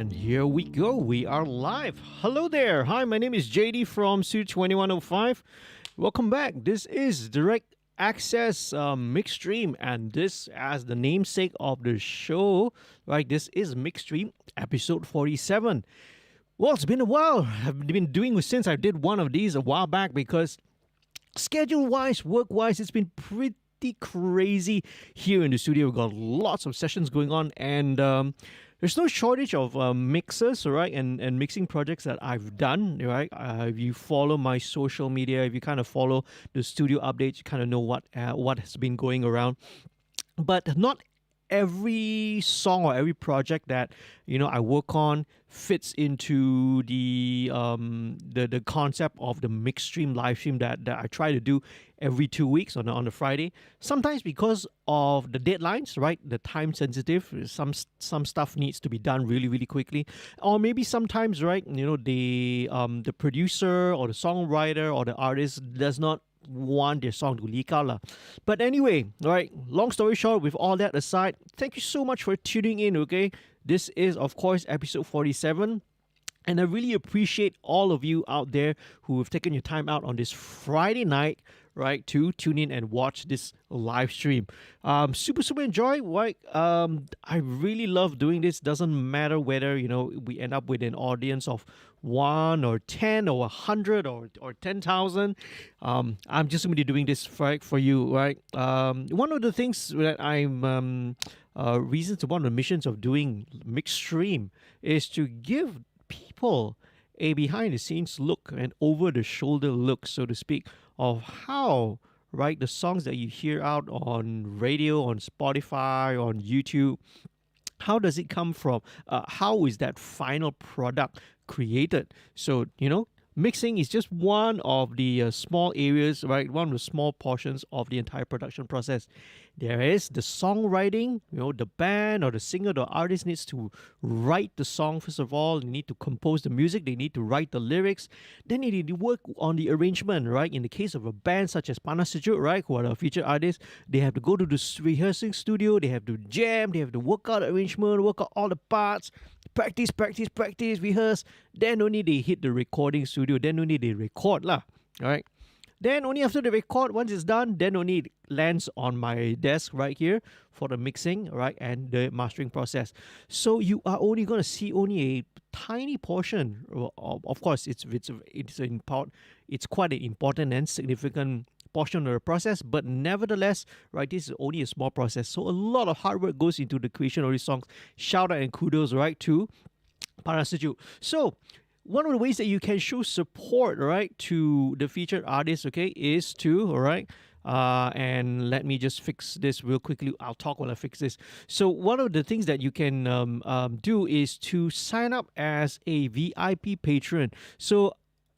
And here we go. We are live. Hello there. Hi, my name is JD from Suit 2105. Welcome back. This is Direct Access MixStream, and this, as the namesake of the show, right? This is MixStream episode 47. Well, it's been a while. I've been doing since I did one of these a while back because schedule-wise, work-wise, it's been pretty crazy here in the studio. We've got lots of sessions going on, and there's no shortage of mixers, right, and mixing projects that I've done, right? If you follow my social media, if you kind of follow the studio updates, you kind of know what has been going around. But not every song or every project that I work on fits into the concept of the MixStream live stream that I try to do every 2 weeks on a Friday. Sometimes because of the deadlines, right? The time sensitive. Some stuff needs to be done really really quickly, or maybe sometimes, right? The producer or the songwriter or the artist does not want their song to leak out lah. But anyway, right, long story short, with all that aside, thank you so much for tuning in, okay? This is, of course, episode 47. And I really appreciate all of you out there who have taken your time out on this Friday night, right, to tune in and watch this live stream. Super enjoy, right? I really love doing this. Doesn't matter whether, we end up with an audience of 1 or 10 or 100 or 10,000. I'm just going to be doing this for you, right? One of the things that one of the missions of doing MixStream is to give people a behind the scenes look, an over the shoulder look, so to speak, of how, right, the songs that you hear out on radio, on Spotify, on YouTube, how does it come from? How is that final product created? So, mixing is just one of the small areas, right? One of the small portions of the entire production process. There is the songwriting, the band or the singer, the artist needs to write the song first of all. They need to compose the music. They need to write the lyrics. Then they need to work on the arrangement, right? In the case of a band such as Panasejook, right, who are the featured artists, they have to go to the rehearsing studio. They have to jam. They have to work out the arrangement, work out all the parts, practice, rehearse. Then only they hit the recording studio. Then only they record lah. All right. Then only after the record, once it's done, then only it lands on my desk right here for the mixing, right, and the mastering process. So you are only going to see only a tiny portion. Of course, it's quite an important and significant portion of the process, but nevertheless, right, this is only a small process. So a lot of hard work goes into the creation of these songs. Shout out and kudos, right, to Panasejook. So one of the ways that you can show support, right, to the featured artist, okay, is to, all right, and let me just fix this real quickly. I'll talk while I fix this. So one of the things that you can do is to sign up as a VIP patron. So,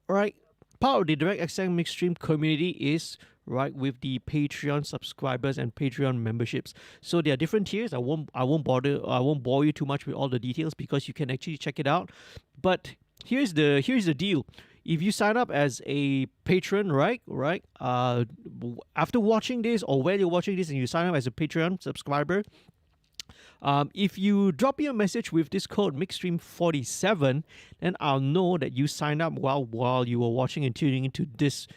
right, part of the Direct Access MixStream community is, right, with the Patreon subscribers and Patreon memberships. So there are different tiers. I won't bore you too much with all the details because you can actually check it out. But here's the deal. If you sign up as a patron, right, after watching this or while you're watching this and you sign up as a Patreon subscriber, if you drop me a message with this code MixStream47, then I'll know that you signed up while you were watching and tuning into this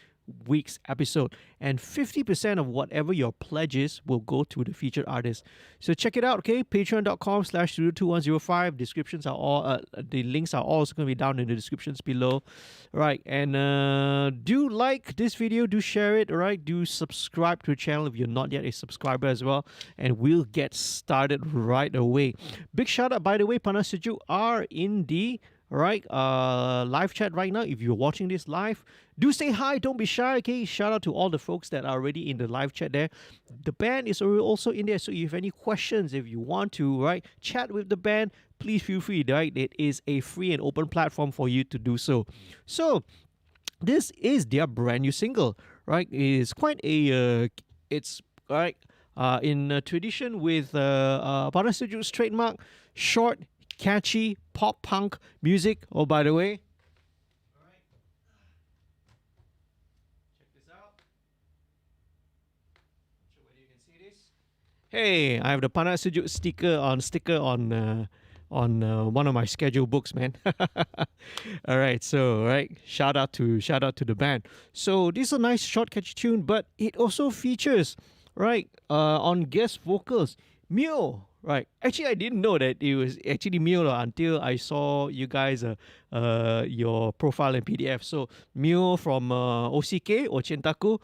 week's episode, and 50% of whatever your pledges will go to the featured artist. So check it out, okay? Patreon.com/studio2105. Descriptions are all the links are also going to be down in the descriptions below, right? And do like this video, do share it, all right? Do subscribe to the channel if you're not yet a subscriber as well, and we'll get started right away. Big shout out, by the way, Panasejook are in the live chat right now. If you're watching this live, do say hi, don't be shy, okay? Shout out to all the folks that are already in the live chat there. The band is also in there, so if you have any questions, if you want to, right, chat with the band, please feel free, right? It is a free and open platform for you to do so. So this is their brand new single, right? It is quite a it's right in tradition with Panasejook's trademark, short, catchy pop punk music. Oh, by the way, all right, check this out. Not sure whether you can see this. Hey, I have the Panasejook sticker on on one of my schedule books, man. All right, so shout out to the band. So this is a nice short catchy tune, but it also features on guest vocals Mio. Right. Actually, I didn't know that it was actually Mio until I saw you guys your profile in PDF. So Mio from OCK or Chentaku,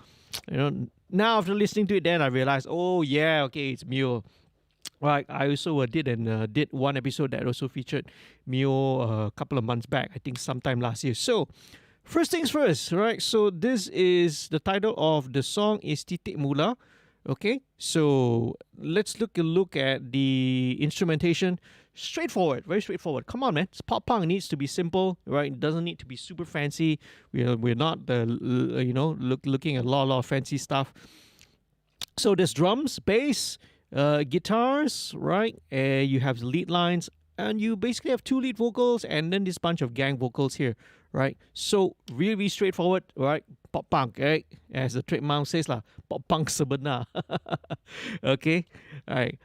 now after listening to it, then I realized, oh yeah, okay, it's Mio. Right. I also did one episode that also featured Mio a couple of months back. I think sometime last year. So first things first, right? So this is the title of the song is Titik Mula. Okay, so let's look at the instrumentation. Straightforward, very straightforward. Come on, man. It's pop punk. It needs to be simple, right? It doesn't need to be super fancy. We're not looking at a lot of fancy stuff. So there's drums, bass, guitars, right? You have lead lines, and you basically have 2 lead vocals, and then this bunch of gang vocals here, right? So really straightforward, right? Pop punk, right? As the trademark says lah, pop punk sebenar. Okay, all right.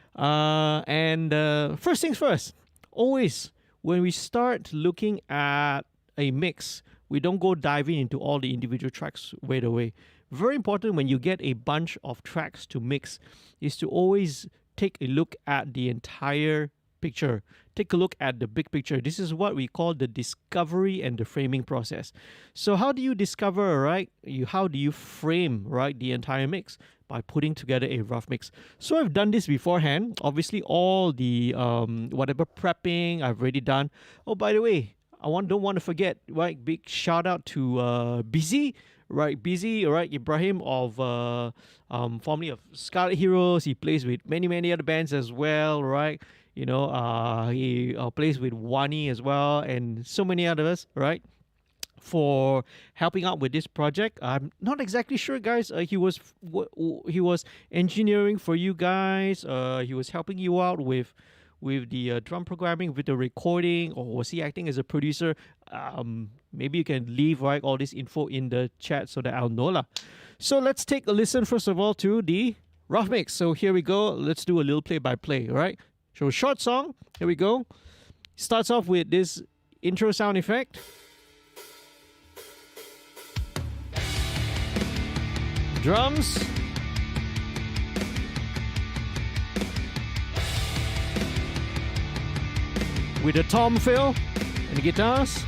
And first things first. Always when we start looking at a mix, we don't go diving into all the individual tracks right away. Very important when you get a bunch of tracks to mix is to always take a look at the entire picture. Take a look at the big picture. This is what we call the discovery and the framing process. So how do you discover, right? How do you frame, right, the entire mix? By putting together a rough mix. So I've done this beforehand. Obviously, all the whatever prepping I've already done. Oh, by the way, don't want to forget, right? Big shout out to Busy. Right, Busy, right, Ibrahim of formerly of Scarlet Heroes. He plays with many other bands as well, right? He plays with Wani as well, and so many others, right? For helping out with this project. I'm not exactly sure, guys. He was engineering for you guys. He was helping you out with the drum programming, with the recording, or was he acting as a producer? Maybe you can leave all this info in the chat so that I'll know lah. So let's take a listen first of all to the rough mix. So here we go. Let's do a little play by play. All right. So short song. Here we go. Starts off with this intro sound effect. Drums. With the tom fill and the guitars.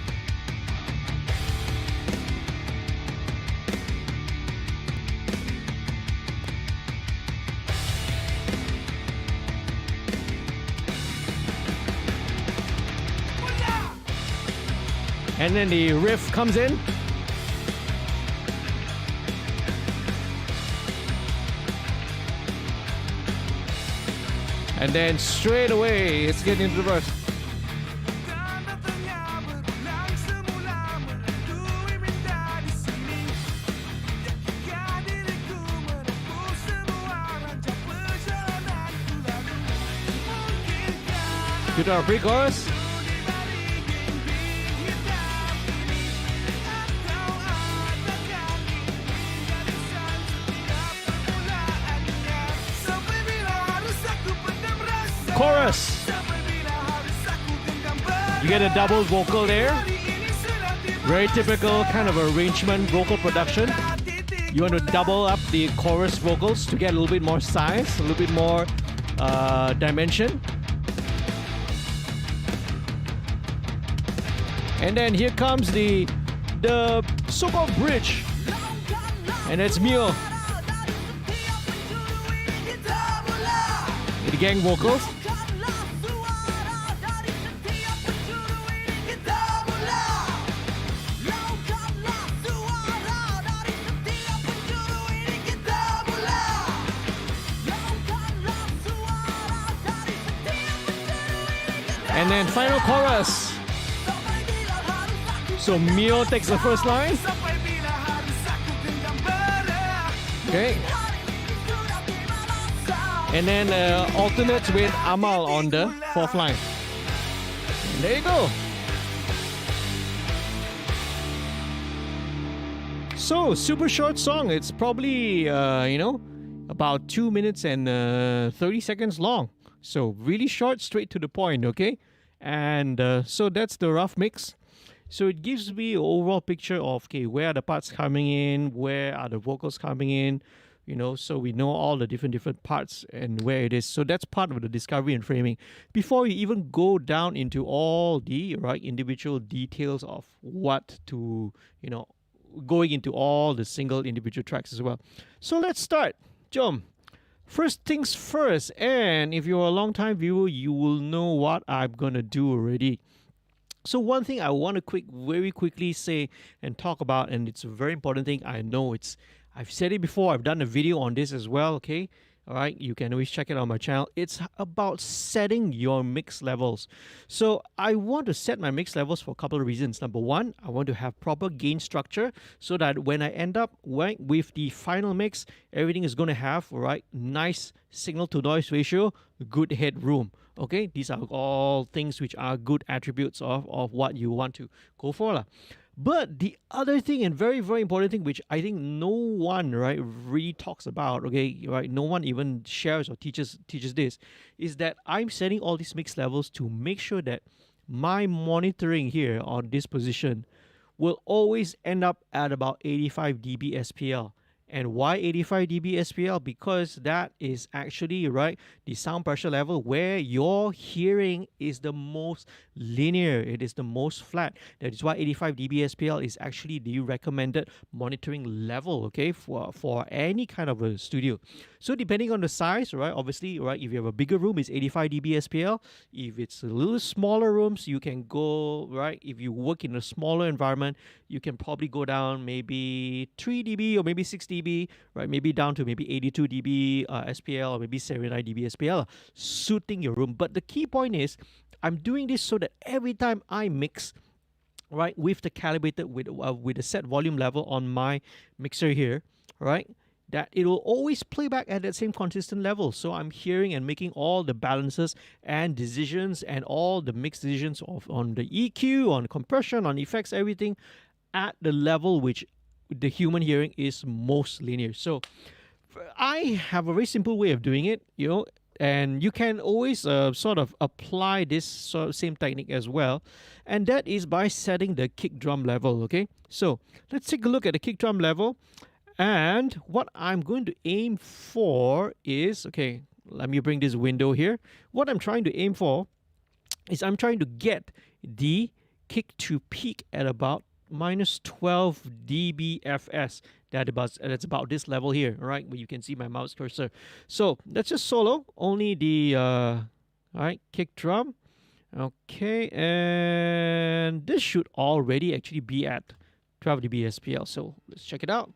And then the riff comes in. And then straight away, it's getting into the verse. Guitar pre-chorus. Chorus. You get a double vocal there. Very typical kind of arrangement vocal production. You want to double up the chorus vocals to get a little bit more size, a little bit more dimension. And then here comes the so-called bridge. And it's Mio. With the gang vocals. And then final chorus. So Mio takes the first line. Okay. And then alternates with Amal on the fourth line. And there you go. So, super short song. It's probably, about 2 minutes and 30 seconds long. So, really short, straight to the point, okay? And so that's the rough mix. So it gives me an overall picture of, okay, where are the parts coming in, where are the vocals coming in, so we know all the different parts and where it is. So that's part of the discovery and framing. Before you even go down into all the individual details of what to, going into all the single individual tracks as well. So let's start. Jom. First things first, and if you're a long time viewer, you will know what I'm gonna do already. So one thing I want to very quickly say and talk about, and it's a very important thing. I know I've said it before. I've done a video on this as well. Okay, all right. You can always check it on my channel. It's about setting your mix levels. So I want to set my mix levels for a couple of reasons. Number one, I want to have proper gain structure so that when I end up with the final mix, everything is going to have nice signal to noise ratio, good headroom. Okay, these are all things which are good attributes of what you want to go for. But the other thing, and very, very important thing, which I think no one really talks about, no one even shares or teaches this, is that I'm setting all these mix levels to make sure that my monitoring here on this position will always end up at about 85 dB SPL. And why 85 dB SPL? Because that is actually the sound pressure level where your hearing is the most linear, it is the most flat. That is why 85 dB SPL is actually the recommended monitoring level, for any kind of a studio. So depending on the size, obviously, if you have a bigger room, it's 85 dB SPL. If it's a little smaller rooms, you can go, if you work in a smaller environment, you can probably go down maybe 3 dB or maybe 6 dB, maybe down to maybe 82 dB SPL or maybe 79 dB SPL, suiting your room. But the key point is, I'm doing this so that every time I mix, with the calibrated with the set volume level on my mixer here, that it will always play back at that same consistent level. So I'm hearing and making all the balances and decisions and all the mix decisions on the EQ, on compression, on effects, everything at the level which the human hearing is most linear. So I have a very simple way of doing it, and you can always sort of apply this same technique as well, and that is by setting the kick drum level. Okay, so let's take a look at the kick drum level, and what I'm going to aim for is, let me bring this window here. What I'm trying to aim for is I'm trying to get the kick to peak at about minus 12 dBFS. That's about this level here, where you can see my mouse cursor. So let's just solo only the kick drum. Okay, and this should already actually be at 12 dB SPL. So let's check it out.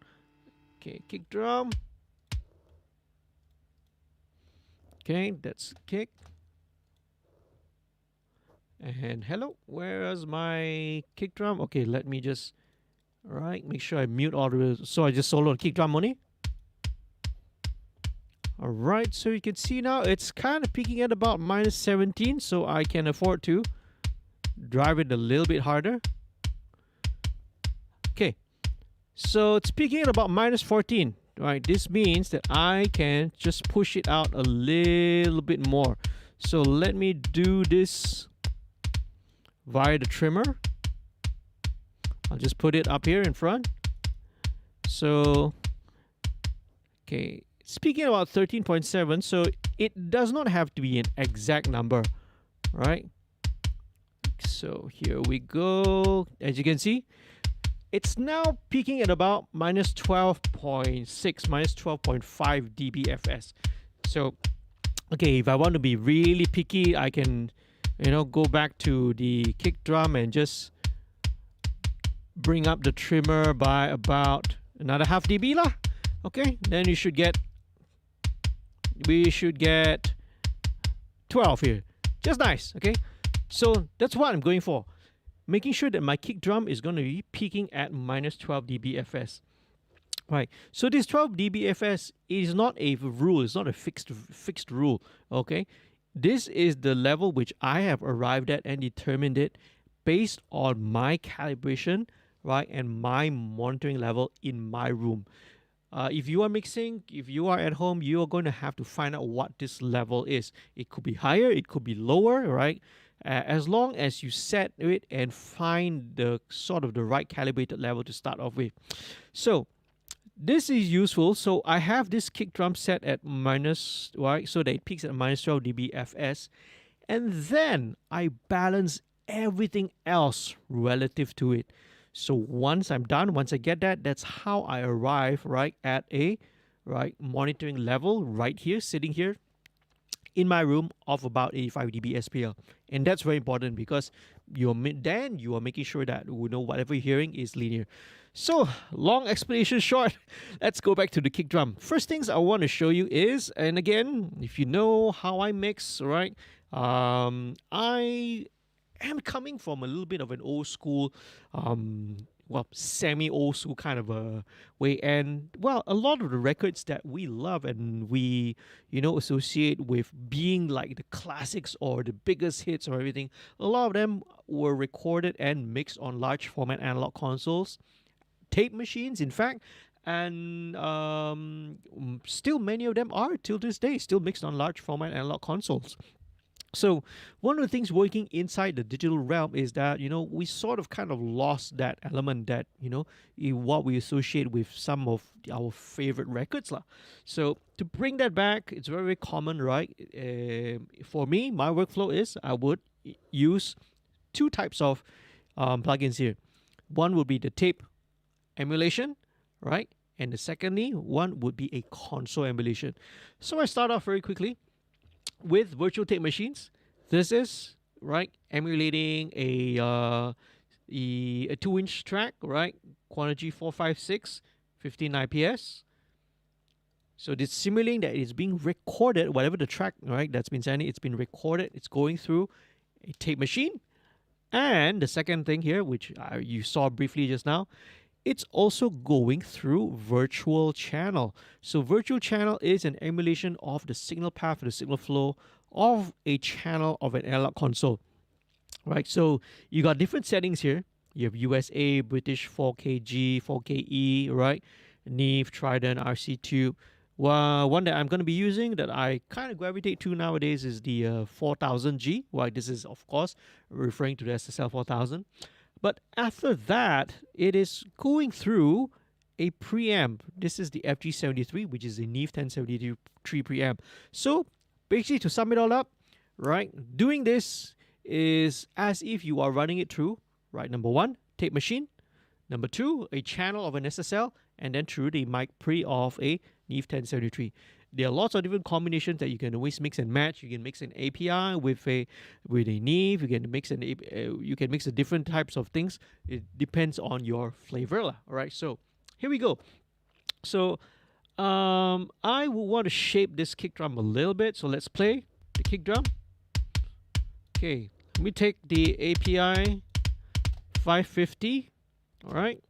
Okay, kick drum. Okay, that's kick. And hello, where's my kick drum? Okay, let me just make sure I mute all the. So I just solo the kick drum only. All right, so you can see now it's kind of peaking at about minus 17, so I can afford to drive it a little bit harder. Okay, so it's peaking at about minus 14. This means that I can just push it out a little bit more. So let me do this via the trimmer. I'll just put it up here in front. So, okay, speaking about 13.7, so it does not have to be an exact number, So here we go. As you can see, it's now peaking at about minus 12.6, minus 12.5 dBFS. So, okay, if I want to be really picky, I can go back to the kick drum and just bring up the trimmer by about another half dB lah. Okay, then we should get 12 here. Just nice, okay? So that's what I'm going for. Making sure that my kick drum is going to be peaking at minus 12 dBFS. So this 12 dBFS is not a rule, it's not a fixed rule, okay? This is the level which I have arrived at and determined it based on my calibration, and my monitoring level in my room. If you are mixing, if you are at home, you are going to have to find out what this level is. It could be higher, it could be lower, as long as you set it and find the sort of the right calibrated level to start off with. So this is useful. So I have this kick drum set at minus, right, so that it peaks at minus 12 dB fs, and then I balance everything else relative to it. So once I'm done, once I get that, that's how I arrive right at a monitoring level right here, sitting here in my room of about 85 dB SPL. And that's very important because you are making sure that whatever you're hearing is linear. So long explanation short, let's go back to the kick drum. First things I want to show you is, and again, if you know how I mix, right, I am coming from a little bit of an old school, semi old school kind of a way. And well, a lot of the records that we love and we, associate with being like the classics or the biggest hits or everything, a lot of them were recorded and mixed on large format analog consoles, tape machines, in fact. And still many of them are till this day still mixed on large format analog consoles. So one of the things working inside the digital realm is that we sort of kind of lost that element that what we associate with some of our favorite records lah. So to bring that back, it's very, very common, right? For me, my workflow is I would use two types of plugins here. One would be the tape emulation, right? And the secondly one would be a console emulation. So I start off very quickly with virtual tape machines. This is right emulating a 2-inch track, right? Quantity 456, 15 IPS. So it's simulating that it's being recorded, whatever the track, right, that's been sending, it's been recorded, it's going through a tape machine. And the second thing here, which you saw briefly just now, it's also going through virtual channel. So virtual channel is an emulation of the signal path or the signal flow of a channel of an analog console, right? So you got different settings here. You have USA, British, 4KG, 4KE, right? Neve, Trident, RC Tube. Well, one that I'm going to be using that I kind of gravitate to nowadays is the 4000G. Right, this is of course referring to the SSL 4000. But after that, it is going through a preamp. This is the FG73, which is a Neve 1073 preamp. So basically, to sum it all up, right, doing this is as if you are running it through, right, number one, tape machine, number two, a channel of an SSL, and then through the mic pre of a Neve 1073. There are lots of different combinations that you can always mix and match. You can mix an API with a Neve. You can mix the different types of things. It depends on your flavor, all right. So here we go. So I will want to shape this kick drum a little bit. So let's play the kick drum. Okay, let me take the API 550. All right.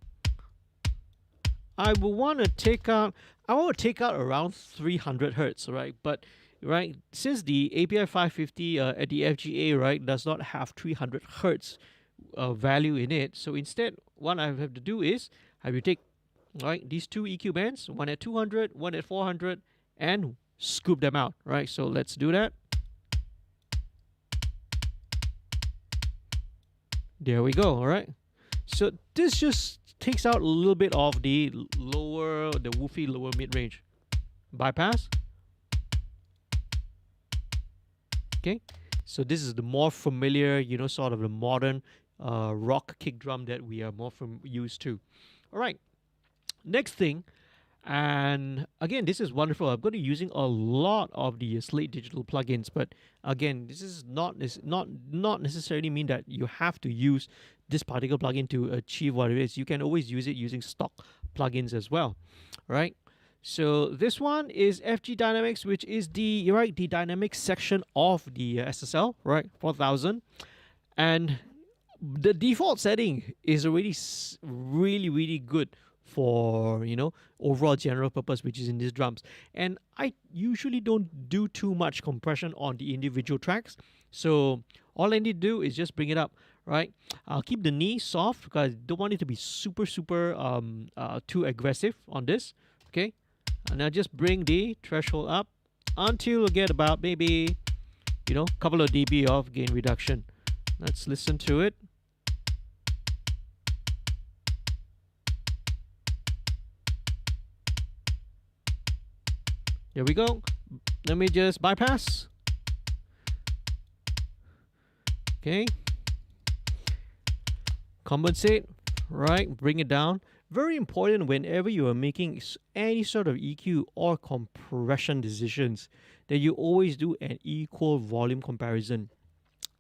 I want to take out around 300 hertz, right? But right, since the API 550 at the FGA, right, does not have 300 hertz value in it, so instead what I have to do is I will take, right, these two EQ bands, one at 200, one at 400, and scoop them out, right? So let's do that. There we go. All right. So this just takes out a little bit of the woofy lower mid-range. Bypass. Okay, so this is the more familiar, sort of the modern rock kick drum that we are more used to. All right, next thing, and again, this is wonderful. I'm going to be using a lot of the Slate Digital plugins, but again, this is not necessarily mean that you have to use this particular plugin to achieve what it is. You can always use it using stock plugins as well, right? So this one is FG Dynamics, which is the dynamics section of the SSL, right? 4000, and the default setting is already really, really good for overall general purpose, which is in these drums. And I usually don't do too much compression on the individual tracks, so all I need to do is just bring it up. Right, I'll keep the knee soft because I don't want it to be super too aggressive on this. Okay, and I'll just bring the threshold up until you get about maybe a couple of dB of gain reduction. Let's listen to it. There we go. Let me just bypass. Okay. Compensate, right? Bring it down. Very important whenever you are making any sort of EQ or compression decisions that you always do an equal volume comparison.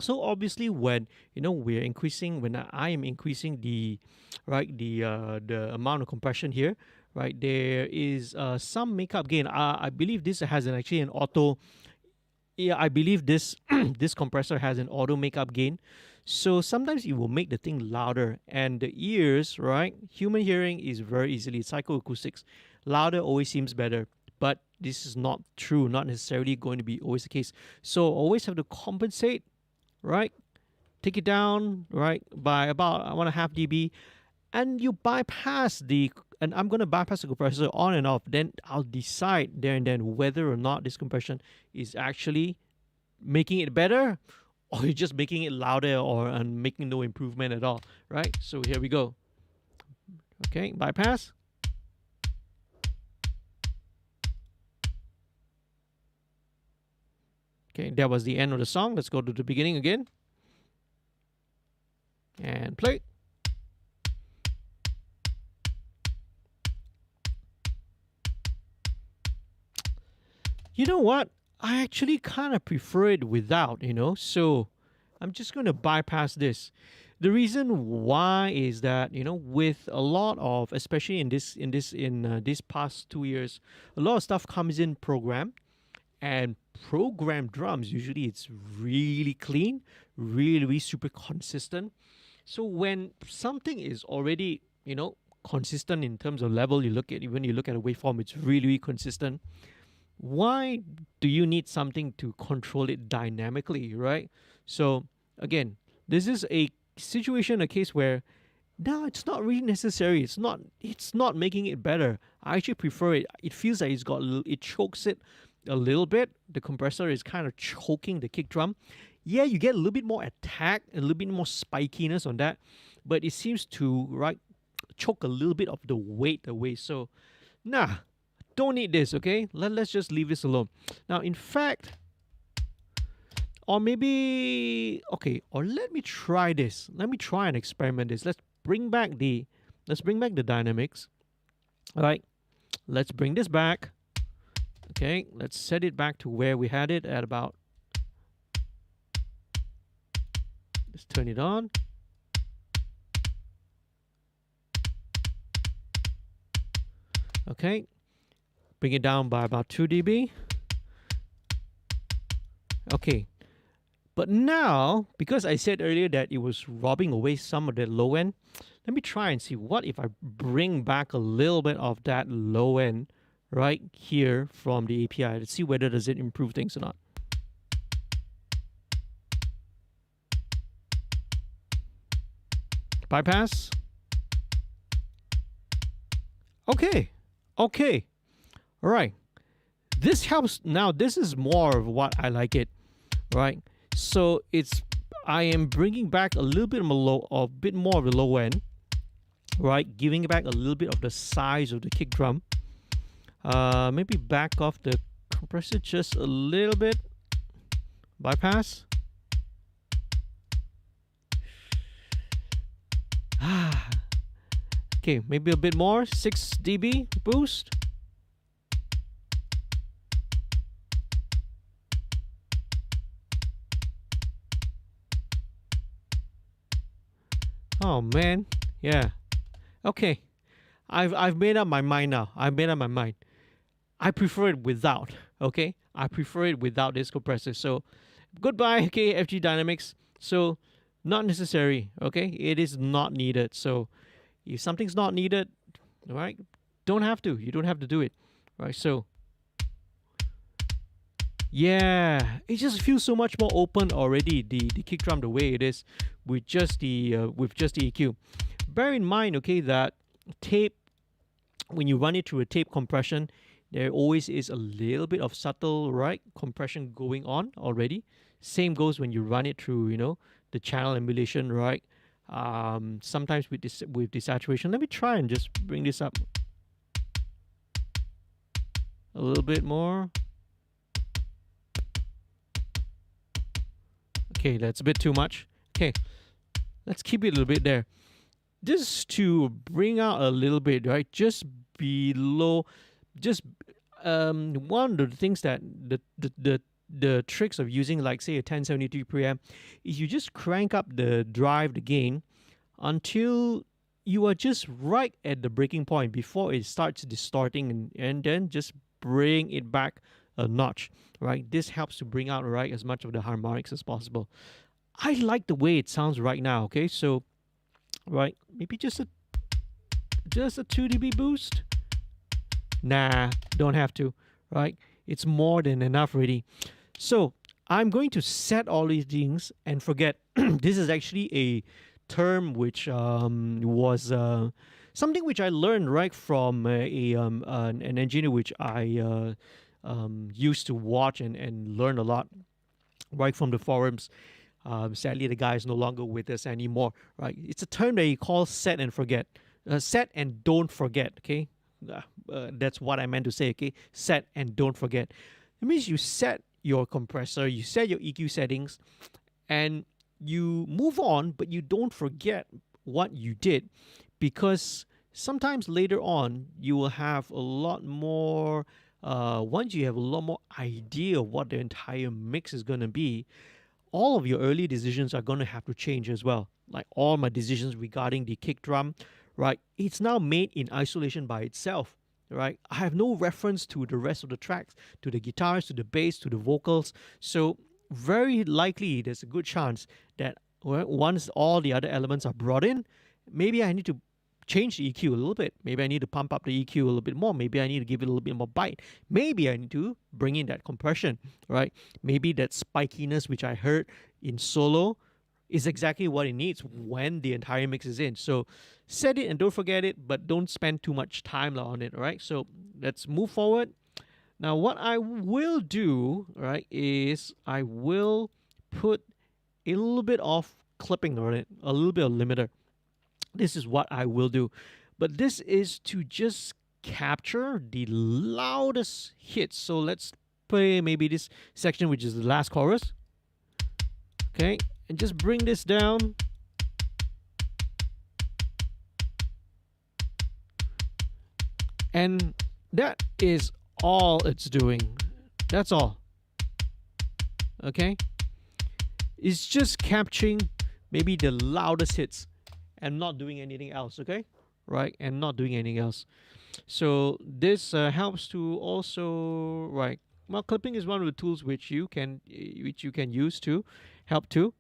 So obviously, when we're increasing, when I am increasing the the amount of compression here, right, there is some makeup gain. I believe this has actually an auto. Yeah, I believe this this compressor has an auto makeup gain. So sometimes it will make the thing louder, and the ears, right? Human hearing is very easily psychoacoustics. Louder always seems better, but this is not true. Not necessarily going to be always the case. So always have to compensate, right? Take it down, right, by about 1.5 dB, and you bypass the. And I'm going to bypass the compressor on and off. Then I'll decide there and then whether or not this compression is actually making it better, or you're just making it louder, or and making no improvement at all, right? So here we go. Okay, bypass. Okay, that was the end of the song. Let's go to the beginning again. And play. You know what? I actually kind of prefer it without, so I'm just going to bypass this. The reason why is that, with a lot of, especially in this past 2 years, a lot of stuff comes in program, and programmed drums, usually it's really clean, really, really super consistent. So when something is already, consistent in terms of level, when you look at a waveform, it's really, really consistent. Why do you need something to control it dynamically, right? So again, this is a situation, a case where no, it's not really necessary. It's not making it better. I actually prefer it. It feels like it chokes it a little bit. The compressor is kind of choking the kick drum. Yeah, you get a little bit more attack, a little bit more spikiness on that, but it seems to choke a little bit of the weight away. So nah, don't need this, okay? Let's just leave this alone. Now, in fact, or maybe, okay, or let me try this. Let me try and experiment this. Let's bring back the dynamics. All right, let's bring this back. Okay, let's set it back to where we had it at about. Let's turn it on. Okay. Bring it down by about 2 dB. Okay. But now, because I said earlier that it was robbing away some of the low end, let me try and see what if I bring back a little bit of that low end right here from the API. Let's see whether does it improve things or not. Bypass. Okay. Okay. All right. This helps. Now, this is more of what I like it, right? So I am bringing back a little bit of a bit more of the low end, right? Giving back a little bit of the size of the kick drum. Maybe back off the compressor just a little bit. Bypass. Okay, maybe a bit more. 6 dB boost. Oh man, yeah. Okay, I've made up my mind now. I've made up my mind. I prefer it without. Okay, I prefer it without this compressor. So, goodbye. Okay, FG Dynamics. So, not necessary. Okay, it is not needed. So, if something's not needed, all right, don't have to. You don't have to do it. All right. So, yeah, it just feels so much more open already. The kick drum, the way it is, with just the EQ. Bear in mind, okay, that tape, when you run it through a tape compression, there always is a little bit of subtle compression going on already. Same goes when you run it through the channel emulation, right? Sometimes with desaturation. Let me try and just bring this up a little bit more. Okay, that's a bit too much. Okay, let's keep it a little bit there. Just to bring out a little bit, right? Just below, just one of the things that the tricks of using, like, say, a 1073 preamp is you just crank up the drive, the gain, until you are just right at the breaking point before it starts distorting, and then just bring it back a notch, right? This helps to bring out, right, as much of the harmonics as possible. I like the way it sounds right now. Okay, so right, maybe just a 2 dB boost. Nah, don't have to, right? It's more than enough already. So I'm going to set all these things and forget. This is actually a term which was something which I learned, right, from an engineer which I used to watch and learn a lot, right, from the forums. Sadly, the guy is no longer with us anymore, right? It's a term that he calls set and forget. Set and don't forget, okay? That's what I meant to say, okay? Set and don't forget. It means you set your compressor, you set your EQ settings, and you move on, but you don't forget what you did, because sometimes later on you will have a lot more, once you have a lot more idea of what the entire mix is going to be, all of your early decisions are going to have to change as well. Like all my decisions regarding the kick drum, right? It's now made in isolation by itself, right? I have no reference to the rest of the tracks, to the guitars, to the bass, to the vocals. So very likely there's a good chance that once all the other elements are brought in, maybe I need to change the EQ a little bit. Maybe I need to pump up the EQ a little bit more. Maybe I need to give it a little bit more bite. Maybe I need to bring in that compression, right? Maybe that spikiness which I heard in solo is exactly what it needs when the entire mix is in. So set it and don't forget it, but don't spend too much time on it, right? So let's move forward. Now what I will do, right, is I will put a little bit of clipping on it, a little bit of limiter. This is what I will do. But this is to just capture the loudest hits. So let's play maybe this section, which is the last chorus. Okay, and just bring this down. And that is all it's doing. That's all. Okay? It's just capturing maybe the loudest hits and not doing anything else, okay? Right? And not doing anything else. So this helps to also, right? Well, clipping is one of the tools which you can use to help to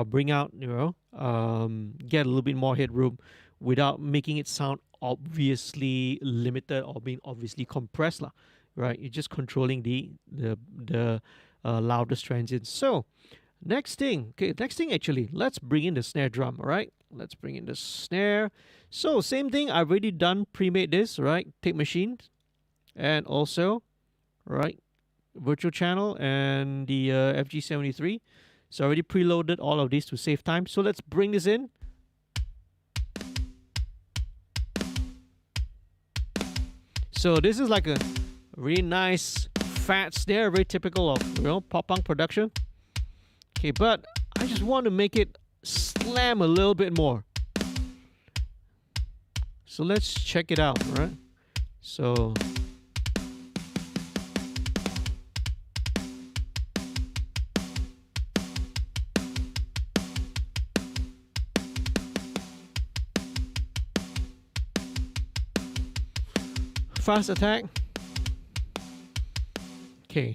bring out, get a little bit more headroom without making it sound obviously limited or being obviously compressed, right? You're just controlling the loudest transients. So next thing actually, let's bring in the snare drum, all right? Let's bring in the snare. So same thing, I've already done, pre-made this, right? Tape machine, and also, right, virtual channel and the FG73. So I already preloaded all of these to save time. So let's bring this in. So this is like a really nice fat snare, very typical of pop punk production. Okay, but I just want to make it slam a little bit more. So let's check it out, right? So fast attack. Okay,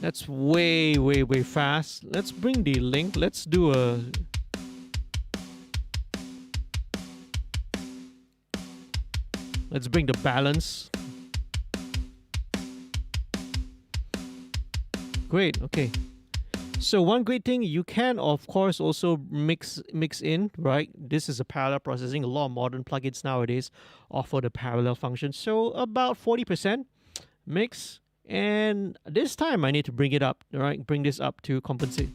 that's way fast. Let's bring the link. Let's do a let's bring the balance. Great. Okay. So one great thing, you can of course also mix in, right? This is a parallel processing. A lot of modern plugins nowadays offer the parallel function. So about 40% mix, and this time I need to bring it up, right? Bring this up to compensate.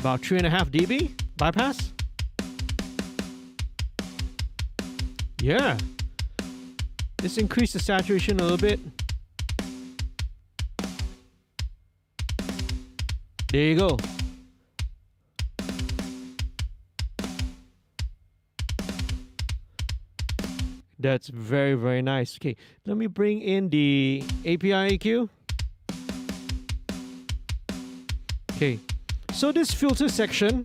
about 3.5 dB bypass. Yeah. Let's increase the saturation a little bit. There you go. That's very, very nice. Okay, let me bring in the API EQ. Okay, so this filter section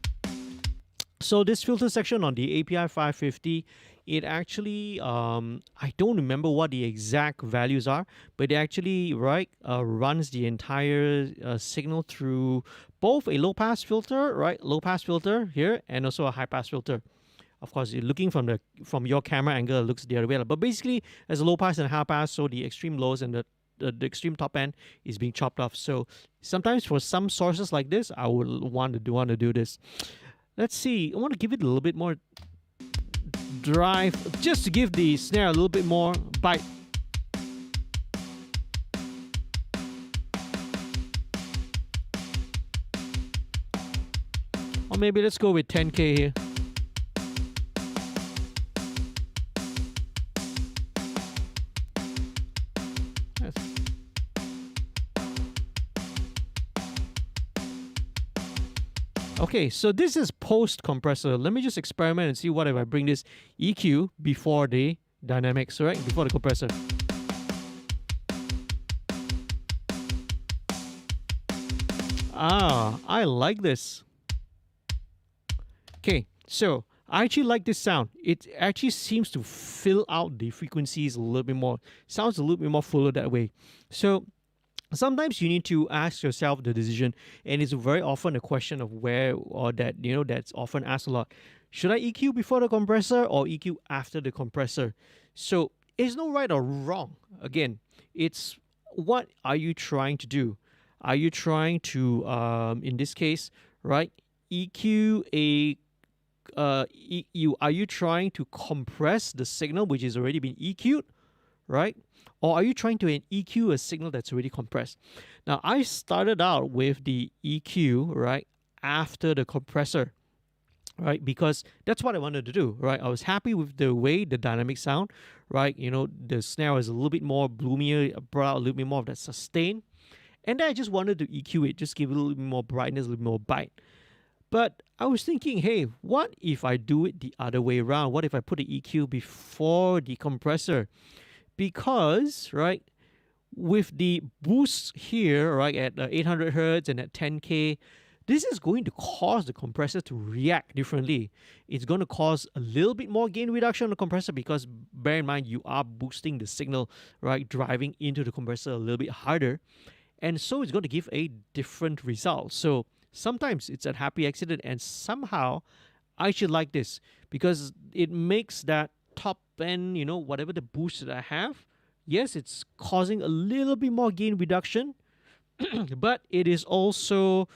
on the API 550, it actually, I don't remember what the exact values are, but it actually, runs the entire signal through both a low pass filter, low pass filter here, and also a high pass filter. Of course, you're looking from your camera angle, it looks the other way. But basically, there's a low pass and a high pass, so the extreme lows and the extreme top end is being chopped off. So sometimes for some sources like this, I would want to do this. Let's see. I want to give it a little bit more drive, just to give the snare a little bit more bite. Or maybe let's go with 10K here. Okay, so this is post compressor. Let me just experiment and see what if I bring this EQ before the dynamics, right? Before the compressor. Ah, I like this. Okay, so I actually like this sound. It actually seems to fill out the frequencies a little bit more. Sounds a little bit more fuller that way. So sometimes you need to ask yourself the decision, and it's very often a question of where, or that, that's often asked a lot. Should I EQ before the compressor or EQ after the compressor? So it's no right or wrong. Again, it's what are you trying to do? Are you trying to, in this case, EQ are you trying to compress the signal which has already been EQ'd, right? Or are you trying to EQ a signal that's already compressed? Now, I started out with the EQ, after the compressor, because that's what I wanted to do, I was happy with the way the dynamics sound, the snare was a little bit more bloomier, brought out a little bit more of that sustain. And then I just wanted to EQ it, just give it a little bit more brightness, a little bit more bite. But I was thinking, hey, what if I do it the other way around? What if I put the EQ before the compressor? Because, with the boost here, at 800 hertz and at 10K, this is going to cause the compressor to react differently. It's going to cause a little bit more gain reduction on the compressor because, bear in mind, you are boosting the signal, driving into the compressor a little bit harder. And so it's going to give a different result. So sometimes it's a happy accident, and somehow I should like this because it makes that top end, whatever the boost that I have, yes, it's causing a little bit more gain reduction, but it is also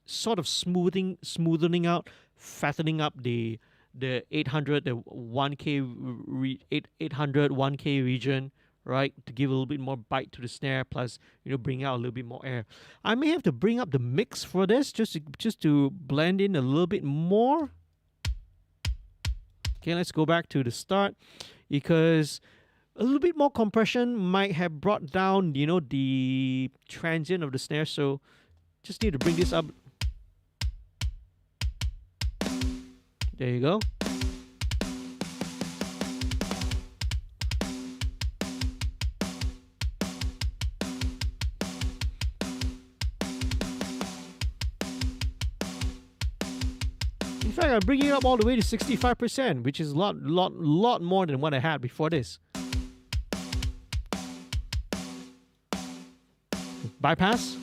sort of smoothing out, fattening up the 800, the 1K 800 1K region, to give a little bit more bite to the snare, plus bring out a little bit more air. I may have to bring up the mix for this just to blend in a little bit more. Okay, let's go back to the start, because a little bit more compression might have brought down, the transient of the snare. So just need to bring this up. There you go. In fact, I'm bringing it up all the way to 65%, which is a lot more than what I had before this. Bypass.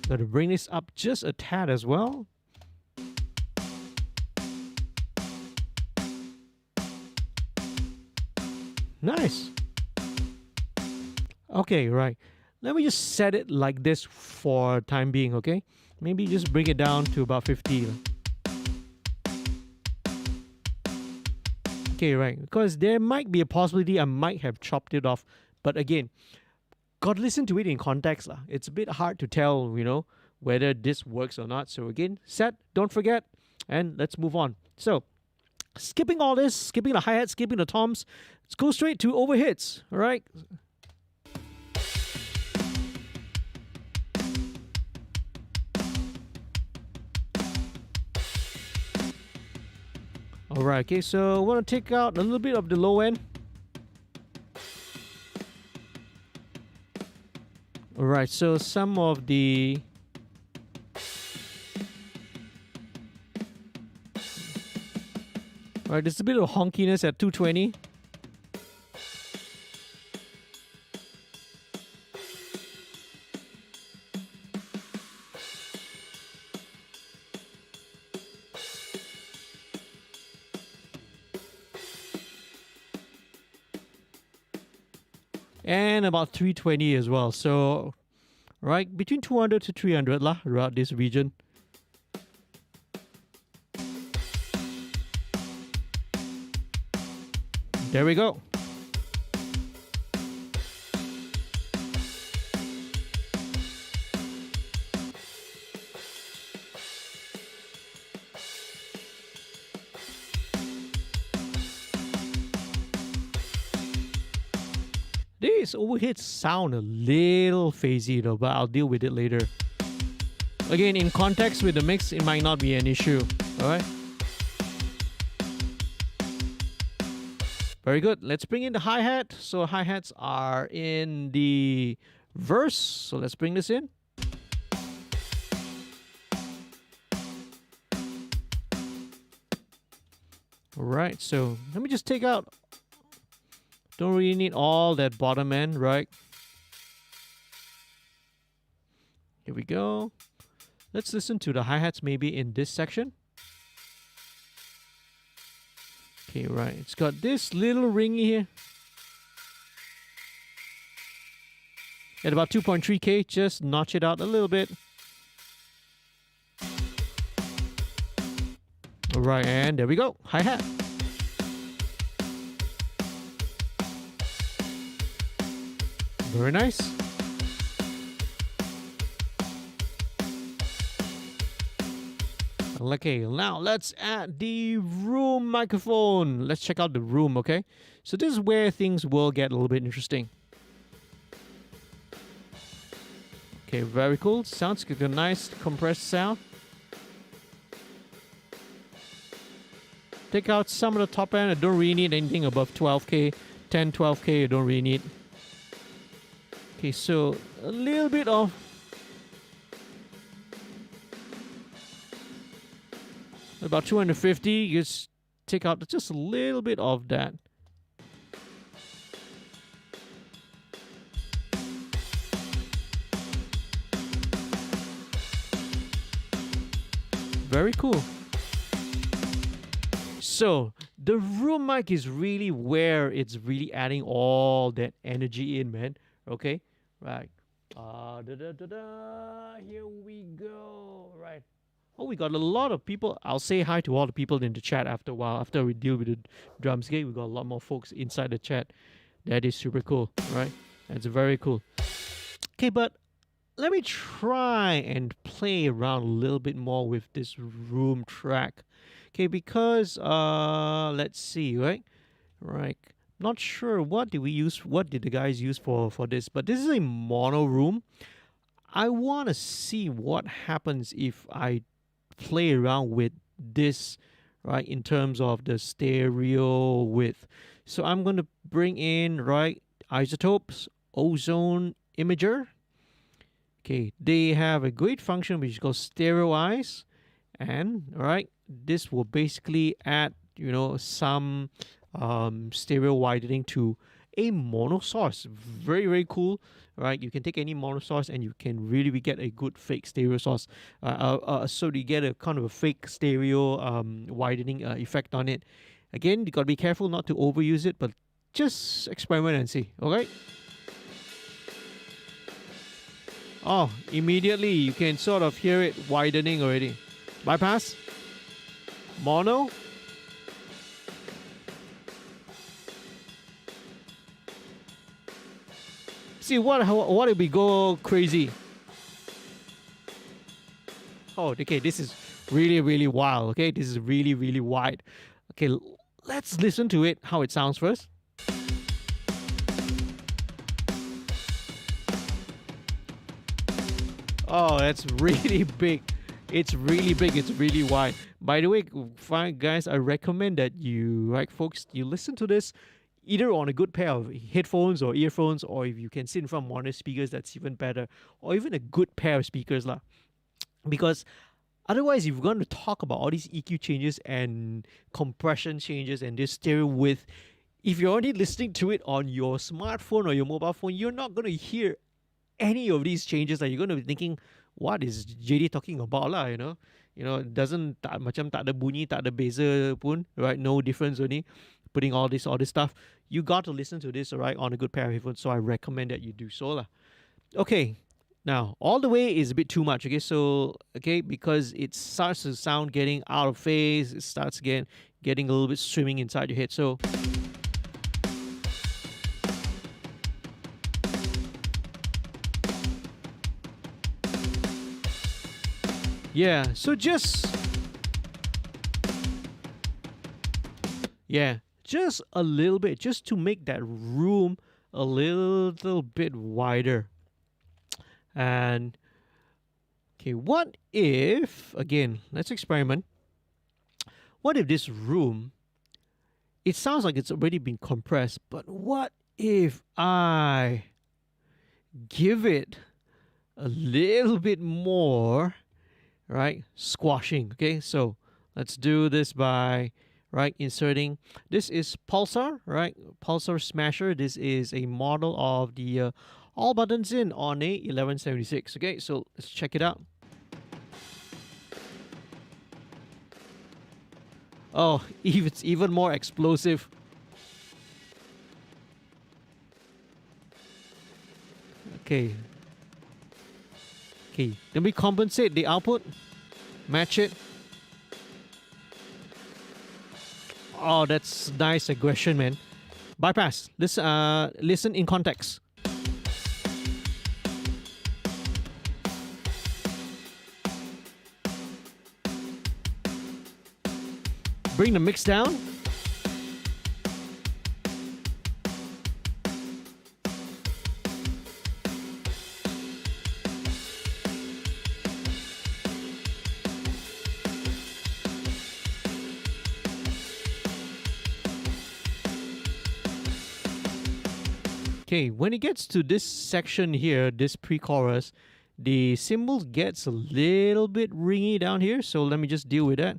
Gotta bring this up just a tad as well. Nice. Okay, right. Let me just set it like this for time being, okay? Maybe just bring it down to about 50. Okay, right. Because there might be a possibility I might have chopped it off. But again, got to listen to it in context lah. It's a bit hard to tell, whether this works or not. So again, set, don't forget, and let's move on. So skipping all this, skipping the hi-hat, skipping the toms, let's go straight to overhits. All right. All right. Okay. So I want to take out a little bit of the low end. All right. So some of the Right, there's a bit of honkiness at 220. And about 320 as well. So, right, between 200 to 300 lah, around this region. There we go. These overhits sound a little phasey though, but I'll deal with it later. Again, in context with the mix, it might not be an issue. Alright? Very good. Let's bring in the hi-hat. So hi-hats are in the verse. So let's bring this in. Alright, so let me just take out. Don't really need all that bottom end, right? Here we go. Let's listen to the hi-hats maybe in this section. Okay, right. It's got this little ring here. At about 2.3K, just notch it out a little bit. Alright, and there we go. Hi-hat. Very nice. Okay, now let's add the room microphone. Let's check out the room, okay? So this is where things will get a little bit interesting. Okay, very cool. Sounds like a nice compressed sound. Take out some of the top end. I don't really need anything above 12K. 10, 12K, I don't really need. Okay, so a little bit of about 250. Just take out just a little bit of that. Very cool. So the room mic is really where it's really adding all that energy in, man. Okay. Right. Here we go. Right. Oh, we got a lot of people. I'll say hi to all the people in the chat after a while. After we deal with the drums game, we got a lot more folks inside the chat. That is super cool, right? That's very cool. Okay, but let me try and play around a little bit more with this room track. Okay, because let's see, right? Right. Not sure what did the guys use for this, but this is a mono room. I want to see what happens if I play around with this, right, in terms of the stereo width. So I'm going to bring in, right, Isotopes Ozone Imager. Okay, they have a great function which is called Stereoize, and right, this will basically add, some stereo widening to a mono source. Very, very cool, right? You can take any mono source and you can really get a good fake stereo source. So you get a kind of a fake stereo widening effect on it. Again, you got to be careful not to overuse it, but just experiment and see, okay? Oh, immediately you can sort of hear it widening already. Bypass. Mono. See what if we go crazy? Oh, okay, this is really wild. Okay, this is really wide. Okay, let's listen to it, how it sounds first. Oh, that's really big. It's really big. It's really wide. By the way, fine guys, I recommend that you, right, folks, you listen to this either on a good pair of headphones or earphones, or if you can sit in front of monitor speakers, that's even better, or even a good pair of speakers lah. Because otherwise, if you're going to talk about all these EQ changes and compression changes and this stereo width, if you're only listening to it on your smartphone or your mobile phone, you're not going to hear any of these changes. Like, you're going to be thinking, what is JD talking about lah? It doesn't macam tak ada bunyi, tak ada beza pun, right? No difference only. Putting all this stuff, you got to listen to this, right, on a good pair of headphones. So I recommend that you do so lah. Okay. Now, all the way is a bit too much, okay? So, okay, because it starts to sound getting out of phase, it starts getting a little bit swimming inside your head. So, yeah, so just a little bit, just to make that room a little bit wider. And okay, what if, again, let's experiment. What if this room, it sounds like it's already been compressed, but what if I give it a little bit more, right, squashing? Okay, so let's do this by, right, inserting. This is Pulsar, right, Pulsar Smasher. This is a model of the all buttons in on a 1176. Okay, so let's check it out. Oh, it's even more explosive. Okay. Okay, then we compensate the output, match it. Oh, that's nice aggression, man. Bypass. Listen in context. Bring the mix down. Okay, when it gets to this section here, this pre-chorus, the cymbal gets a little bit ringy down here, so let me just deal with that.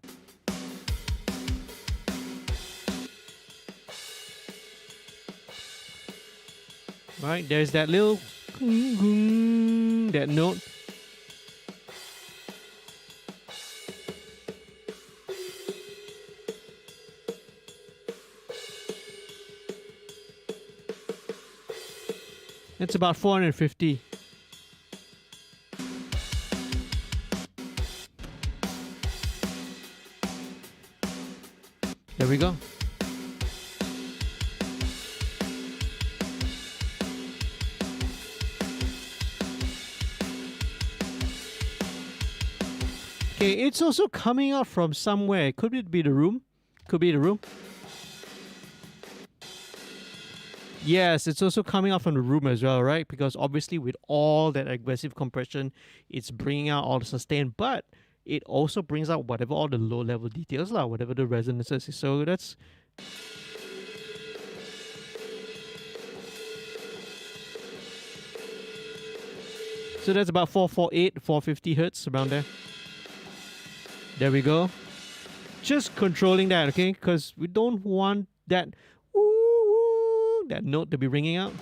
Right, there's that little that note. It's about 450. There we go. Okay, it's also coming out from somewhere. Could it be the room? Could be the room. Yes, it's also coming out from the room as well, right? Because obviously with all that aggressive compression, it's bringing out all the sustain, but it also brings out whatever all the low-level details lah, whatever the resonances is. So that's... So that's about 448, 450 hertz, around there. There we go. Just controlling that, okay? Because we don't want that that note to be ringing out.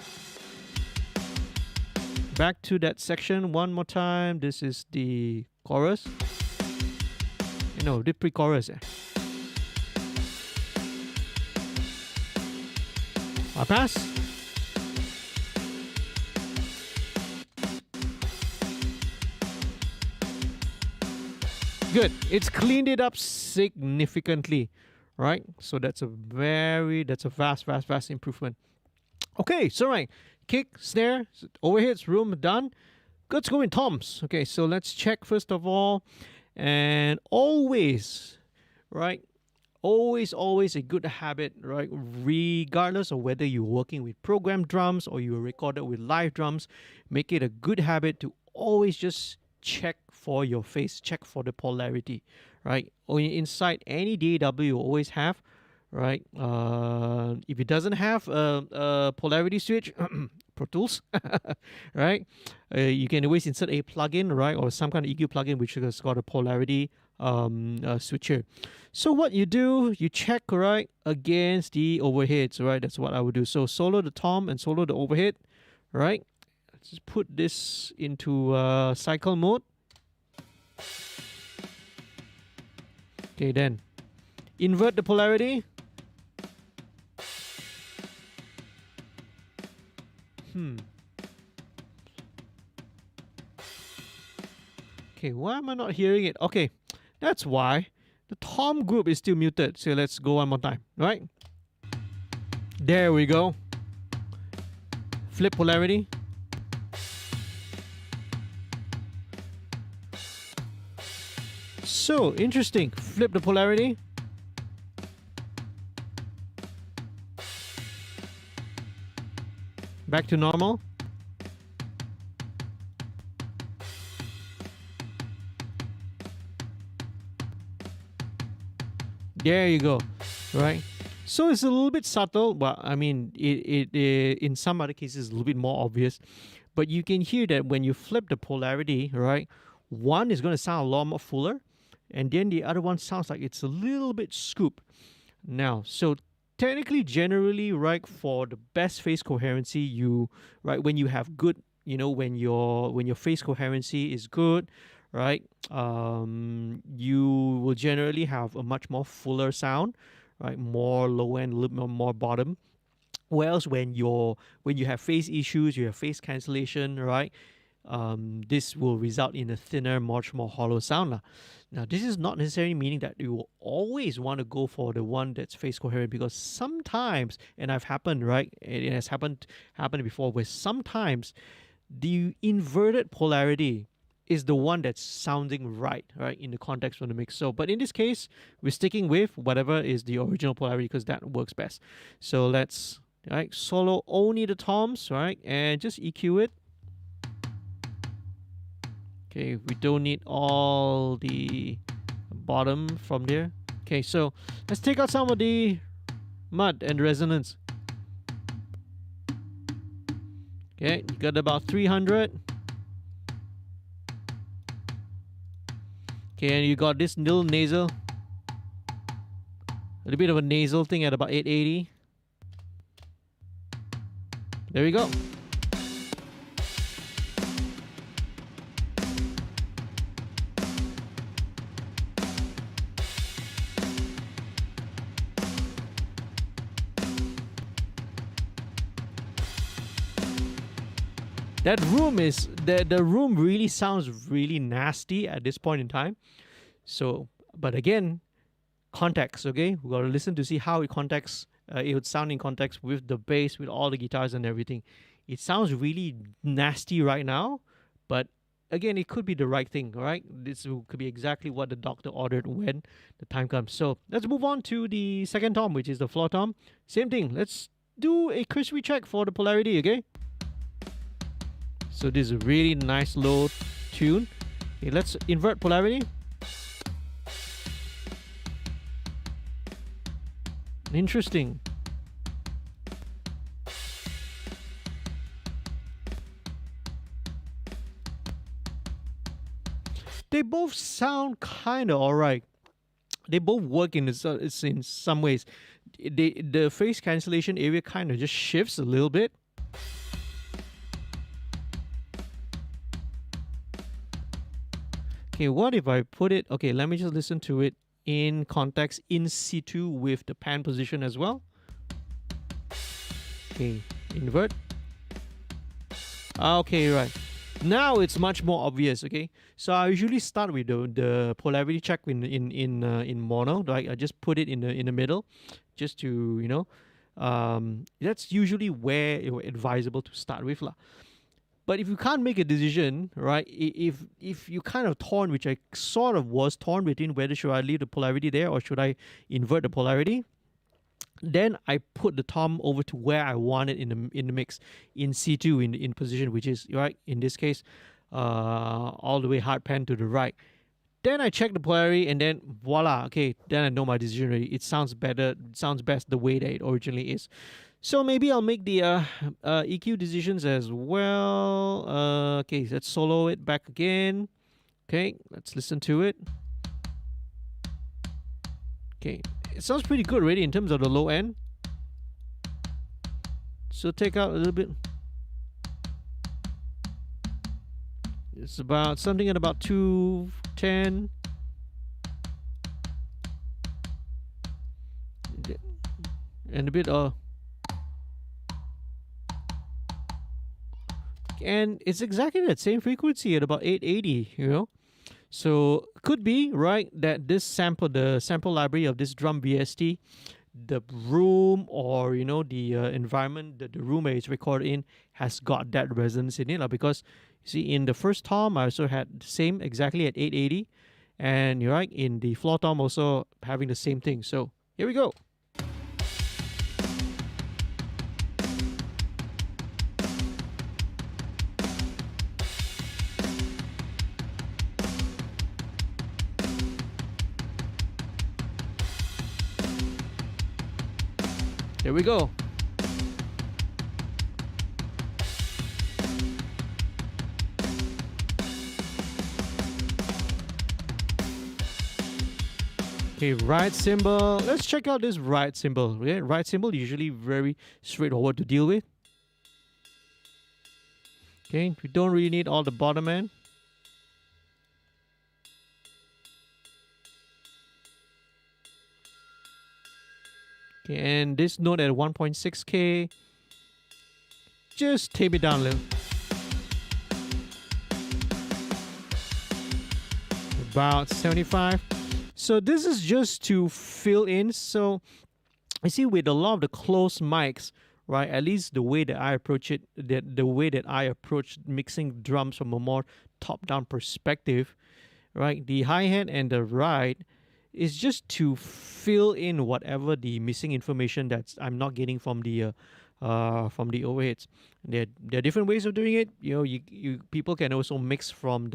Back to that section one more time. This is the chorus. No, the pre-chorus. I pass. Good. It's cleaned it up significantly, right? So that's a vast improvement. Okay, so right, kick, snare, overheads, room, done. Let's go in toms. Okay, so let's check first of all, and always, right? Always a good habit, right? Regardless of whether you're working with programmed drums or you're recorded with live drums, make it a good habit to always just check for your phase, check for the polarity, right? Or inside any DAW, you always have, right? If it doesn't have a polarity switch, Pro Tools, right? You can always insert a plugin, right, or some kind of EQ plugin which has got a polarity switcher. So what you do, you check, right, against the overheads, right? That's what I would do. So solo the tom and solo the overhead, right? Let's just put this into cycle mode. Okay, then invert the polarity. Okay, why am I not hearing it? Okay, that's why. The tom group is still muted. So let's go one more time, right? There we go. Flip polarity. So interesting. Flip the polarity. Back to normal. There you go, right? So it's a little bit subtle, but I mean, it in some other cases a little bit more obvious. But you can hear that when you flip the polarity, right? One is going to sound a lot more fuller, and then the other one sounds like it's a little bit scooped. Now, so technically, generally, right, for the best phase coherency, you right when you have good, you know, when your phase coherency is good, right, you will generally have a much more fuller sound, right, more low end, a little more bottom. Whereas when you have phase issues, you have phase cancellation, right, this will result in a thinner, much more hollow sound. Now, this is not necessarily meaning that you will always want to go for the one that's phase coherent, because sometimes, and I've happened, right, it has happened before, where sometimes the inverted polarity is the one that's sounding right, in the context of the mix. So, but in this case, we're sticking with whatever is the original polarity because that works best. So let's, right, solo only the toms, right, and just EQ it. Okay, we don't need all the bottom from there. Okay, so let's take out some of the mud and resonance. Okay, you got about 300. Okay, and you got this little nasal. A little bit of a nasal thing at about 880. There we go. That room is the room really sounds really nasty at this point in time. So, but again, context. Okay, we gotta listen to see how it would sound in context with the bass, with all the guitars and everything. It sounds really nasty right now, but again, it could be the right thing. Right, this could be exactly what the doctor ordered when the time comes. So let's move on to the second tom, which is the floor tom. Same thing. Let's do a crispy check for the polarity. Okay. So this is a really nice low tune. Okay, let's invert polarity. Interesting. They both sound kind of alright. They both work in some ways. The phase cancellation area kind of just shifts a little bit. Okay, what if I put it... Okay, let me just listen to it in context, in situ with the pan position as well. Okay, invert. Okay, right. Now it's much more obvious, okay? So I usually start with the polarity check in mono, right? I just put it in the middle just to, That's usually where it's advisable to start with lah. But if you can't make a decision, right? If you kind of torn, which I sort of was torn between whether should I leave the polarity there or should I invert the polarity, then I put the tom over to where I want it in the mix, in C2 in position, which is right in this case, all the way hard pan to the right. Then I check the polarity and then voila, okay, then I know my decision already. It sounds better, it sounds best the way that it originally is. So maybe I'll make the EQ decisions as well. Okay, let's solo it back again. Okay, let's listen to it. Okay, it sounds pretty good already in terms of the low end. So take out a little bit. It's about something at about 210. And a bit and it's exactly that same frequency at about 880, you know. So could be right that this sample, the sample library of this drum VST, the room or you know the environment that the room it's recorded in has got that resonance in it, because you see in the first tom I also had the same exactly at 880, and you're right in the floor tom also having the same thing. So here we go. Here we go. Okay, right cymbal. Let's check out this right cymbal. Okay, right cymbal usually very straightforward to deal with. Okay, we don't really need all the bottom end. Okay, and this note at 1.6K, just tape it down a little. About 75. So this is just to fill in. So you see with a lot of the closed mics, right, at least the way that I approach it, the way that I approach mixing drums from a more top-down perspective, right, the hi-hat and the ride is just to fill in whatever the missing information that I'm not getting from the overheads. There are different ways of doing it. You know, you people can also mix from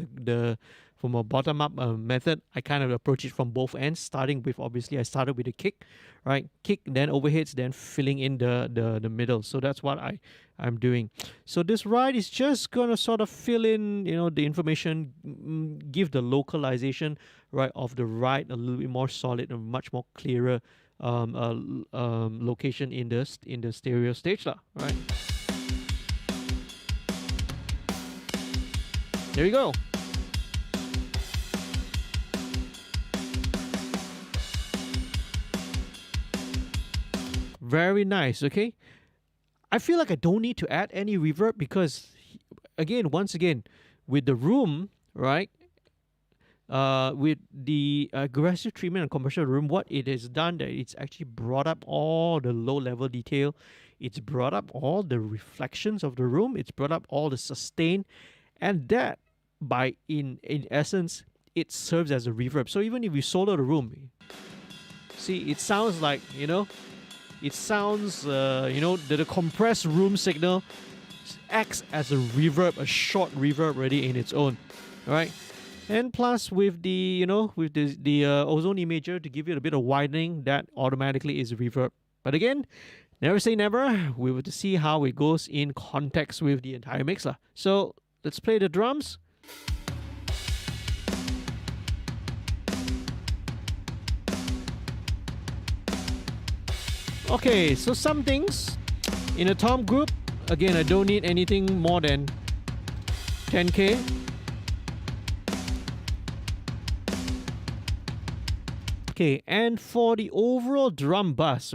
from a bottom up method. I kind of approach it from both ends, starting with obviously I started with the kick, right? Kick, then overheads, then filling in the middle. So that's what I'm doing. So this ride is just gonna sort of fill in, you know, the information, give the localization, right, of the ride a little bit more solid and much more clearer location in the stereo stage lah, right? There you go. Very nice. Okay, I feel like I don't need to add any reverb because, once again, with the room, right? With the aggressive treatment and compression of the room, what it has done that it's actually brought up all the low level detail. It's brought up all the reflections of the room. It's brought up all the sustain, and that in essence it serves as a reverb. So even if you solo the room, see, it sounds like, you know, it sounds the compressed room signal acts as a reverb, a short reverb already in its own, right? And plus with the ozone imager to give it a bit of widening, that automatically is reverb. But again, never say never. We will see how it goes in context with the entire mix lah. So let's play the drums. Okay, so some things in a tom group, again, I don't need anything more than 10K. Okay, and for the overall drum bus,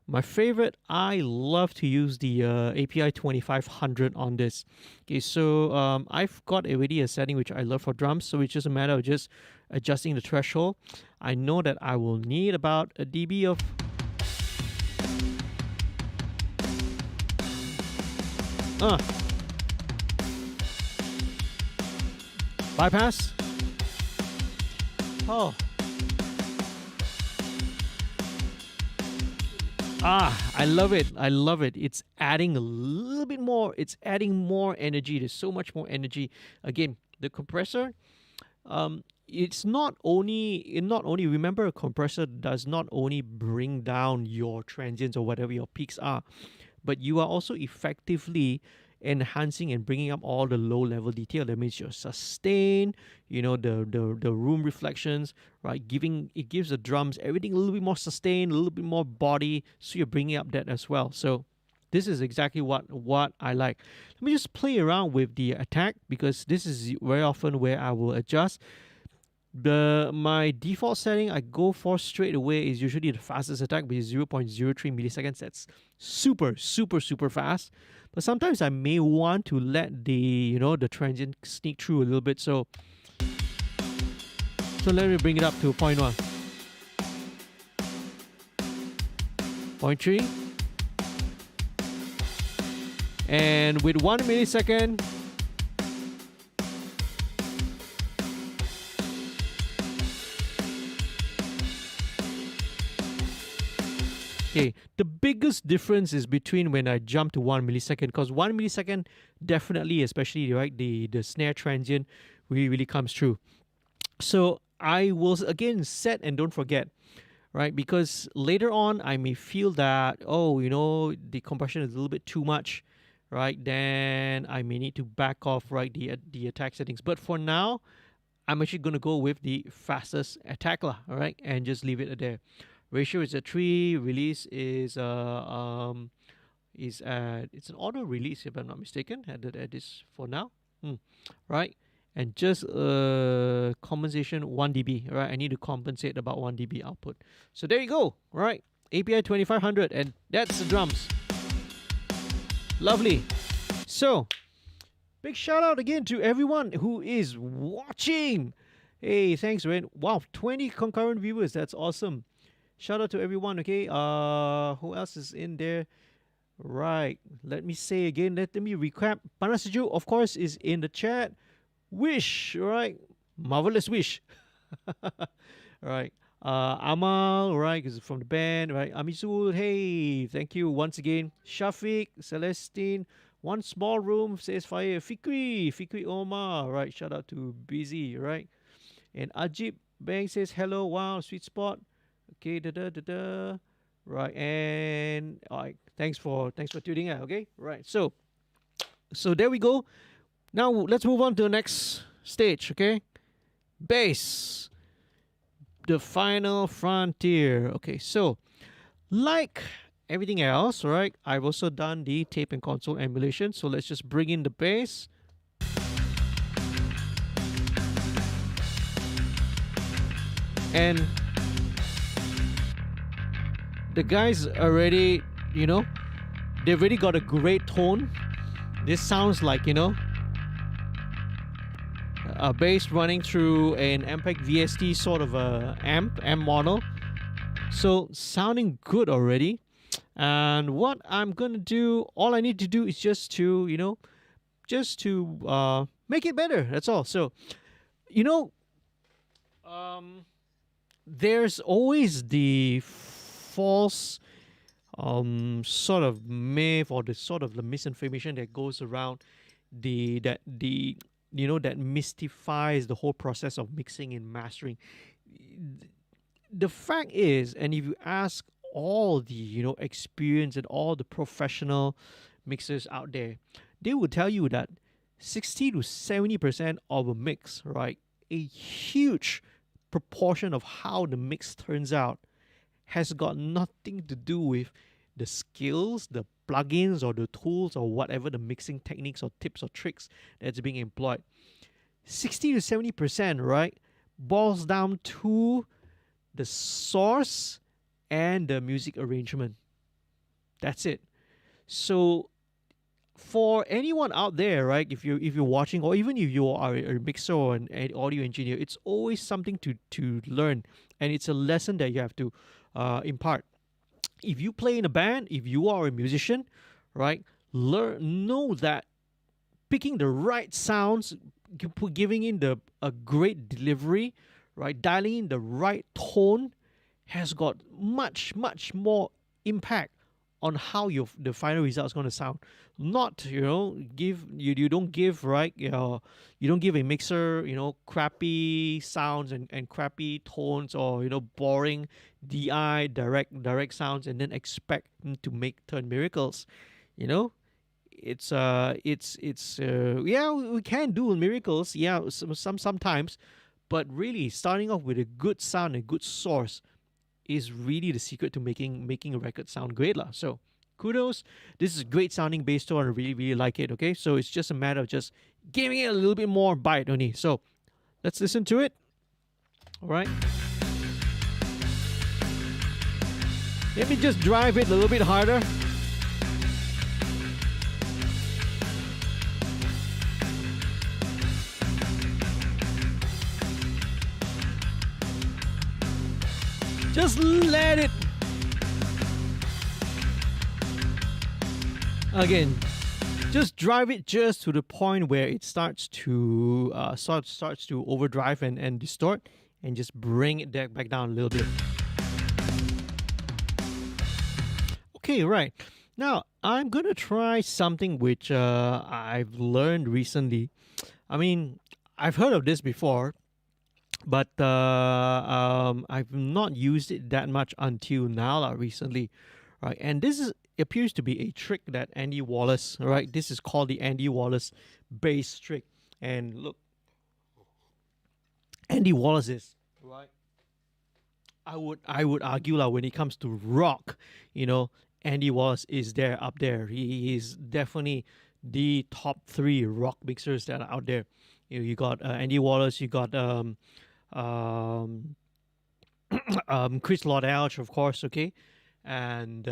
my favorite, I love to use the API 2500 on this. Okay, so I've got already a setting which I love for drums, so it's just a matter of just adjusting the threshold. I know that I will need about a dB of Uh. Bypass. Oh. I love it. I love it. It's adding a little bit more. It's adding more energy. There's so much more energy. Again, the compressor, it's not only remember, a compressor does not only bring down your transients or whatever your peaks are, but you are also effectively enhancing and bringing up all the low level detail. That means your sustain, the room reflections, right? It gives the drums everything a little bit more sustained, a little bit more body, so you're bringing up that as well. So this is exactly what I like. Let me just play around with the attack, because this is very often where I will adjust. My default setting I go for straight away is usually the fastest attack, which is 0.03 milliseconds. That's super, super, super fast. But sometimes I may want to let the transient sneak through a little bit. So let me bring it up to 0.1. 0.3. And with 1 millisecond, okay, the biggest difference is between when I jump to 1 millisecond, because 1 millisecond definitely, especially right, the snare transient really comes through. So I will again set and don't forget, right? Because later on I may feel that the compression is a little bit too much, right? Then I may need to back off, right, the attack settings. But for now, I'm actually going to go with the fastest attack, all right, and just leave it there. Ratio is at 3. Release is it's an auto release, if I'm not mistaken. At this for now, right? And just compensation 1 dB, right? I need to compensate about 1 dB output. So there you go, right? API 2500, and that's the drums. Lovely. So big shout out again to everyone who is watching. Hey, thanks, Ren. Wow, 20 concurrent viewers. That's awesome. Shout out to everyone, okay? Who else is in there? Right. Let me say again, let me recap. Panasejook, of course, is in the chat. Wish, right? Marvelous Wish. Right. Amal, right, is from the band, right? Amisul, hey, thank you once again. Shafiq, Celestine, One Small Room says fire. Fikri Omar, right? Shout out to Busy, right? And Ajib Bang says hello, wow, sweet spot. Okay, right, and all right, thanks for tuning in. Okay, right, so there we go. Now let's move on to the next stage. Okay, bass, the final frontier. Okay, so like everything else, right, I've also done the tape and console emulation. So let's just bring in the bass. And the guys already, they've already got a great tone. This sounds like, a bass running through an MPEG VST sort of a amp model. So sounding good already. And what I'm gonna do, all I need to do is just to, make it better. That's all. So, there's always the false sort of myth, or the misinformation that goes around that mystifies the whole process of mixing and mastering. The fact is, and if you ask all the experienced and all the professional mixers out there, they will tell you that 60 to 70% of a mix, right, a huge proportion of how the mix turns out has got nothing to do with the skills, the plugins, or the tools, or whatever the mixing techniques or tips or tricks that's being employed. 60 to 70%, right, boils down to the source and the music arrangement. That's it. So for anyone out there, right, if you're watching, or even if you are a mixer or an audio engineer, it's always something to learn, and it's a lesson that you have to impart. If you play in a band, if you are a musician, right, know that picking the right sounds, giving in a great delivery, right, dialing in the right tone has got much more impact on how the final result is going to sound. Not you don't give right you don't give a mixer crappy sounds and crappy tones, or boring direct sounds, and then expect them to turn miracles. You know, yeah, we can do miracles, yeah, sometimes, but really starting off with a good sound and good source is really the secret to making a record sound great lah. So kudos, this is great sounding bass tone. I really like it. Okay, so it's just a matter of just giving it a little bit more bite only. So let's listen to it. All right, let me just drive it a little bit harder. Just let it. Again, just drive it just to the point where it starts to starts to overdrive and distort, and just bring it back down a little bit. Okay, right. Now I'm gonna try something which I've learned recently. I mean, I've heard of this before, but I've not used it that much until now, recently, right? And appears to be a trick that Andy Wallace, right? This is called the Andy Wallace bass trick, and look, Andy Wallace is right. I would argue when it comes to rock, Andy Wallace is up there. He is definitely the top 3 rock mixers that are out there. You got Andy Wallace, you got um, Chris Lord-Alge, of course, okay, and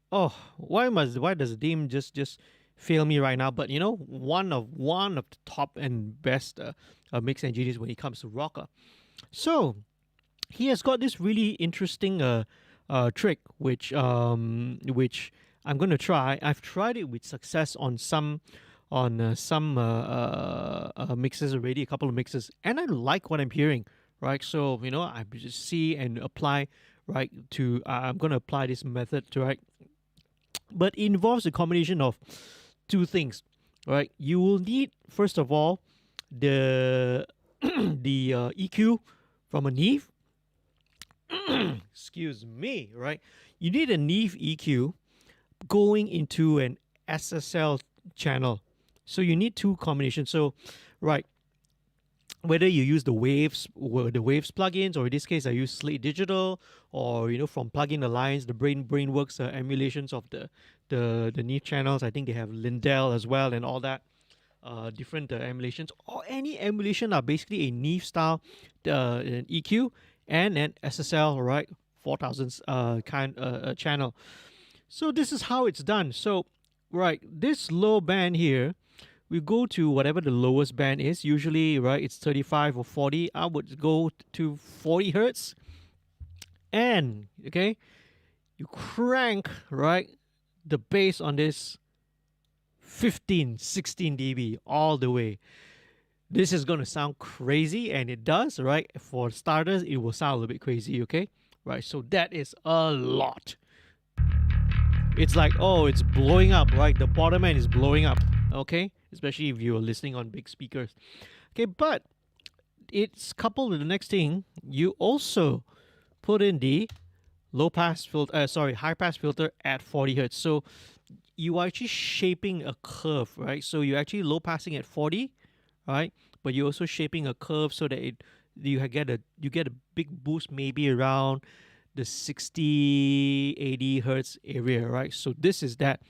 why does the name just fail me right now? But one of the top and best mix engineers when it comes to rocker. So he has got this really interesting trick, which I'm gonna try. I've tried it with success on some mixes already, a couple of mixes, and I like what I'm hearing. Right, so I just see and apply. Right, to I'm gonna apply this method to right, but it involves a combination of 2 things. Right, you will need first of all the the EQ from a Neve. Excuse me, right? You need a Neve EQ going into an SSL channel. So you need 2 combinations. So, right, whether you use the waves plugins, or in this case I use Slate Digital, or from Plugin Alliance, the Brainworks emulations of the Neve channels. I think they have Lindell as well and all that. Different emulations, or any emulation are basically a Neve style an EQ and an SSL, right, 4000 channel. So this is how it's done. So right, this low band here, we go to whatever the lowest band is. Usually, right, it's 35 or 40. I would go to 40 hertz, and okay, you crank right the bass on this 15, 16 dB all the way. This is going to sound crazy, and it does, right? For starters, it will sound a little bit crazy, okay? Right, so that is a lot. It's like, oh, it's blowing up, right? The bottom end is blowing up, okay? Especially if you're listening on big speakers. Okay, but it's coupled with the next thing. You also put in the high pass filter at 40 hertz. So you are actually shaping a curve, right? So you're actually low passing at 40, right? But you're also shaping a curve so that you get a big boost maybe around the 60, 80 hertz area, right? So this is that.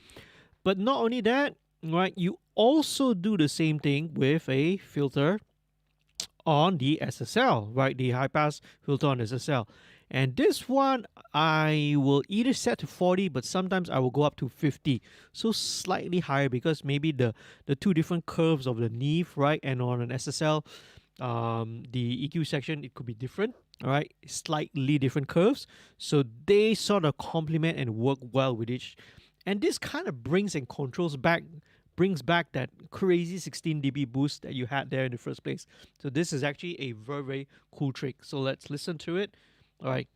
But not only that, right? You also do the same thing with a filter on the SSL, right? The high pass filter on SSL. And this one, I will either set to 40, but sometimes I will go up to 50. So slightly higher, because maybe the 2 different curves of the Neve, right? And on an SSL, the EQ section, it could be different, all right? Slightly different curves. So they sort of complement and work well with each And this kind of brings back that crazy 16 dB boost that you had there in the first place. So this is actually a very, very cool trick. So let's listen to it. All right.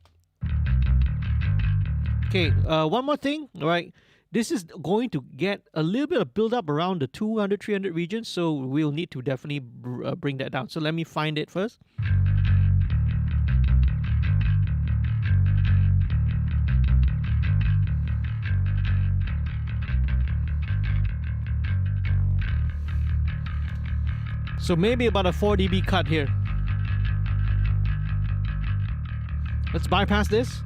Okay, one more thing. All right. This is going to get a little bit of build up around the 200, 300 region. So we'll need to definitely bring that down. So let me find it first. So maybe about a 4 dB cut here. Let's bypass this.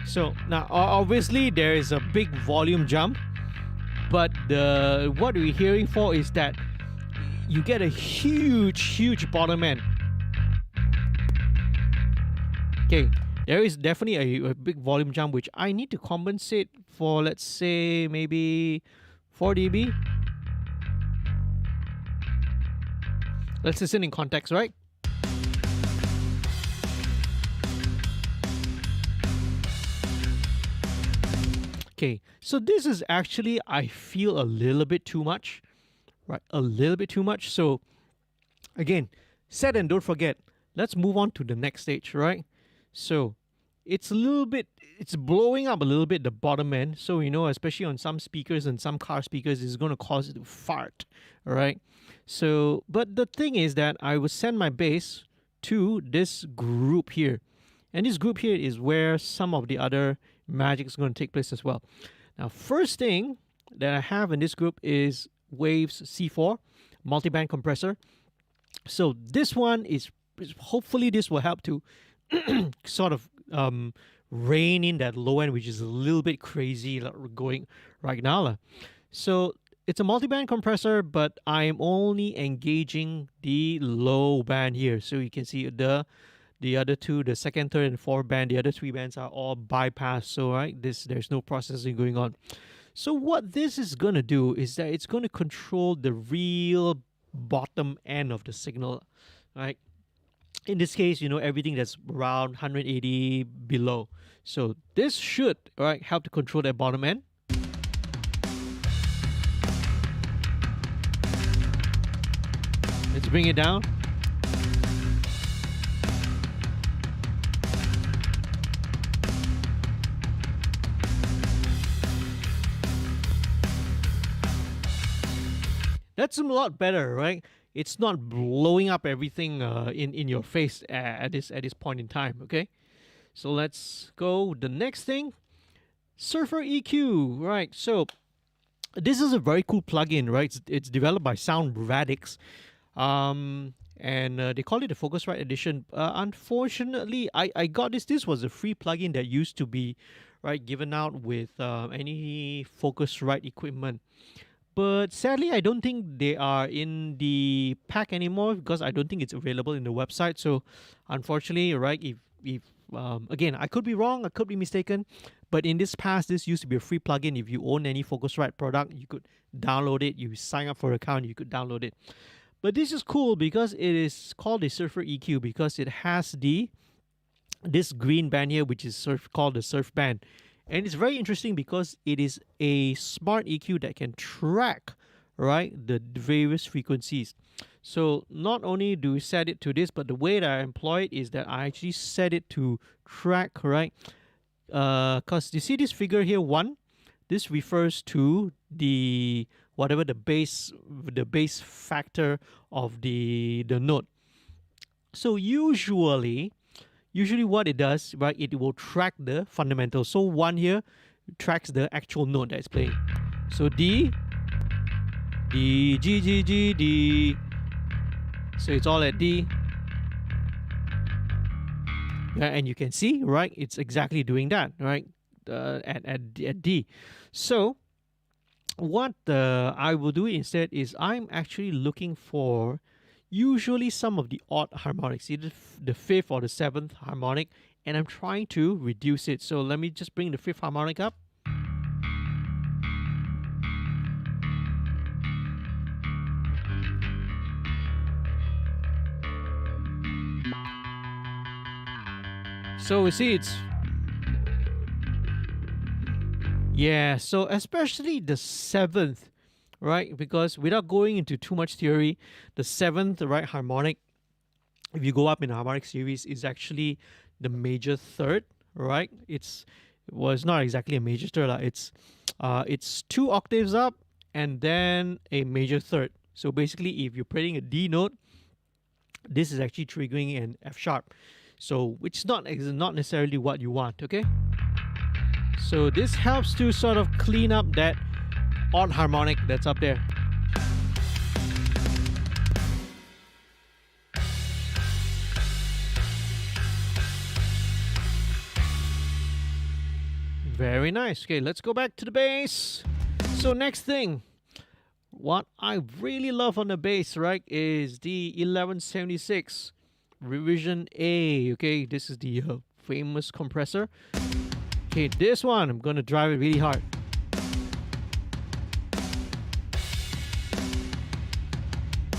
So now obviously there is a big volume jump, but what we're hearing for is that you get a huge bottom end. Okay, there is definitely a big volume jump which I need to compensate for, let's say maybe 4 dB. Let's listen in context, right? Okay, so this is actually, I feel, a little bit too much, right? A little bit too much. So again, set and don't forget, let's move on to the next stage, right? So it's blowing up a little bit the bottom end. So, especially on some speakers and some car speakers, it's going to cause it to fart, all right? So, but the thing is that I will send my bass to this group here. And this group here is where some of the other magic is going to take place as well. Now, first thing that I have in this group is Waves C4 multiband compressor. So this one is hopefully this will help to sort of rein in that low end, which is a little bit crazy going right now. So it's a multiband compressor, but I'm only engaging the low band here. So you can see the other two, the second, third, and fourth band, the other three bands are all bypassed. So right, there's no processing going on. So what this is gonna do is that it's gonna control the real bottom end of the signal, right? In this case, everything that's around 180 below. So this should, right, help to control that bottom end. Let's bring it down. That's a lot better, right? It's not blowing up everything in your face at this point in time. Okay, so let's go the next thing. Surfer EQ, right? So this is a very cool plugin, right? It's developed by Sound Radix, and they call it the Focusrite edition. Unfortunately, I got this. This was a free plugin that used to be given out with any Focusrite equipment. But sadly, I don't think they are in the pack anymore because I don't think it's available in the website. So, unfortunately, right, if again, I could be wrong, I could be mistaken, but in this past, this used to be a free plugin. If you own any Focusrite product, you could download it. You sign up for an account, you could download it. But this is cool because it is called a Surfer EQ because it has this green band here, which is called the Surf band. And it's very interesting because it is a smart EQ that can track, right, the various frequencies. So not only do we set it to this, but the way that I employ it is that I actually set it to track, right? Because you see this figure here, 1, this refers to the whatever the bass factor of the note. So usually what it does, right, it will track the fundamentals. So 1 here tracks the actual note that it's playing. So D, G, G, G, D. So it's all at D. Yeah, and you can see, right, it's exactly doing that, right, at D. So what I will do instead is I'm actually looking for usually some of the odd harmonics, either the 5th or the 7th harmonic, and I'm trying to reduce it. So let me just bring the 5th harmonic up. So we see it's, yeah, so especially the seventh, right? Because without going into too much theory, the seventh, right, harmonic, if you go up in the harmonic series, is actually the major third, right? Well, it's not exactly a major third. It's 2 octaves up and then a major third. So basically, if you're playing a D note, this is actually triggering an F sharp. So which is not necessarily what you want, okay? So this helps to sort of clean up that odd harmonic that's up there. Very nice. Okay, let's go back to the bass. So next thing, what I really love on the bass, right, is the 1176 revision A. Okay, this is the famous compressor. Okay, this one, I'm gonna drive it really hard.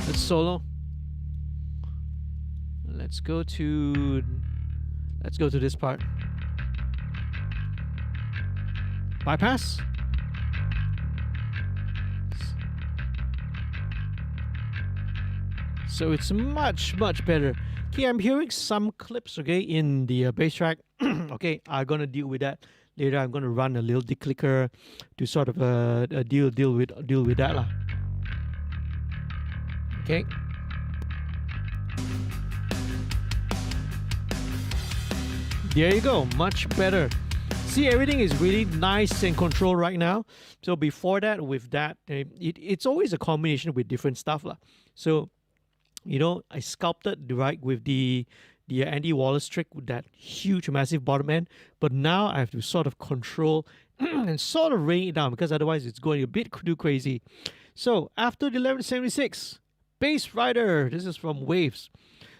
Let's solo. Let's go to this part. Bypass. So it's much better. Okay, I'm hearing some clips, okay, in the bass track. Okay, I'm gonna deal with that later. I'm gonna run a little declicker to sort of deal with that lah. Okay. There you go, much better. See, everything is really nice and controlled right now. So before that, with that, it's always a combination with different stuff lah. So, you know, I sculpted right with the Andy Wallace trick with that huge, massive bottom end. But now I have to sort of control and sort of rein it down because otherwise it's going a bit too crazy. So after the 1176, Bass Rider. This is from Waves.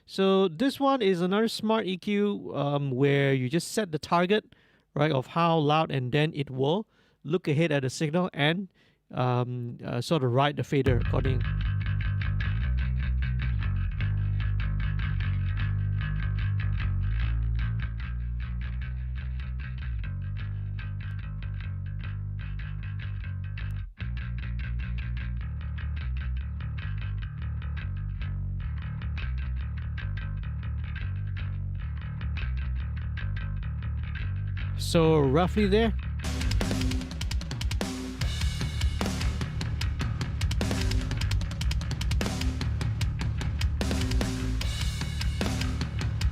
So this one is another smart EQ where you just set the target, right, of how loud, and then it will look ahead at the signal and sort of ride the fader according. So roughly there.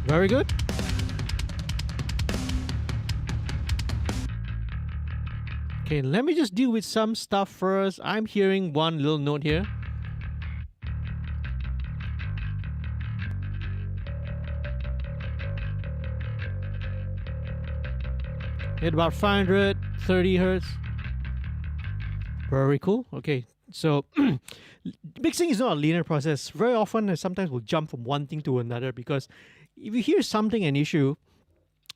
Very good. Okay, let me just deal with some stuff first. I'm hearing one little note here. Hit about 530 hertz. Very cool. Okay, so mixing is not a linear process. Very often, sometimes we'll jump from one thing to another because if you hear something, an issue,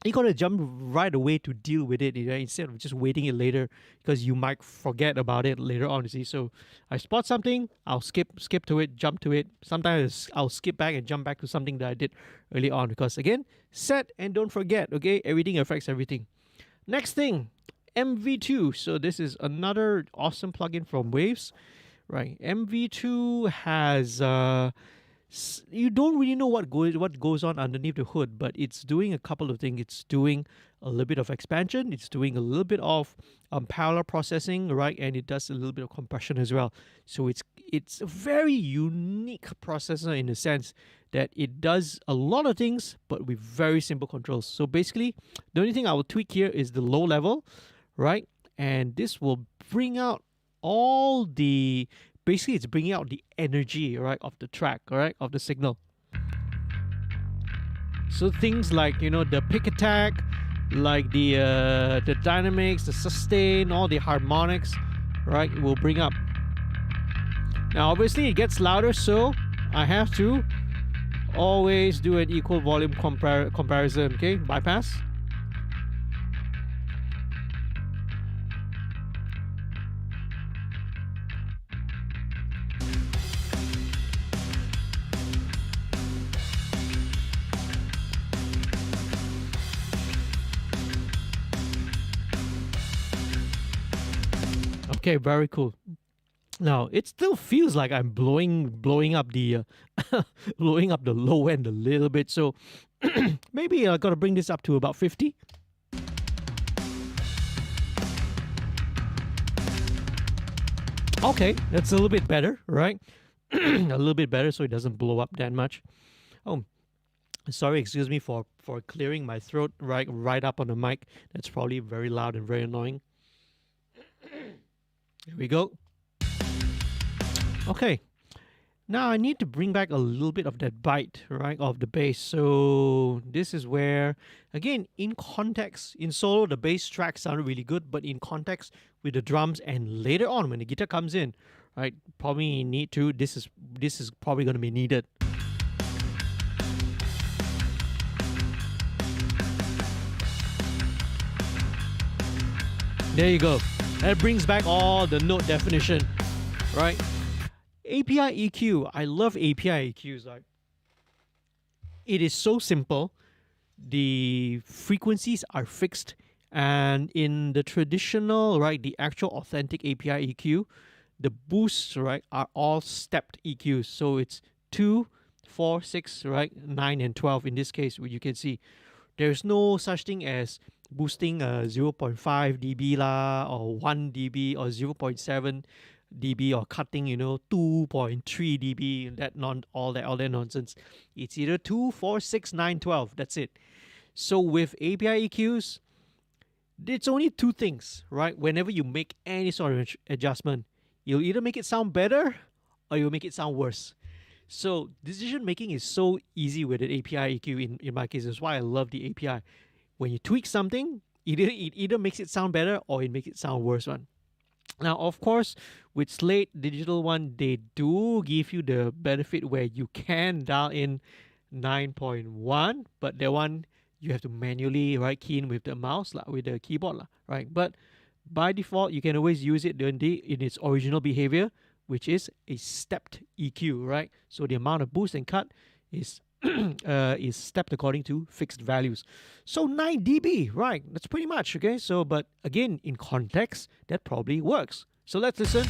you gotta jump right away to deal with it, right? Instead of just waiting it later because you might forget about it later on. You see, so I spot something, I'll skip to it, jump to it. Sometimes I'll skip back and jump back to something that I did early on because again, set and don't forget. Okay, everything affects everything. Next thing, MV2. So this is another awesome plugin from Waves, right? MV2 has you don't really know what goes on underneath the hood, but it's doing a couple of things. It's doing a little bit of expansion. It's doing a little bit of parallel processing, right? And it does a little bit of compression as well. So it's a very unique processor in the sense that it does a lot of things, but with very simple controls. So basically, the only thing I will tweak here is the low level, right? And this will bring out all the, basically it's bringing out the energy, right, of the track, right, of the signal. So things like, you know, the pick attack, like the dynamics, the sustain, all the harmonics, right, will bring up. Now obviously it gets louder, so I have to always do an equal volume comparison. Okay, bypass. Okay, very cool. Now it still feels like I'm blowing up the blowing up the low end a little bit. So maybe I gotta bring this up to about 50. Okay, that's a little bit better, right? A little bit better, so it doesn't blow up that much. Oh, sorry, excuse me for clearing my throat right up on the mic. That's probably very loud and very annoying. Here we go. Okay. Now I need to bring back a little bit of that bite, right, of the bass. So this is where, again, in context, in solo, the bass track sounded really good, but in context with the drums and later on when the guitar comes in, right, probably need to. This is probably going to be needed. There you go. That brings back all the note definition, right? API EQ. I love API EQs. Like, it is so simple. The frequencies are fixed, and in the traditional, right, the actual authentic API EQ, the boosts, right, are all stepped EQs. So it's 2, 4, 6, right, 9, and 12 in this case. You can see there's no such thing as boosting 0.5 dB la, or 1 dB, or 0.7 dB, or cutting 2.3 dB. All that nonsense. It's either 2, 4, 6, 9, 12. That's it. So with API EQs, it's only two things, right? Whenever you make any sort of adjustment, you'll either make it sound better or you'll make it sound worse. So decision making is so easy with an API EQ in my case. That's why I love the API. When you tweak something, it either makes it sound better or it makes it sound worse one. Now, of course, with Slate Digital One, they do give you the benefit where you can dial in 9.1, but that one you have to manually key in with the mouse, with the keyboard, right? But by default, you can always use it in its original behavior, which is a stepped EQ, right? So the amount of boost and cut is is stepped according to fixed values. So 9 dB, right? That's pretty much, okay? So, but again, in context, that probably works. So let's listen.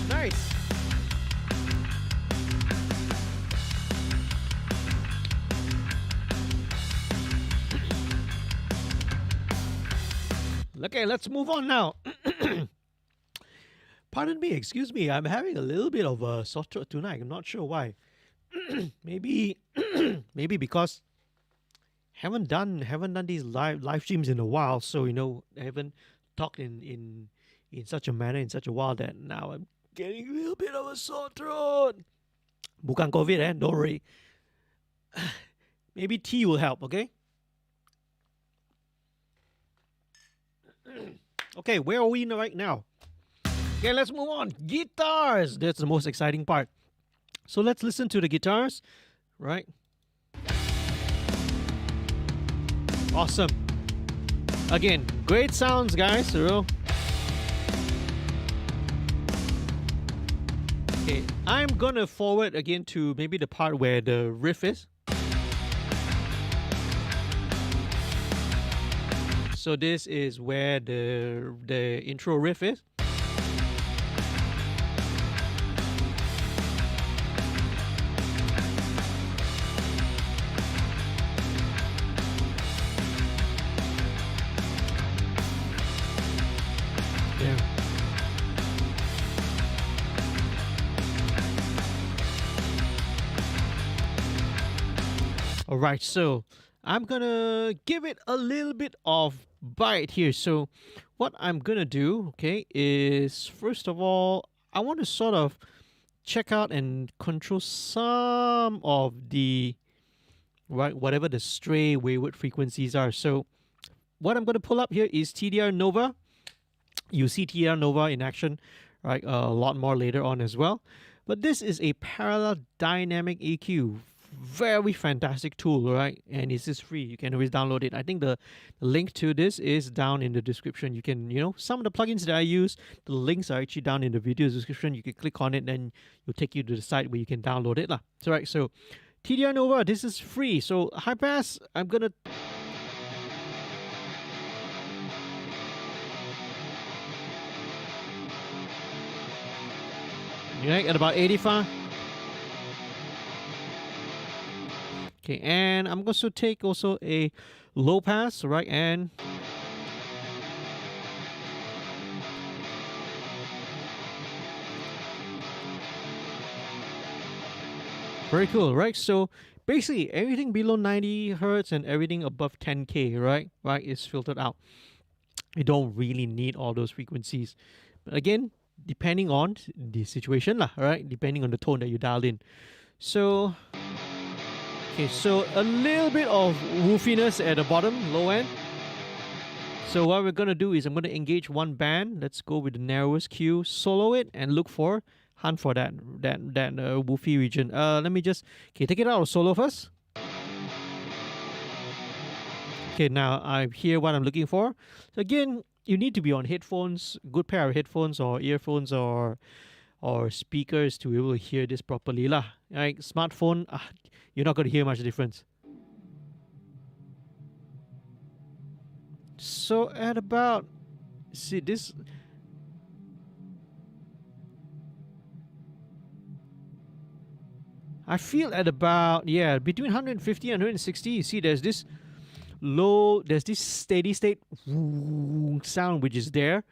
Nice. Okay, let's move on now. Pardon me, excuse me. I'm having a little bit of a sore throat tonight. I'm not sure why. maybe because haven't done these live streams in a while. So I haven't talked in such a manner in such a while that now I'm getting a little bit of a sore throat. Bukan COVID, don't worry. Maybe tea will help. Okay. Okay, where are we right now? Okay, let's move on. Guitars. That's the most exciting part. So let's listen to the guitars, right? Awesome. Again, great sounds, guys. Okay, I'm gonna forward again to maybe the part where the riff is. So this is where the intro riff is. Alright, so I'm gonna give it a little bit of bite here. So what I'm gonna do, okay, is first of all, I want to sort of check out and control some of the whatever the stray wayward frequencies are. So what I'm gonna pull up here is TDR Nova. You see TDR Nova in action, right, a lot more later on as well. But this is a parallel dynamic EQ. Very fantastic tool, right? And this is free. You can always download it. I think the link to this is down in the description. You can, some of the plugins that I use, the links are actually down in the video description. You can click on it, then it'll take you to the site where you can download it. So, right, so TDR Nova, this is free. So high pass, I'm gonna Right, at about 85. Okay, and I'm going to take also a low pass, right, and very cool, right? So basically everything below 90 hertz and everything above 10K, right, is filtered out. You don't really need all those frequencies. But again, depending on the situation, lah, right? Depending on the tone that you dialed in. So, okay, so a little bit of woofiness at the bottom, low end. So what we're gonna do is I'm gonna engage one band. Let's go with the narrowest Q, solo it, and hunt for that woofy region. Let me just take it out of solo first. Okay, now I hear what I'm looking for. So again, you need to be on headphones, good pair of headphones or earphones or speakers to be able to hear this properly lah. Right, smartphone, you're not going to hear much difference. So at about, see this, I feel at about, between 150 and 160, you see there's this steady state sound which is there,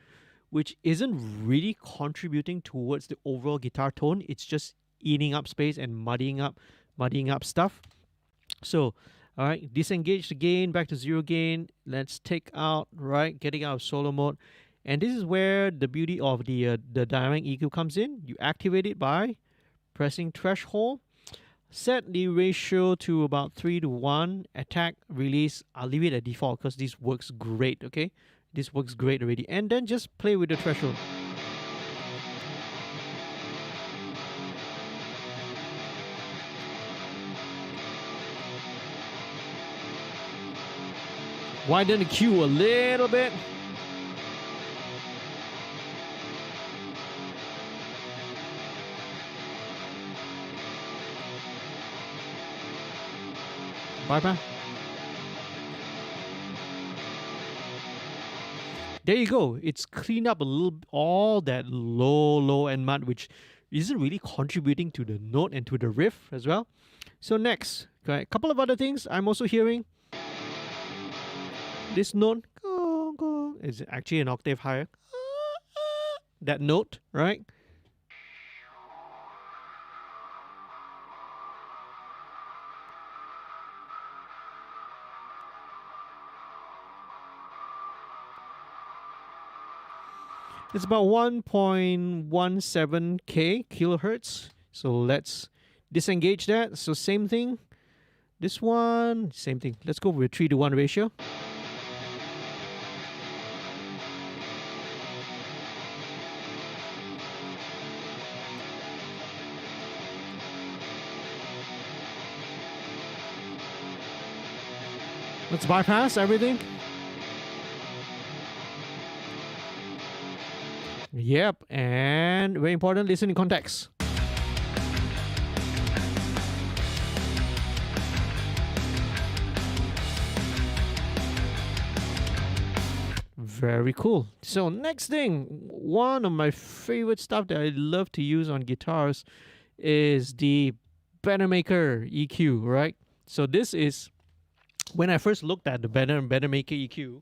which isn't really contributing towards the overall guitar tone. It's just eating up space and muddying up stuff. So, all right, disengage the gain, back to 0 gain. Let's take out, right, getting out of solo mode. And this is where the beauty of the dynamic EQ comes in. You activate it by pressing threshold. Set the ratio to about 3:1. Attack, release. I'll leave it at default because this works great, okay? This works great already. And then just play with the threshold. Widen the Q a little bit. Bye-bye. There you go. It's cleaned up a little, all that low end mud, which isn't really contributing to the note and to the riff as well. So next, okay, a couple of other things I'm also hearing. This note is actually an octave higher. That note, right? It's about 1.17k kilohertz. So let's disengage that. So same thing. This one, same thing. Let's go with 3:1 ratio. Let's bypass everything. Yep, and very important, listen in context. Very cool. So next thing, one of my favorite stuff that I love to use on guitars is the Better Maker EQ, right? So this is, when I first looked at the Better Maker EQ,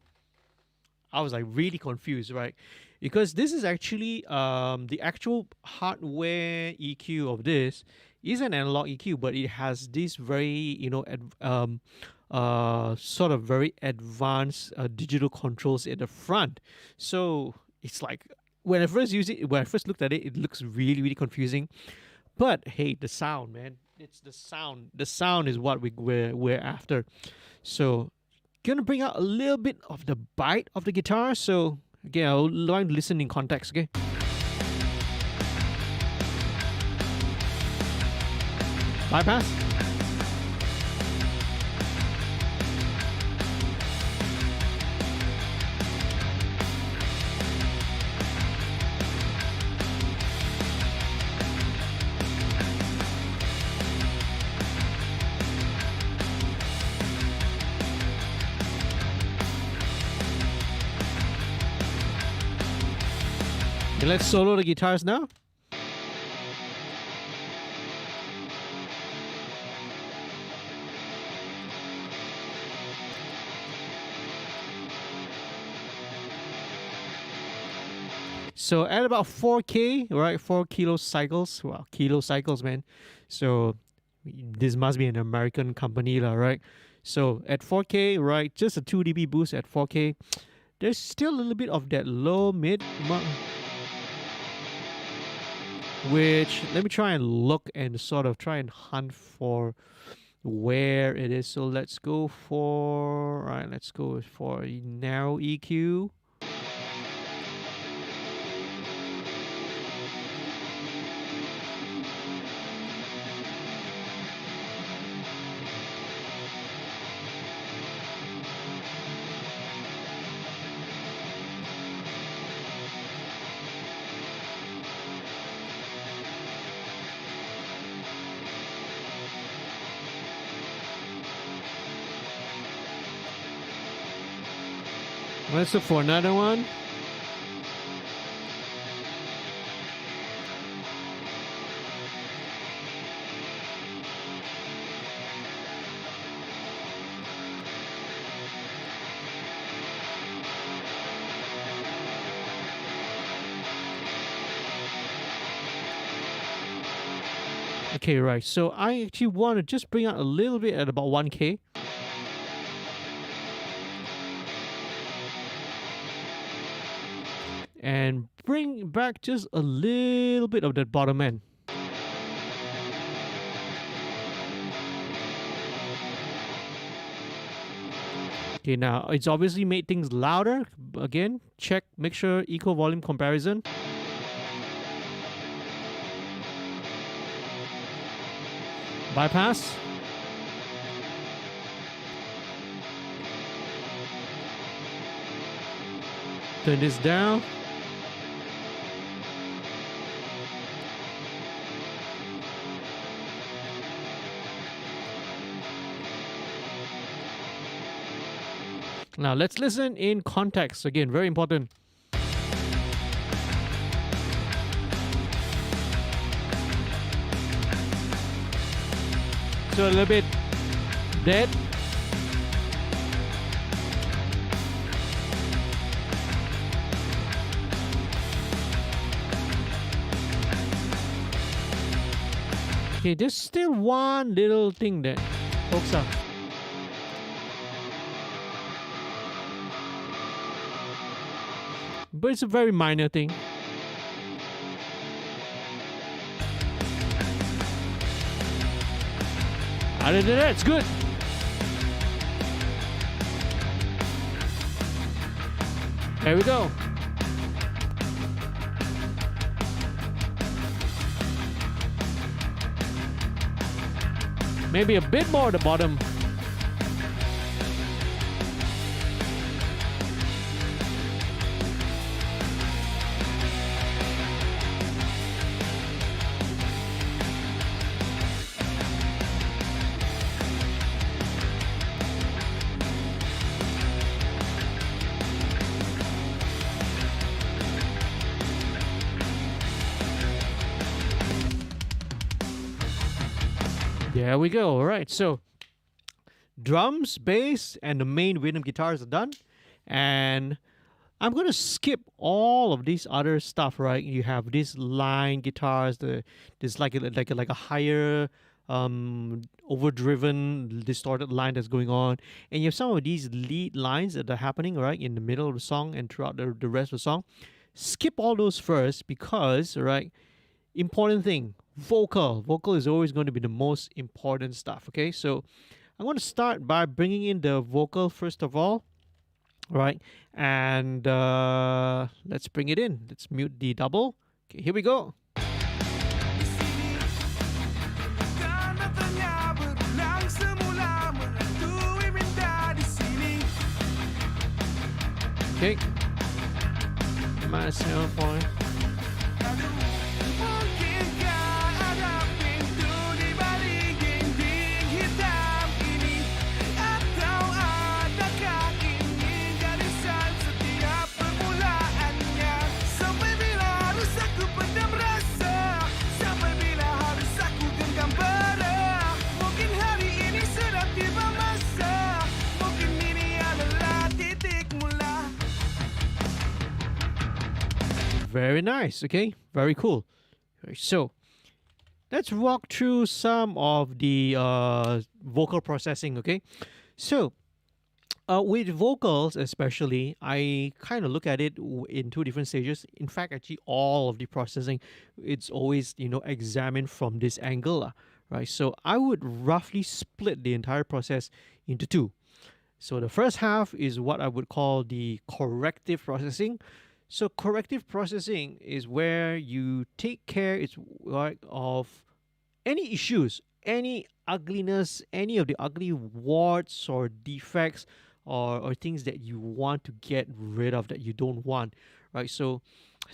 I was like really confused, right? Because this is actually the actual hardware EQ of this is an analog EQ, but it has this very, sort of very advanced digital controls at the front. So it's like when I first looked at it, it looks really, really confusing. But hey, the sound, man, it's the sound. The sound is what we're after. So gonna bring out a little bit of the bite of the guitar. So again, I'll learn to listen in context, okay? Bypass. Okay, let's solo the guitars now. So at about 4K, right? 4 kilo cycles. Wow, kilo cycles, man. So this must be an American company, right? So at 4K, right? Just a 2 dB boost at 4K. There's still a little bit of that low mid, which let me try and look and sort of try and hunt for where it is. So let's go for, right, let's go for a narrow EQ. Let's look for another one. Okay, right. So I actually want to just bring out a little bit at about 1K. And bring back just a little bit of that bottom end. Okay, now it's obviously made things louder. Again, check, make sure equal volume comparison. Bypass. Turn this down. Now let's listen in context. Again, very important. So a little bit dead. Okay, there's still one little thing that pokes up. But it's a very minor thing. Other than that, it's good. There we go. Maybe a bit more at the bottom. There we go. All right. So drums, bass, and the main rhythm guitars are done. And I'm going to skip all of these other stuff, right? You have these line guitars, there's like a higher overdriven, distorted line that's going on. And you have some of these lead lines that are happening, right, in the middle of the song and throughout the rest of the song. Skip all those first because, right, important thing, vocal is always going to be the most important stuff. Okay, so I'm going to start by bringing in the vocal first of all, right? And let's bring it in. Let's mute the double. Okay, here we go. Okay, minus 7 point. Very nice. Okay, very cool. Okay, so let's walk through some of the vocal processing. Okay, so with vocals, especially, I kind of look at it in two different stages. In fact, actually, all of the processing, it's always examined from this angle, right? So I would roughly split the entire process into two. So the first half is what I would call the corrective processing. So corrective processing is where you take care, it's like, of any issues, any ugliness, any of the ugly warts or defects, or things that you want to get rid of, that you don't want, right? So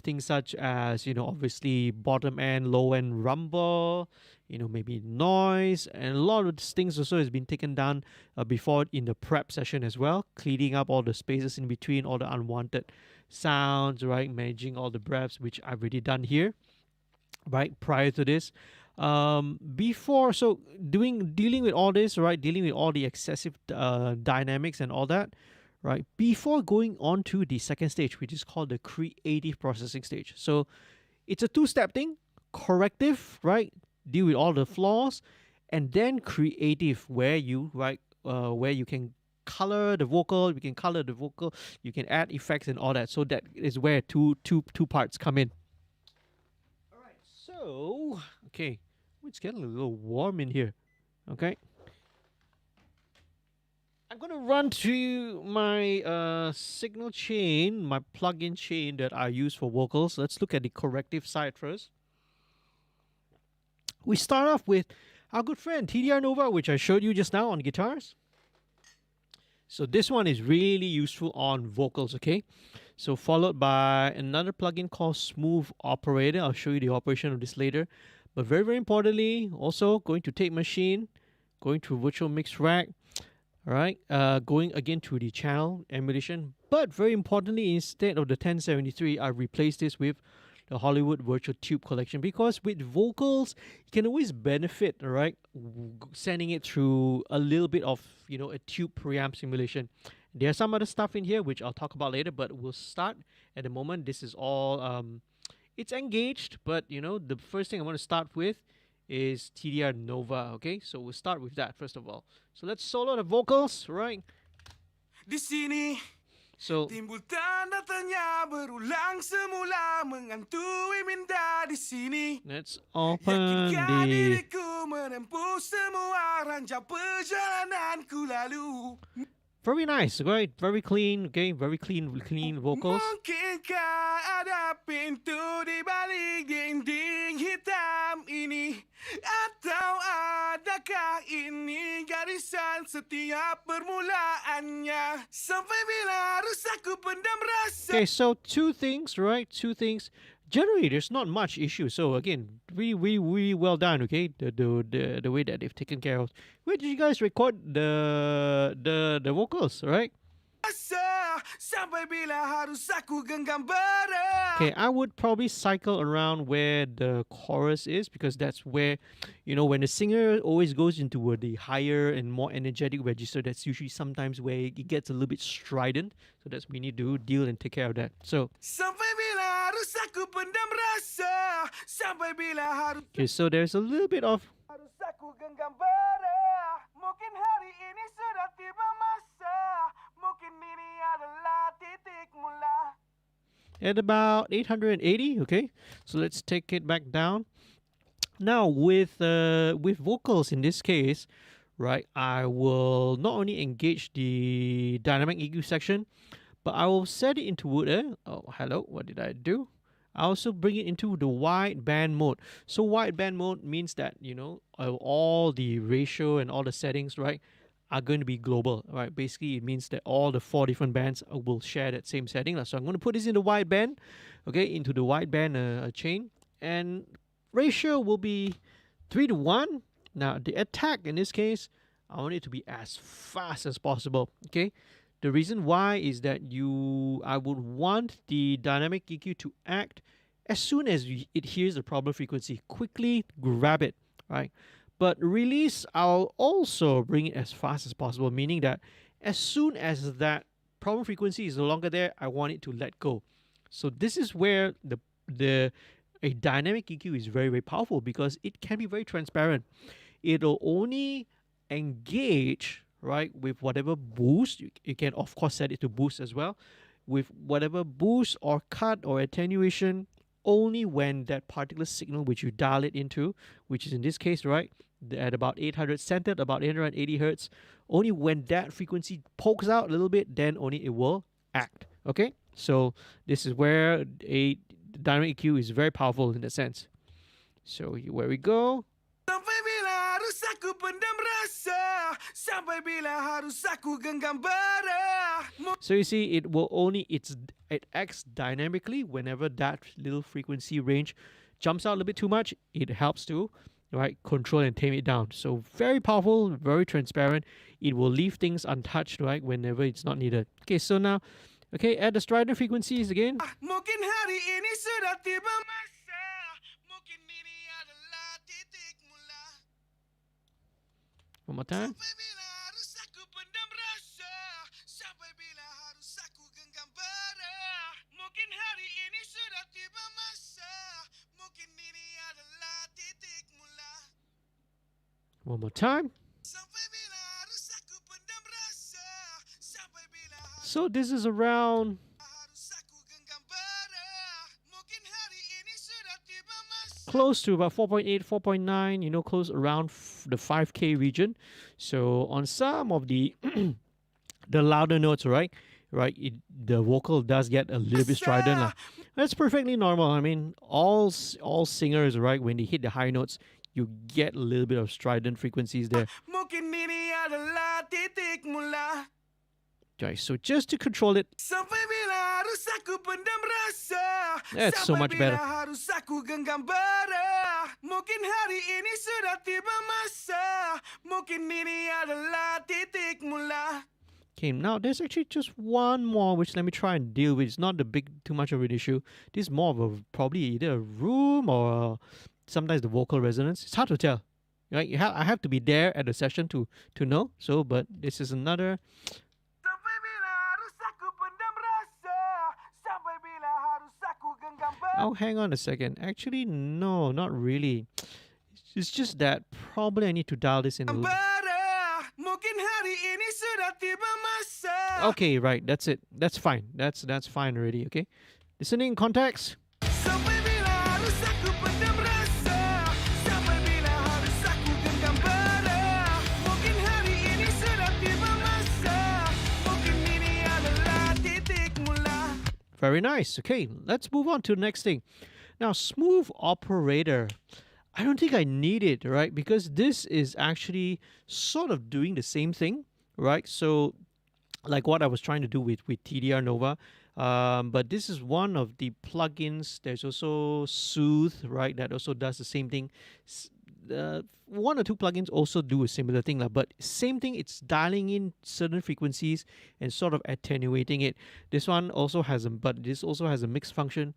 things such as, obviously bottom end, low end rumble, maybe noise, and a lot of these things also has been taken down before in the prep session as well, cleaning up all the spaces in between, all the unwanted sounds, right? Managing all the breaths, which I've already done here, right, prior to this. Before, so dealing with all this, right, dealing with all the excessive dynamics and all that, right, before going on to the second stage, which is called the creative processing stage. So it's a two-step thing: corrective, right, deal with all the flaws, and then creative, where you where you can color the vocal, you can add effects and all that. So that is where two parts come in. All right, so okay, it's getting a little warm in here. Okay, I'm gonna run to my signal chain, my plug-in chain that I use for vocals. Let's look at the corrective side first. We start off with our good friend TDR Nova, which I showed you just now on guitars. So this one is really useful on vocals, okay? So followed by another plugin called Smooth Operator. I'll show you the operation of this later. But very, very importantly, also going to Tape Machine, going to Virtual Mix Rack, all right? Going again to the channel emulation. But very importantly, instead of the 1073, I replaced this with the Hollywood Virtual Tube Collection, because with vocals, you can always benefit, all right, sending it through a little bit of, a tube preamp simulation. There's some other stuff in here, which I'll talk about later, but we'll start at the moment. This is all, it's engaged, but, the first thing I want to start with is TDR Nova, okay? So we'll start with that, first of all. So let's solo the vocals, right? Di sini So timbul tanda tanya berulang semula menghantui minda di sini. let's open Yakinkan the diriku menempuh semua ranjau perjalananku lalu. very nice, right? Very clean, okay? Very clean vocals. Mungkinkah ada pintu di balik dinding hitam ini? Atau adakah ini garisan setiap permulaannya? Sampai bila harus aku pendam rasa? Okay, so two things, right? Two things. Generally, there's not much issue. So again, really well done. Okay, the way that they've taken care of. Where did you guys record the vocals, right? Sampai bila harus aku genggam bara? Okay, I would probably cycle around where the chorus is, because that's where, when the singer always goes into the higher and more energetic register, that's usually sometimes where it gets a little bit strident. So that's we need to deal and take care of that. So Sampai bila harus aku pendam rasa? Sampai bila harus okay, so there's a little bit of aku genggam bara? Mungkin hari ini sudah tiba masa. Mungkin ini adalah titik mula. at about 880. Okay, so let's take it back down. Now with vocals in this case, right, I will not only engage the dynamic EQ section, but I will set it into oh hello, what did I do? I also bring it into the wideband mode. So wideband mode means that all the ratio and all the settings, right, are going to be global, right? Basically, it means that all the 4 different bands will share that same setting. So I'm going to put this in the wideband, okay, into the wideband chain, and ratio will be 3:1. Now the attack in this case, I want it to be as fast as possible. Okay, the reason why is that I would want the dynamic EQ to act as soon as it hears the problem frequency, quickly grab it, right? But release, I'll also bring it as fast as possible, meaning that as soon as that problem frequency is no longer there, I want it to let go. So this is where the a dynamic EQ is very, very powerful because it can be very transparent. It'll only engage, right, with whatever boost. You can of course set it to boost as well, with whatever boost or cut or attenuation, only when that particular signal which you dial it into, which is in this case, right, at about 800, centered about 880 hertz, only when that frequency pokes out a little bit, then only it will act. Okay, so this is where a dynamic EQ is very powerful in that sense. So where we go. Sampai bila harus aku pendam rasa? Sampai bila harus aku genggam bara? So you see, it will only it acts dynamically whenever that little frequency range jumps out a little bit too much. It helps to, right, control and tame it down. So very powerful, very transparent. It will leave things untouched, right, whenever it's not needed. Okay, so now, okay, add the strident frequencies again. Mungkin hari ini sudah tiba masa. Mungkin ini adalah titik mula. One more time. Sampai bila harus aku pendam rasa? Sampai bila harus aku genggam bara? Mungkin hari ini sudah tiba masa. Mungkin ini adalah titik mula. One more time. Sampai bila harus aku pendam rasa? Sampai bila So this is around harus aku genggam bara? Mungkin hari ini sudah tiba masa. close to about 4.8, 4.9, you know, close around the 5K region. So on some of the the louder notes, right, the vocal does get a little bit strident lah. That's perfectly normal. I mean, all singers, right, when they hit the high notes, you get a little bit of strident frequencies there. Mungkin ini adalah titik mula. Okay, so just to control it, Sampai bila harus aku pendam rasa? That's so much better. Sampai bila harus aku genggam bara? Mungkin hari ini sudah tiba masa. Mungkin ini adalah titik mula. okay, now there's actually just one more which let me try and deal with. It's not the too much of an issue. This is more of a probably either a room or sometimes the vocal resonance. It's hard to tell. Right? I have to be there at the session to know. So, but this is another. Sampai bila harus aku pendam rasa? Sampai bila harus aku genggam bara? Oh, hang on a second. Actually, no, not really. It's just that probably I need to dial this in a little bit. Mungkin hari ini sudah tiba masa. Okay, right. That's it. That's fine. That's fine already. Okay. Listening in context. Sampai bila harus aku pendam rasa? Sampai bila harus aku genggam bara? Mungkin hari ini sudah tiba masa. Mungkin ini adalah titik mula. Very nice. Okay, let's move on to the next thing. Now, smooth operator. I don't think I need it, right? Because this is actually sort of doing the same thing, right? So, like what I was trying to do with TDR Nova. But this is one of the plugins. There's also Soothe, right? That also does the same thing. One or two plugins also do a similar thing, but same thing. It's dialing in certain frequencies and sort of attenuating it. This one also has this also has a mix function.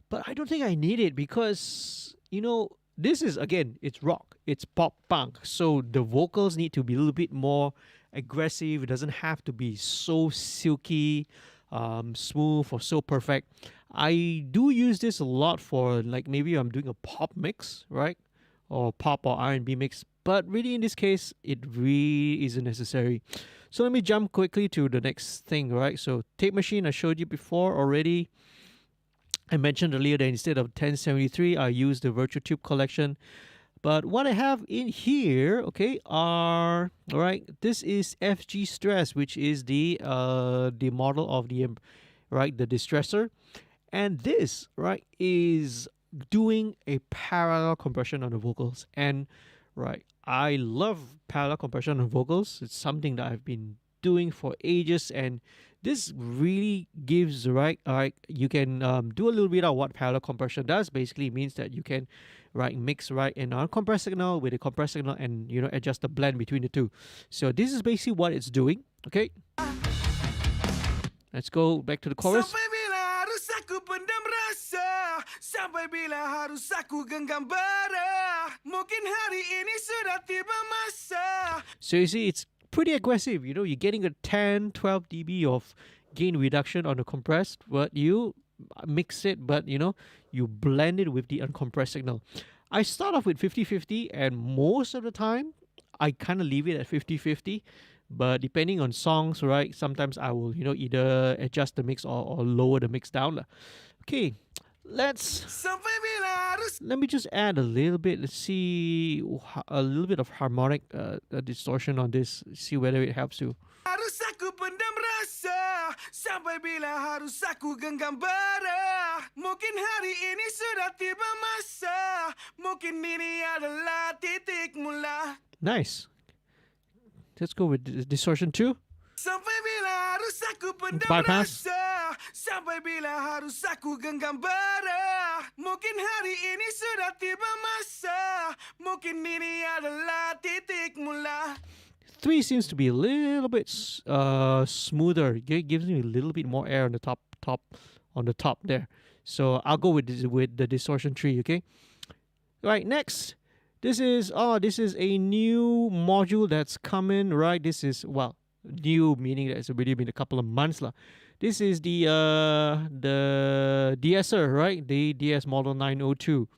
But I don't think I need it because, you know, this is, again, it's rock, it's pop punk. So the vocals need to be a little bit more aggressive. It doesn't have to be so silky, smooth or so perfect. I do use this a lot for, like, maybe I'm doing a pop mix, right? Or pop or R&B mix. But really in this case, it really isn't necessary. So let me jump quickly to the next thing, right? So tape machine, I showed you before already. I mentioned earlier that instead of 1073, I used the Virtual Tube collection. But what I have in here, okay, are, all right, this is FG Stress, which is the model of the, right, the distressor. And this, right, is doing a parallel compression on the vocals. And, right, I love parallel compression on vocals. It's something that I've been doing for ages, and this really gives, right, you can do a little bit of what parallel compression does. Basically means that you can, right, mix, right, an uncompressed signal with a compressed signal and, you know, adjust the blend between the two. So this is basically what it's doing. Okay, let's go back to the chorus. Sampai bila harus aku pendam rasa? Sampai bila harus aku genggam bara? Mungkin hari ini sudah tiba masa. So you see, it's pretty aggressive. You know, you're getting a 10, 12 dB of gain reduction on the compressed, but you mix it, but you blend it with the uncompressed signal. I start off with 50-50, and most of the time I kind of leave it at 50-50. But depending on songs, right, sometimes I will, either adjust the mix or lower the mix down. Okay, let me just add a little bit. Let's see a little bit of harmonic distortion on this. See whether it helps you. Harus aku pendam rasa, sampai bila harus aku genggam bara. Mungkin hari ini sudah tiba masa, mungkin ini adalah titik mula. Nice. Let's go with distortion 2. Sampai bila harus aku pendam Bypass. rasa, sampai bila harus aku genggam bara. Mungkin hari ini sudah tiba masa, mungkin ini adalah titik mula. 3 seems to be a little bit smoother. It gives me a little bit more air on the top there. So I'll go with the distortion 3. Okay. Right, next. This is a new module that's coming. Right. This is new meaning that it's already been a couple of months lah. This is the DSer, right? The DS model 902.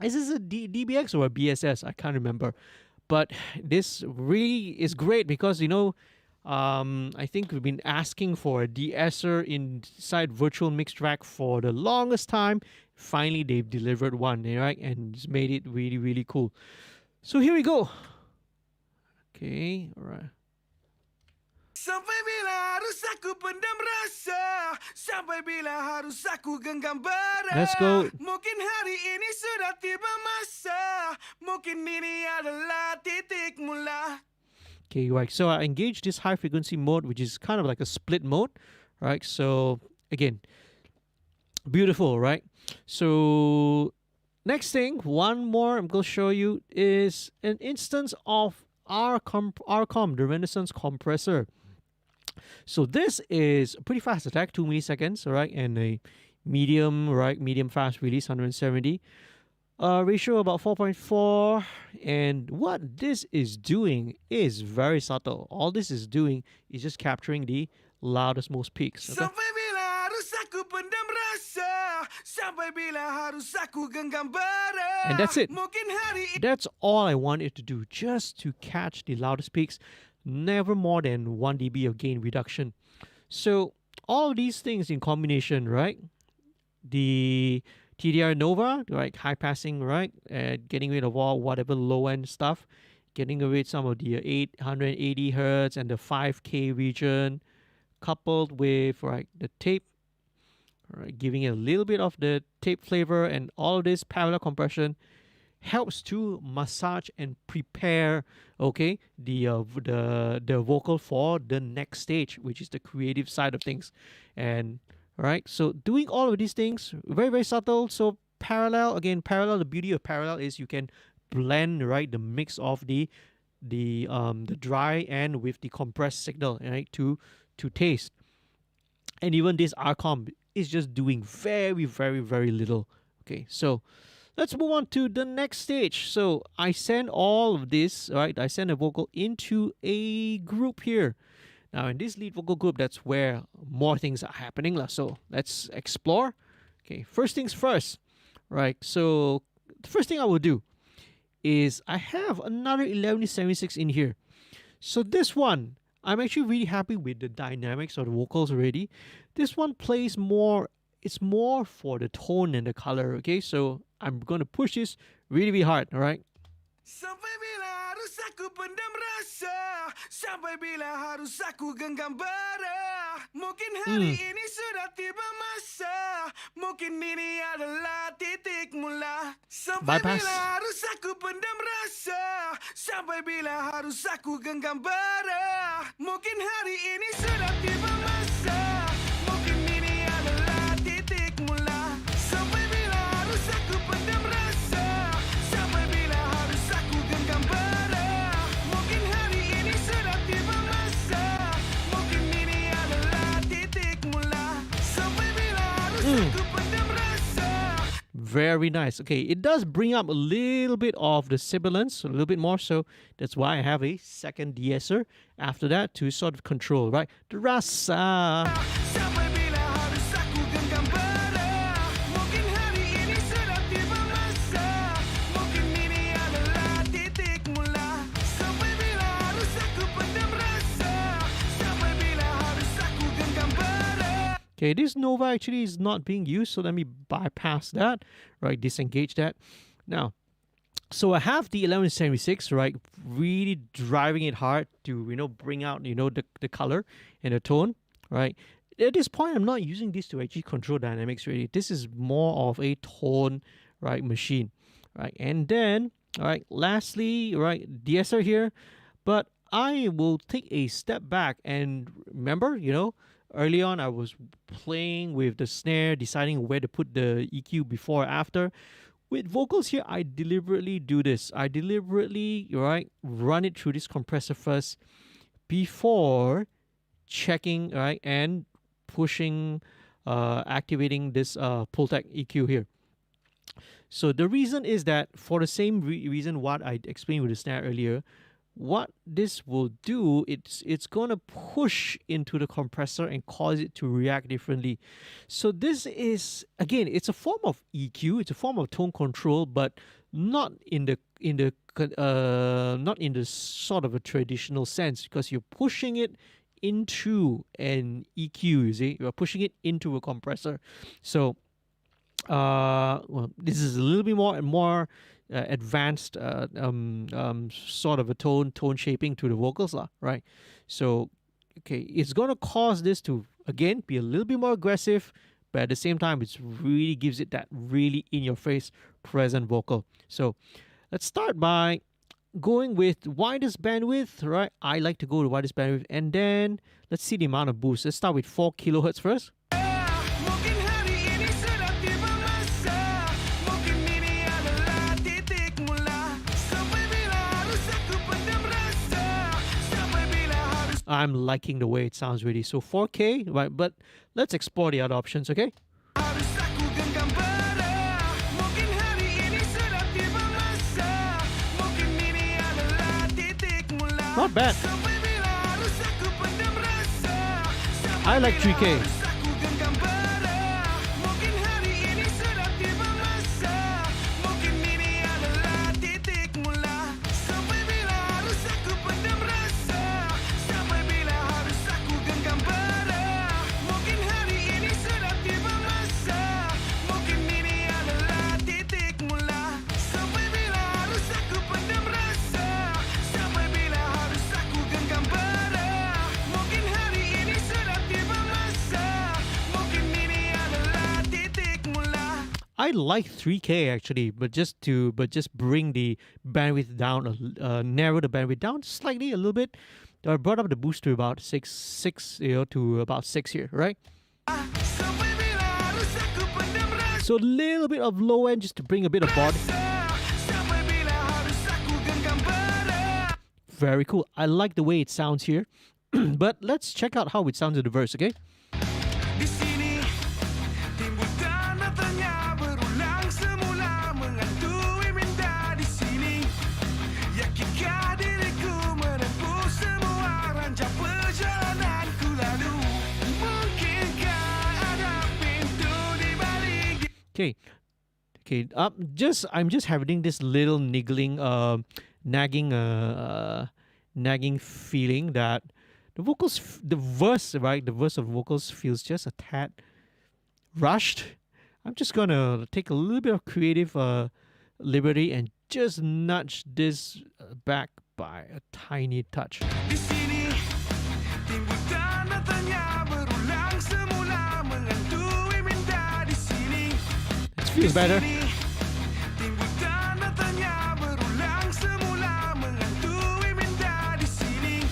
Is this a DBX or a BSS? I can't remember. But this really is great because, I think we've been asking for a de-esser inside Virtual Mix Track for the longest time. Finally, they've delivered one, right? And it's made it really, really cool. So here we go. Okay, all right. Sampai bila harus aku pendam rasa, sampai bila harus aku genggam bara. Let's go. Mungkin hari ini sudah tiba masa, mungkin ini adalah titik mula. Okay, right. So I engage this high frequency mode, which is kind of like a split mode, right? So again, beautiful, right? So next thing, one more I'm going to show you is an instance of RCOM, the Renaissance compressor. So this is a pretty fast attack, 2 milliseconds, all right, and a medium fast release, 170. Ratio about 4.4, and what this is doing is very subtle. All this is doing is just capturing the loudest, most peaks. Okay? Sampai bila harus aku pendam rasa, sampai bila harus aku genggam bara. And that's it. Mungkin hari That's all I wanted to do, just to catch the loudest peaks, never more than 1 dB of gain reduction. So all these things in combination, right? The TDR Nova, right? High passing, right? Getting rid of all whatever low end stuff, getting rid of some of the 880 hertz and the 5K region, coupled with the tape, right? Giving it a little bit of the tape flavor, and all of this parallel compression helps to massage and prepare, okay, the vocal for the next stage, which is the creative side of things. And right, so doing all of these things, very, very subtle. So parallel, the beauty of parallel is you can blend, right, the mix of the dry end with the compressed signal, right, to taste. And even this RCOM is just doing very, very, very little. Okay, so let's move on to the next stage. So I send all of this, right? I send a vocal into a group here. Now in this lead vocal group, that's where more things are happening. So let's explore. Okay, first things first, right? So the first thing I will do is I have another 1176 in here. So this one, I'm actually really happy with the dynamics of the vocals already. This one plays more, it's more for the tone and the color, okay? So I'm going to push this really, really hard, all right? Sampai bila harus aku pendam rasa, sampai bila harus aku genggam bara. Mungkin hari ini sudah tiba masa, mungkin ini adalah titik mula. Sampai Bypass. bila harus aku pendam rasa, sampai bila harus aku genggam bara. Mungkin hari ini sudah tiba masa, mungkin ini adalah titik mula. Sampai bila harus aku pendam rasa, sampai bila harus aku genggam bara. Mungkin hari ini sudah tiba masa, mungkin ini adalah titik mula. Sampai bila harus aku pendam rasa. Very nice. Okay, it does bring up a little bit of the sibilance, a little bit more, so that's why I have a second de-esser after that to sort of control, right? The rasa. Sampai bila harus aku genggam bara. Okay, this Nova actually is not being used, so let me bypass that, right? Disengage that. Now, so I have the 1176, right? Really driving it hard to, bring out, the color and the tone, right? At this point, I'm not using this to actually control dynamics really. This is more of a tone, right, machine, right? And then, all right, lastly, right, DSR here, but I will take a step back and remember, early on I was playing with the snare, deciding where to put the EQ before or after. With vocals here, I deliberately do this. I deliberately, right, run it through this compressor first before checking, right, and pushing, activating this Pultec EQ here. So the reason is that for the same reason what I explained with the snare earlier, what this will do, it's gonna push into the compressor and cause it to react differently. So this is, again, it's a form of EQ, it's a form of tone control, but not in the not in the sort of a traditional sense, because you're pushing it into an EQ. You see, you're pushing it into a compressor. So well, this is a little bit more advanced sort of a tone shaping to the vocals lah, right? So okay, it's gonna cause this to again be a little bit more aggressive, but at the same time it's really gives it that really in your face present vocal. So let's start by going with widest bandwidth, right? I like to go to widest bandwidth, and then let's see the amount of boost. Let's start with 4 kilohertz first. Mungkin hari ini sudah tiba masa, mungkin ini adalah titik mula. Sampai bila harus aku pendam rasa, sampai bila harus. I'm liking the way it sounds really. So 4K, right? But let's explore the other options, okay? Harus aku genggam pada, mungkin hari ini sudah tiba masa, mungkin ini adalah titik mula. Not bad. Sampai bila harus aku pendam rasa, I like 3K. harus aku genggam pada, mungkin hari ini sudah tiba masa, mungkin ini adalah titik mula. Sampai bila harus aku pendam rasa, sampai bila harus aku genggam pada, mungkin hari ini sudah tiba masa, mungkin ini adalah titik mula. Sampai bila harus aku pendam rasa, sampai bila harus aku genggam pada, mungkin hari ini sudah tiba masa, mungkin ini adalah titik mula. I like 3K actually, but just bring the bandwidth down, narrow the bandwidth down slightly a little bit. I brought up the boost to about six, to about 6 here, right? Sampai bila harus aku pendam rasa, So a little bit of low end just to bring a bit of body. sampai bila harus aku genggam pada. Very cool. I like the way it sounds here. But let's check out how it sounds in the verse, okay? Di sini timbul tanda tanya berulang semula, menghantui minta di sini. Yakinkah diriku menempuh semua ranjang perjalananku lalu? Mungkinkah ada pintu di balik? Okay. I'm just having this little niggling, nagging feeling that the vocals, the verse, right? The verse of vocals feels just a tad rushed. I'm just gonna take a little bit of creative liberty and just nudge this back by a tiny touch. Di sini timbul tanda tanya berulang semula, menghantui minta di sini. It feels better. Timbul tanda tanya berulang semula, menghantui minta di sini.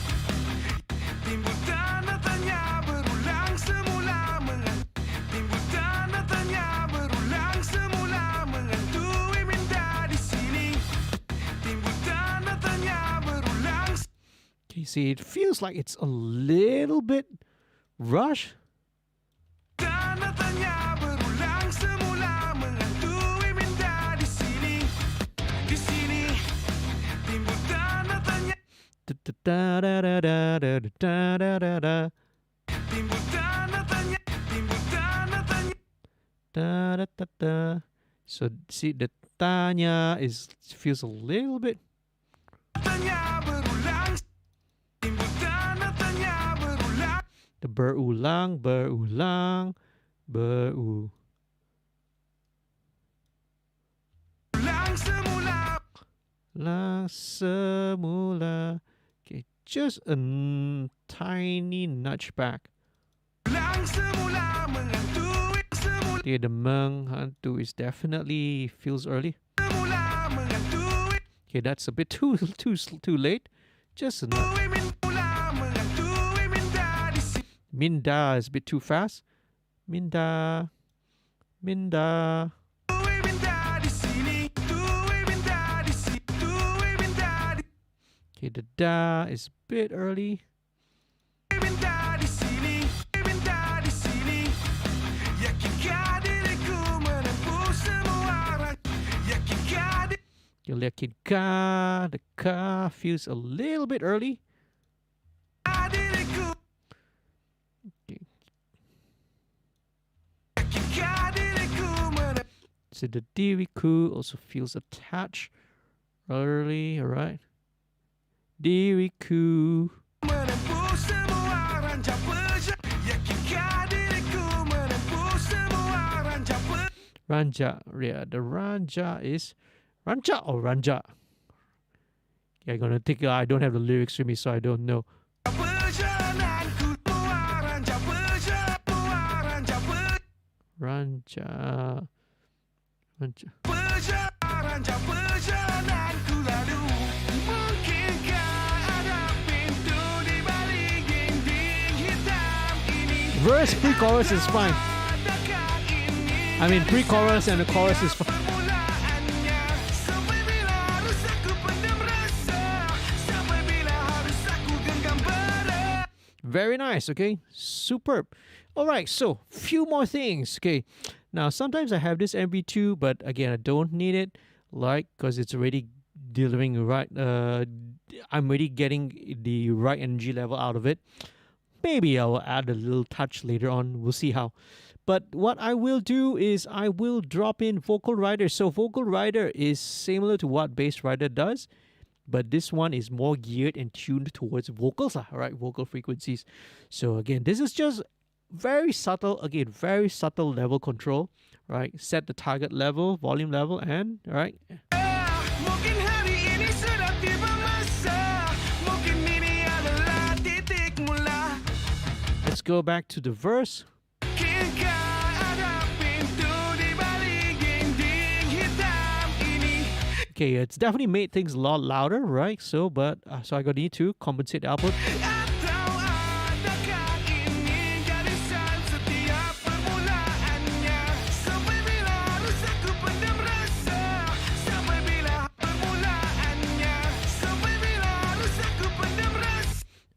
Timbul tanda tanya berulang semula, timbul tanda tanya berulang semula, menghantui minta di sini. Timbul tanda tanya berulang. Okay, see, it feels like it's a little bit rushed. Tanda tanya berulang semula, menghantui minta di sini. Di sini timbul tanda tanya. Da-da-da-da-da-da-da-da-da-da. Timbul tanda tanya. Timbul tanda tanya. Da-da-da-da. So see, the tanya feels a little bit. Tanya berulang. Timbul tanda tanya berulang. The berulang, berulang, berulang semula. Okay, just a tiny nudge back. Okay, the menghantu is definitely feels early. Okay, that's a bit too late. Just a nudge. Minda is a bit too fast. Minda, minda. Okay, the da is a bit early. You yakin ka, the ka feels a little bit early. Okay. So the diriku also feels a touch early, alright? Diriku. Ranja, yeah, the Ranja is Ranja or Ranja? Yeah, I'm gonna take. I don't have the lyrics with me, so I don't know. Ranja, Ranja. Verse pre-chorus is fine. I mean, pre-chorus and the chorus is fine. Very nice, okay? Superb. All right, so few more things, okay? Now, sometimes I have this MV2, but again, I don't need it, like, because it's already delivering right, I'm already getting the right energy level out of it. Maybe I will add a little touch later on. We'll see how. But what I will do is I will drop in vocal rider. So vocal rider is similar to what bass rider does, but this one is more geared and tuned towards vocals, right? Vocal frequencies. So again, this is just very subtle. Again, very subtle level control, right? Set the target level, volume level, and right. Let's go back to the verse. Okay, it's definitely made things a lot louder, right? So, but so I gonna need to compensate the output.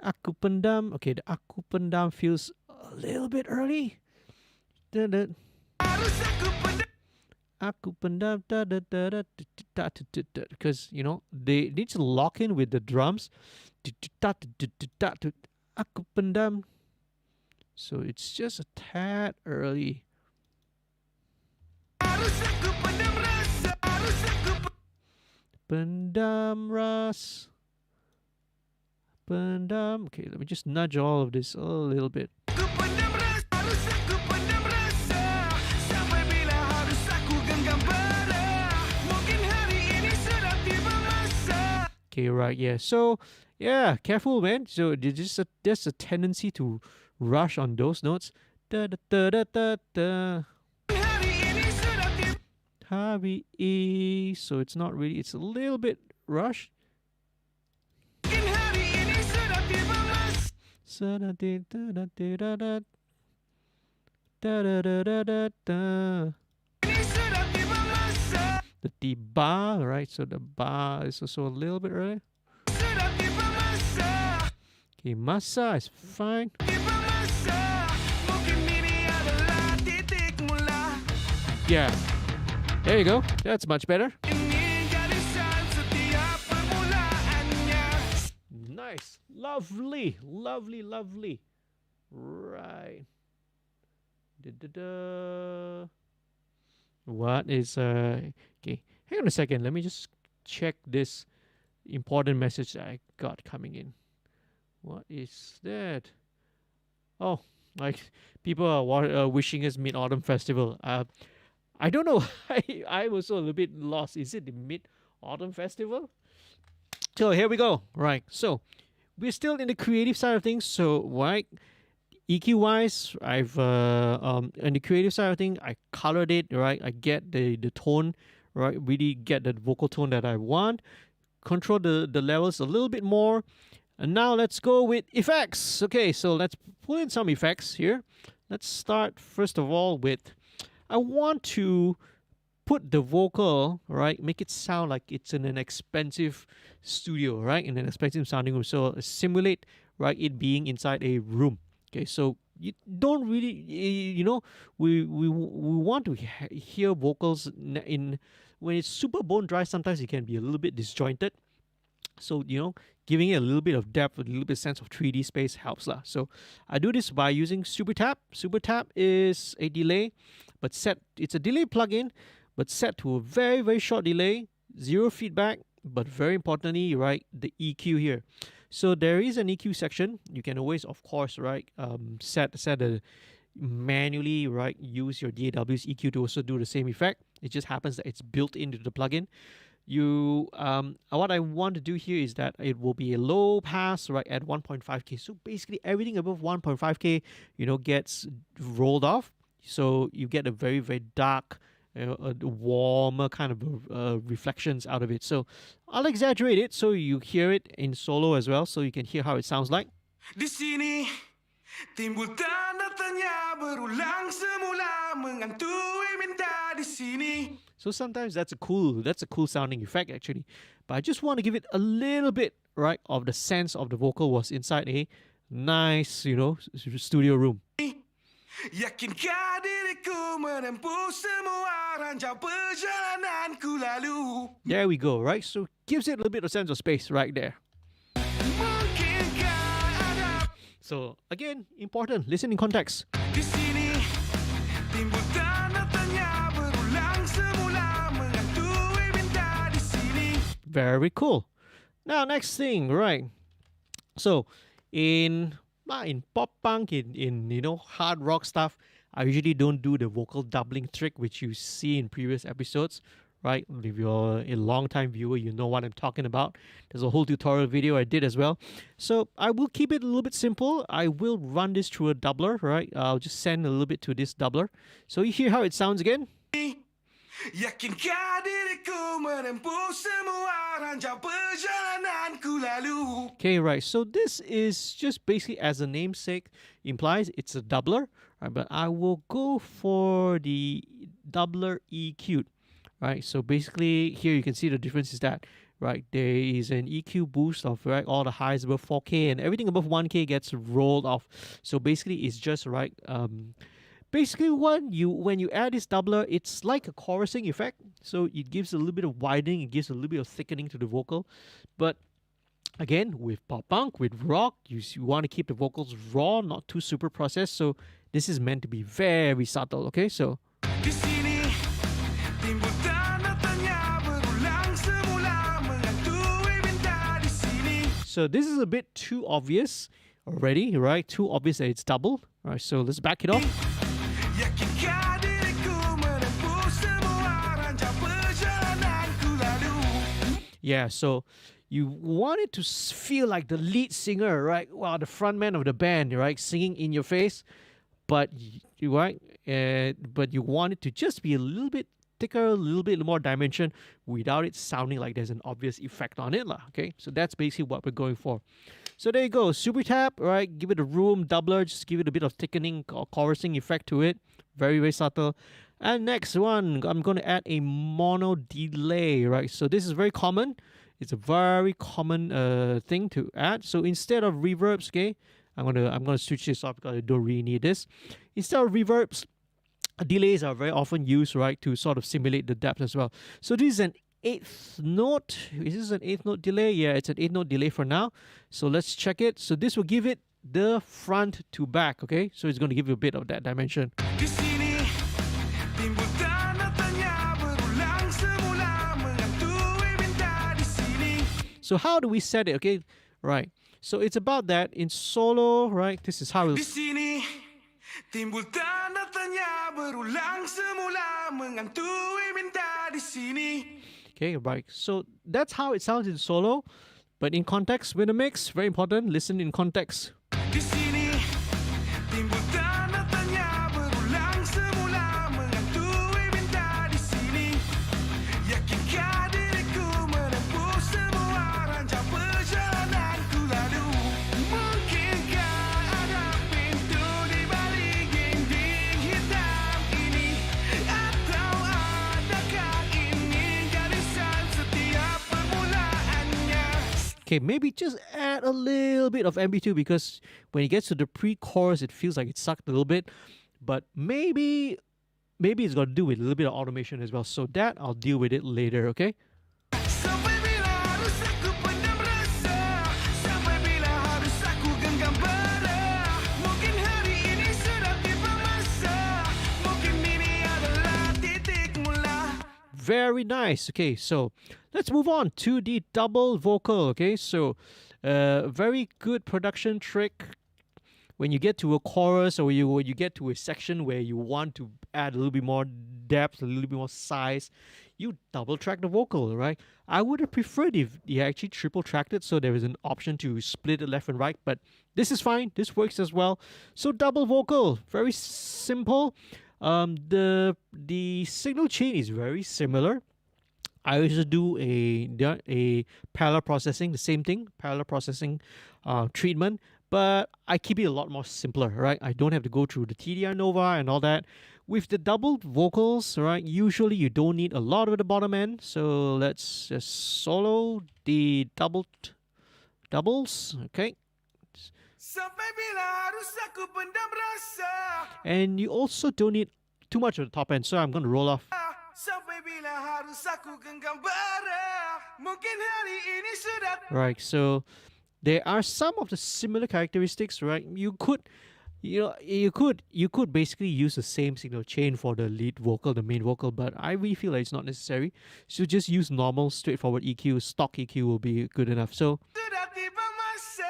Aku pendam. Okay, the aku pendam feels a little bit early. Aku pendam because you know they need to lock in with the drums. Aku pendam. So it's just a tad early. Pendam ras. Pendam. Okay, let me just nudge all of this a little bit. Okay, right, yeah. So, yeah, careful, man. So there's a tendency to rush on those notes. Da da da da da da. Hari E. So it's not really. It's a little bit rushed. The tiba, right? So the ba is also a little bit early. Okay, masa is fine. Yeah. There you go. That's much better. Nice. Lovely. Lovely, lovely. Right. Da-da-da. What is okay, hang on a second, let me just check this important message that I got coming in. What is that? Oh, like people are wishing us Mid Autumn Festival. I don't know. I'm also a little bit lost. Is it the Mid Autumn Festival? So here we go. Right. So we're still in the creative side of things. So right, EQ wise, I've on the creative side of things, I colored it. Right. I get the tone. Right. Really get the vocal tone that I want. Control the levels a little bit more. And now let's go with effects. Okay, so let's pull in some effects here. Let's start first of all with, I want to put the vocal, right, make it sound like it's in an expensive studio, right, in an expensive sounding room. So simulate, right, it being inside a room. Okay, so you don't really, we want to hear vocals in when it's super bone dry. Sometimes it can be a little bit disjointed. So, giving it a little bit of depth, a little bit sense of 3D space helps lah. So I do this by using Super Tap. Super Tap is a delay, but it's a delay plugin, but set to a very, very short delay, zero feedback, but very importantly, right, the EQ here. So there is an EQ section. You can always, of course, right, set a manually, right, use your DAW's EQ to also do the same effect. It just happens that it's built into the plugin. What I want to do here is that it will be a low pass, right, at 1.5K. So basically everything above 1.5K, gets rolled off. So you get a very, very dark, a warmer kind of reflections out of it. So I'll exaggerate it so you hear it in solo as well, so you can hear how it sounds like. Di sini timbul tanda tanya berulang semula menghantui minta di sini. So sometimes that's a cool sounding effect actually. But I just want to give it a little bit, right, of the sense of the vocal was inside a nice, studio room. Yakinkah diriku menempuh semua ranjau perjalananku lalu. There we go, right? So gives it a little bit of sense of space right there. Mungkinkah ada So again, important, listen in context. di sini timbul tanda tanya berulang semula menghantui minta di sini. Very cool. Now next thing, right? So in pop punk, in hard rock stuff, I usually don't do the vocal doubling trick which you see in previous episodes, right? If you're a long time viewer, you know what I'm talking about. There's a whole tutorial video I did as well. So I will keep it a little bit simple. I will run this through a doubler, right? I'll just send a little bit to this doubler. So you hear how it sounds again? Yakinkah diriku menempuh semua ranjau perjalananku lalu. Okay, right. So this is just basically, as the namesake implies, it's a doubler, right? But I will go for the doubler EQ, right? So basically, here you can see the difference is that, right, there is an EQ boost of, right, all the highs above 4K and everything above 1K gets rolled off. So basically, it's just, right, basically when you add this doubler, it's like a chorusing effect. So it gives a little bit of widening, it gives a little bit of thickening to the vocal. But again, with pop punk, with rock, you want to keep the vocals raw, not too super processed. So this is meant to be very subtle, okay? So Di sini timbul tanda tanya berulang semula menghantui minta di sini. so this is a bit too obvious already, right? Too obvious that it's double. All right, so let's back it off. Yakinkah diriku menempuh semua ranjau perjalananku lalu. Yeah, so you want it to feel like the lead singer, right? Wow, the front man of the band, right? Singing in your face, but you want it to just be a little bit thicker, a little bit more dimension without it sounding like there's an obvious effect on it, lah. Okay, so that's basically what we're going for. So there you go, Super Tap, right? Give it a room, doubler, just give it a bit of thickening or chorusing effect to it. Very, very subtle. And next one, I'm going to add a mono delay, right? So this is very common. It's a very common thing to add. So instead of reverbs, okay, I'm gonna switch this off because I don't really need this. Instead of reverbs, delays are very often used, right, to sort of simulate the depth as well. So this is an eighth note. Is this an eighth note delay? Yeah, it's an eighth note delay for now. So let's check it. So this will give it the front to back, okay? So it's going to give you a bit of that dimension. Di sini timbul tanda tanya berulang semula menghantui minta di sini. So how do we set it, okay? Right. So it's about that in solo, right? This is how Di it's. sini timbul tanda tanya berulang semula menghantui minta di sini. Okay, right. So that's how it sounds in solo, but in context with a mix, very important. Listen in context. Di sini timbul tanda tanya berulang semula menghantui minta di sini. Yakinkah diriku menempuh semua ranjang perjalananku lalu? Mungkinkah ada pintu di balik dinding hitam ini? Atau adakah ini garisan setiap permulaannya? Okay, maybe just add a little bit of MB2 because when it gets to the pre-chorus, it feels like it sucked a little bit. But maybe it's got to do with a little bit of automation as well. So that I'll deal with it later, okay? Sampai bila harus aku pendam rasa? Sampai bila harus aku genggam bara? Mungkin hari ini sudah tiba masa. Mungkin ini adalah titik mula. Very nice. Okay, so let's move on to the double vocal. Okay, so very good production trick. When you get to a chorus or when you get to a section where you want to add a little bit more depth, a little bit more size, you double track the vocal, right? I would have preferred if you actually triple tracked it so there is an option to split it left and right, but this is fine. This works as well. So double vocal, very simple. The signal chain is very similar. I also do a parallel processing, the same thing, parallel processing treatment, but I keep it a lot more simpler, right? I don't have to go through the TDR Nova and all that. With the double vocals, right, usually you don't need a lot of the bottom end. So let's just solo the doubles, okay? Sampai bila harus aku pendam rasa? And you also don't need too much of the top end, so I'm going to roll off. Sampai bila harus aku genggam bara? Mungkin hari ini sudah. Right, so there are some of the similar characteristics, right? You could basically use the same signal chain for the lead vocal, the main vocal, but I really feel like it's not necessary. So just use normal, straightforward EQ, stock EQ will be good enough. So Sudah tiba masa.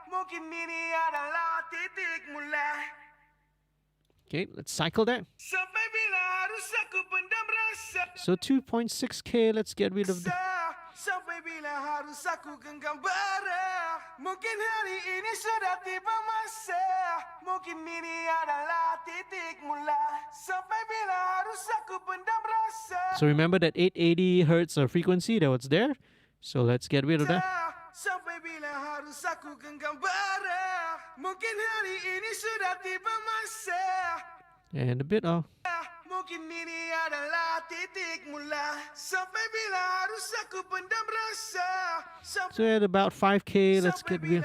Mungkin ini adalah titik mula. okay, let's cycle that. Sampai bila harus aku pendam rasa? So 2.6K, let's get rid of the. Sampai bila harus aku genggam bara? Mungkin hari ini sudah tiba masa. Mungkin ini adalah titik mula. Sampai bila harus aku pendam rasa? So remember that 880 hertz frequency that was there. So let's get rid of that. Sampai bila harus aku genggam bara? Mungkin hari ini sudah tiba masa. And a bit of. Mungkin ini adalah titik mula. Sampai bila harus aku pendam rasa? So at about 5K, let's get rid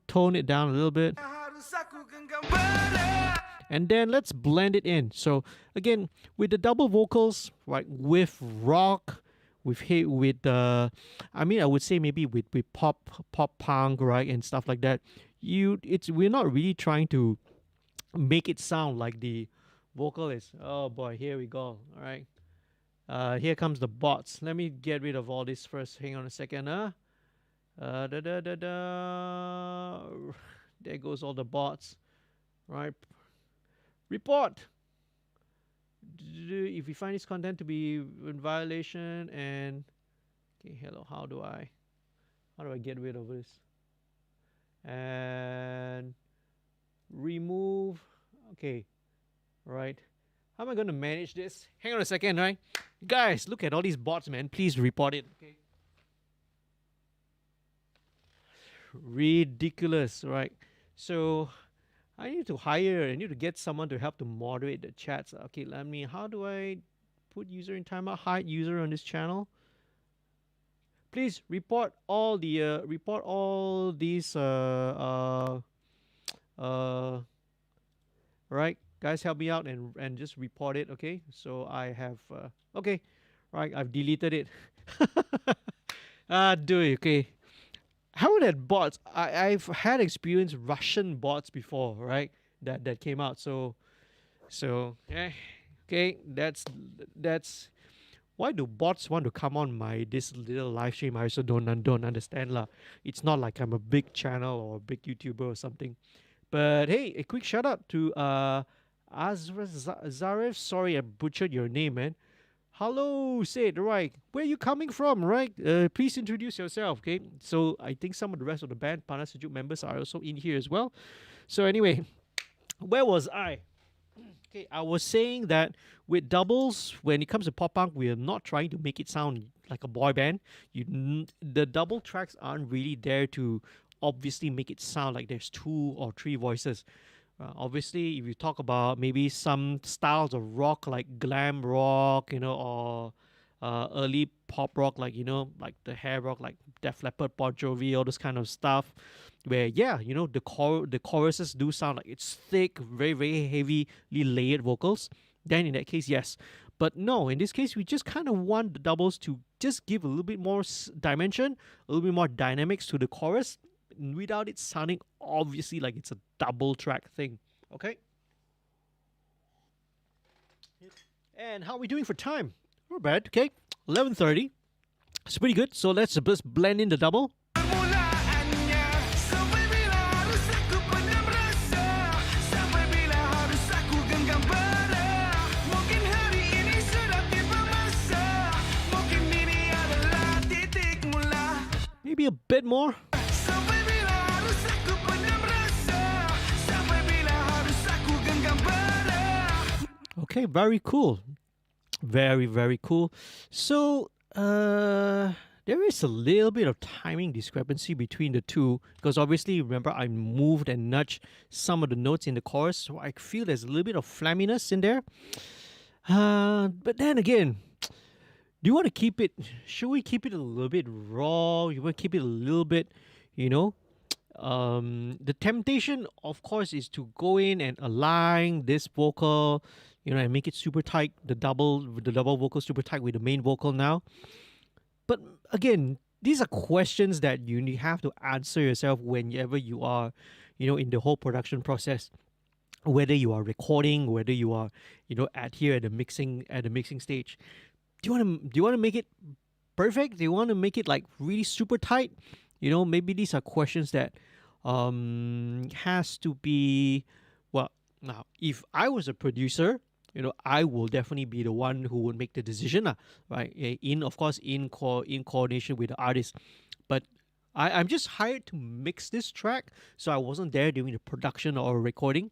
tone it down a little bit. Harus aku genggam bara? And then let's blend it in. So again, with the double vocals, right, with rock, I would say maybe with pop punk, right, and stuff like that. We're not really trying to make it sound like the vocal is. Oh boy, here we go. All right, here comes the bots. Let me get rid of all this first. Hang on a second, There goes all the bots, right? Report. If we find this content to be in violation and okay, hello, how do I get rid of this? And remove. Okay, right. How am I going to manage this? Hang on a second, right? Guys, look at all these bots, man. Please report it. Okay. Ridiculous, right? So I need to get someone to help to moderate the chats. Okay, how do I put user in timeout, hide user on this channel? Please report all these right, guys, help me out and just report it. Okay, so I have okay, right, I've deleted it. Do it. Okay, how about bots? I've had experienced Russian bots before, right? That came out. So yeah, okay, that's why do bots want to come on my this little live stream? I also don't understand lah. It's not like I'm a big channel or a big YouTuber or something. But hey, a quick shout out to Zaref. Sorry, I butchered your name, man. Hello, Sid. Right, where are you coming from? Right, please introduce yourself. Okay, so I think some of the rest of the band Panasejook members are also in here as well. So anyway, where was I? Okay, I was saying that with doubles, when it comes to pop punk, we are not trying to make it sound like a boy band. The double tracks aren't really there to obviously make it sound like there's 2 or 3 voices. Obviously, if you talk about maybe some styles of rock like glam rock, or early pop rock like like the hair rock like Def Leppard, Bon Jovi, all this kind of stuff, where the choruses do sound like it's thick, very very heavily layered vocals. Then in that case, yes. But no, in this case, we just kind of want the doubles to just give a little bit more dimension, a little bit more dynamics to the chorus, without it sounding obviously like it's a double track thing. Okay. And how are we doing for time? Not bad. Okay, 11:30. It's pretty good. So let's just blend in the double. Permulaannya sampai bila harus aku pendam rasa, sampai bila harus aku genggam bara. Mungkin hari ini sudah tiba masa, mungkin ini adalah titik mula. Maybe a bit more. Sampai bila harus aku pendam rasa, sampai bila harus aku genggam bara. Okay, very cool. Very, very cool. So, there is a little bit of timing discrepancy between the two because obviously, remember, I moved and nudged some of the notes in the chorus, so I feel there's a little bit of flamminess in there. But then again, do you want to keep it? Should we keep it a little bit raw? You want to keep it a little bit, the temptation, of course, is to go in and align this vocal, and make it super tight, the double vocal super tight with the main vocal now. But again, these are questions that you have to answer yourself whenever you are, in the whole production process. Whether you are recording, whether you are, at the mixing stage. Do you want to make it perfect? Do you want to make it like really super tight? Maybe these are questions that has to be, well, now if I was a producer, I will definitely be the one who would make the decision, right? Of course in coordination with the artist. But I'm just hired to mix this track, so I wasn't there during the production or recording.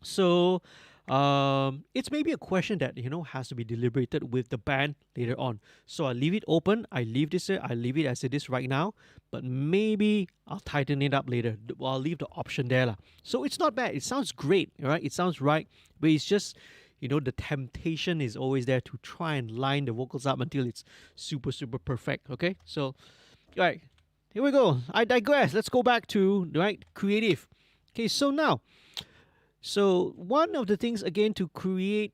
So it's maybe a question that has to be deliberated with the band later on. So I leave it open. I leave it as it is right now. But maybe I'll tighten it up later. I'll leave the option there. So it's not bad. It sounds great, right? It sounds right. But it's just, the temptation is always there to try and line the vocals up until it's super, super perfect. Okay? So, all right. Here we go. I digress. Let's go back to, creative. Okay, so now, one of the things, again, to create,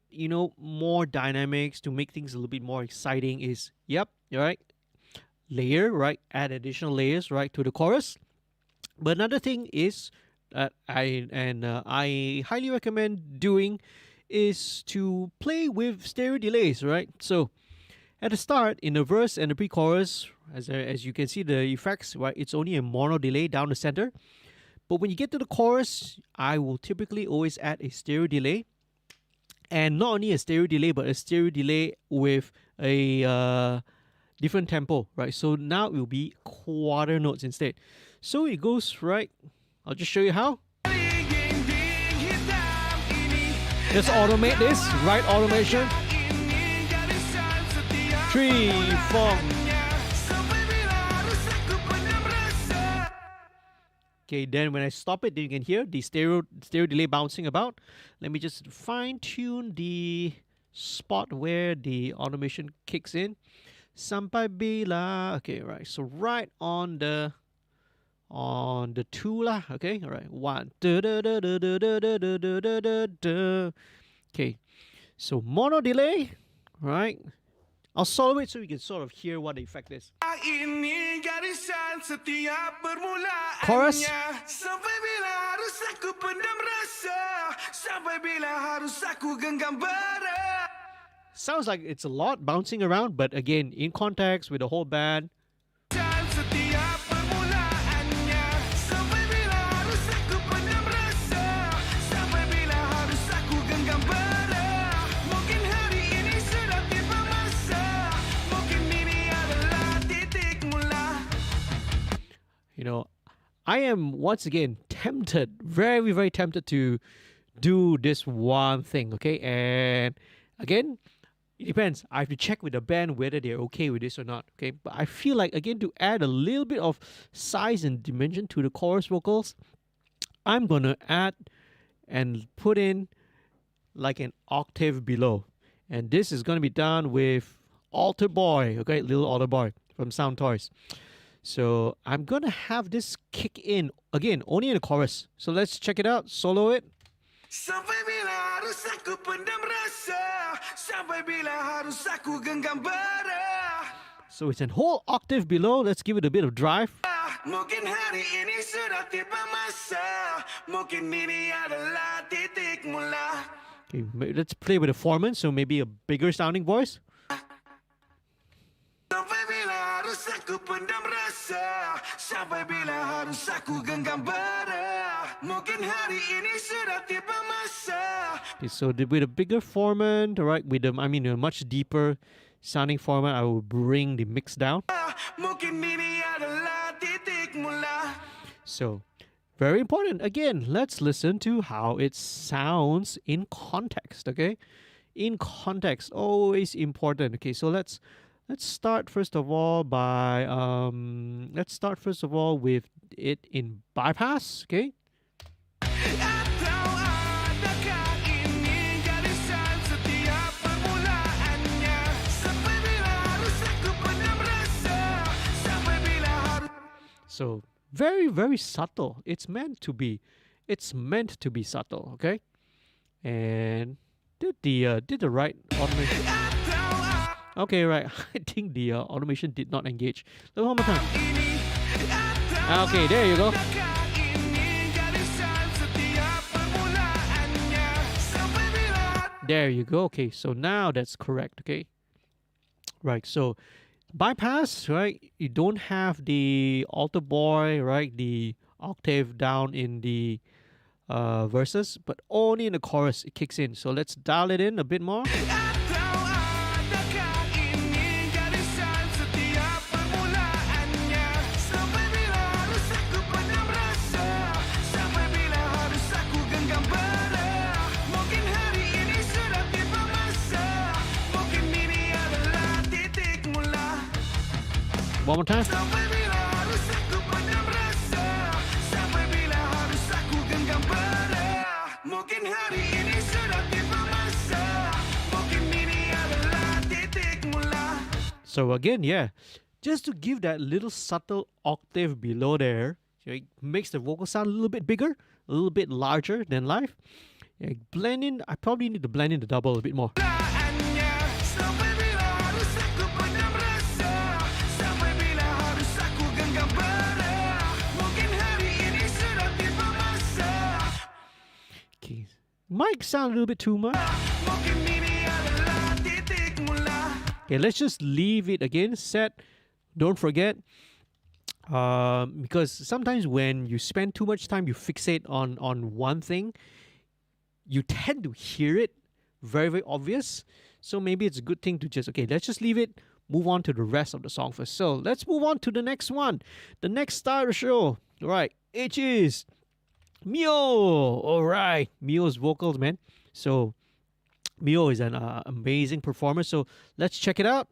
more dynamics, to make things a little bit more exciting is, layer, right? Add additional layers, right, to the chorus. But another thing is that I highly recommend doing is to play with stereo delays, right? So at the start, in the verse and the pre-chorus, as you can see the effects, right, it's only a mono delay down the center. But when you get to the chorus, I will typically always add a stereo delay. And not only a stereo delay, but a stereo delay with a different tempo, right? So now it will be quarter notes instead. So it goes, right? I'll just show you how. Let's automate this, right? Automation. 3, 4. Okay, then when I stop it, then you can hear the stereo delay bouncing about. Let me just fine tune the spot where the automation kicks in. Sampai bila. Okay, right. So right on the 2 lah. Okay, all right. 1. Okay, so mono delay, right? I'll solve it so you can sort of hear what the effect is. Chorus. Sounds like it's a lot bouncing around, but again, in context with the whole band, Setiap permulaannya. Sampai bila harus aku pendam rasa? Sampai bila harus aku genggam bara? Mungkin hari ini sudah tiba masa. Mungkin ini adalah titik mula. you know, I am once again tempted, very, very tempted to do this one thing, okay? And again, it depends. I have to check with the band whether they're okay with this or not, okay? But I feel like, again, to add a little bit of size and dimension to the chorus vocals, I'm gonna add and put in like an octave below. And this is gonna be done with Alter Boy, okay? Little Alter Boy from Sound Toys. So I'm gonna have this kick in again, only in the chorus. So let's check it out, solo it. Sampai bila harus aku pendam rasa? Sampai bila harus aku genggam bara? So it's a whole octave below. Let's give it a bit of drive. Mungkin hari ini sudah tiba masa. Mungkin ini adalah titik mula. Okay, let's play with the foreman, so maybe a bigger sounding voice. Sampai bila harus aku pendam rasa? Sampai bila harus aku genggam bara? Mungkin hari ini sudah tiba masa. Okay, so with a bigger foreman, right? With a much deeper sounding foreman, I will bring the mix down. Mungkin ini adalah titik mula. So, very important. Again, let's listen to how it sounds in context, okay? In context, always important. Okay, so let's start first of all with it in bypass, okay? Atau adakah ini garisan setiap permulaannya? Sampai bila harus aku pendam rasa? Sampai bila harus. So very, very subtle. It's meant to be subtle, okay? And did the right automation? Okay, right. I think the automation did not engage. Let me one more time. Okay, there you go. There you go. Okay, so now that's correct. Okay, right. So bypass, right? You don't have the alter boy, right? The octave down in the verses, but only in the chorus it kicks in. So let's dial it in a bit more. One more time. So again, yeah, just to give that little subtle octave below there, it makes the vocal sound a little bit bigger, a little bit larger than live. Yeah, blend in. I probably need to blend in the double a bit more. Might sound a little bit too much. Okay, let's just leave it again set. Don't forget, because sometimes when you spend too much time, you fixate on one thing, you tend to hear it very, very obvious. So maybe it's a good thing to just, okay, let's just leave it, move on to the rest of the song first. So let's move on to the next one. The next star of the show, all right, it is Mio. All right, Mio's vocals, man. So Mio is an amazing performer. So let's check it out.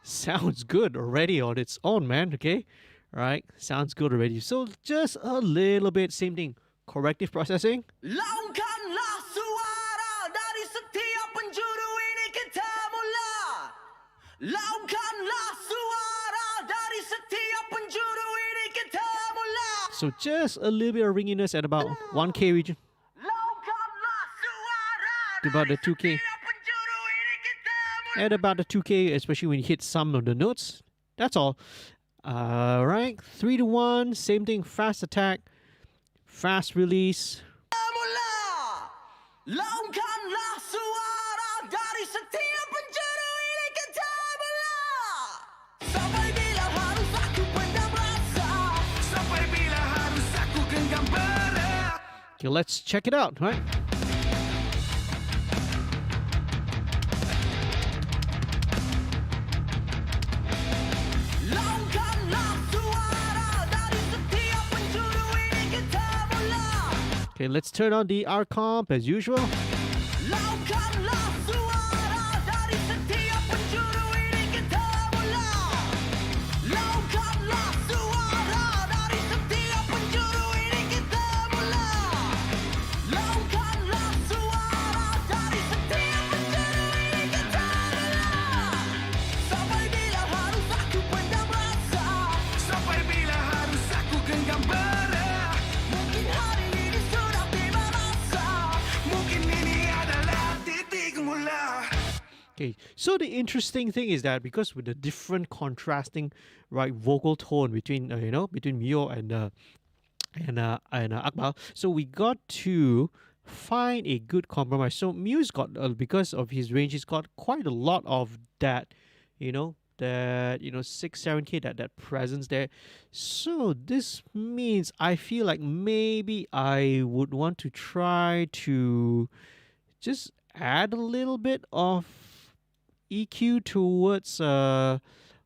Sounds good already on its own, man. Okay, all right, sounds good already. So just a little bit, same thing. Corrective processing. So just a little bit of ringiness at about 1K region. To about the 2K. at about the 2K, especially when you hit some of the notes. That's all. Right, 3 to 1, same thing, fast attack, fast release. Mula, laungkanlah suara dari setiap penjuru ini kita mula. Sampai bila harus aku pendam rasa? Sampai bila harus aku genggam berat? Okay, let's check it out, right? Laungkanlah suara dari setiap penjuru ini kita mula. Okay, let's turn on the R comp as usual. Laungkanlah suara dari setiap penjuru ini kita mula. Laungkanlah suara dari setiap penjuru ini kita mula. Laungkanlah suara dari setiap penjuru ini kita mula. Sampai bila harus aku pendam rasa? Sampai bila harus aku genggam berat? Mungkin hari ini sudah tiba masa. Mungkin ini adalah titik mula. Okay, so the interesting thing is that because with the different contrasting right vocal tone between between Mio and Akmal, so we got to find a good compromise. So Mio's got because of his range, he's got quite a lot of that, that 6-7K, that presence there. So this means I feel like maybe I would want to try to just add a little bit of EQ towards on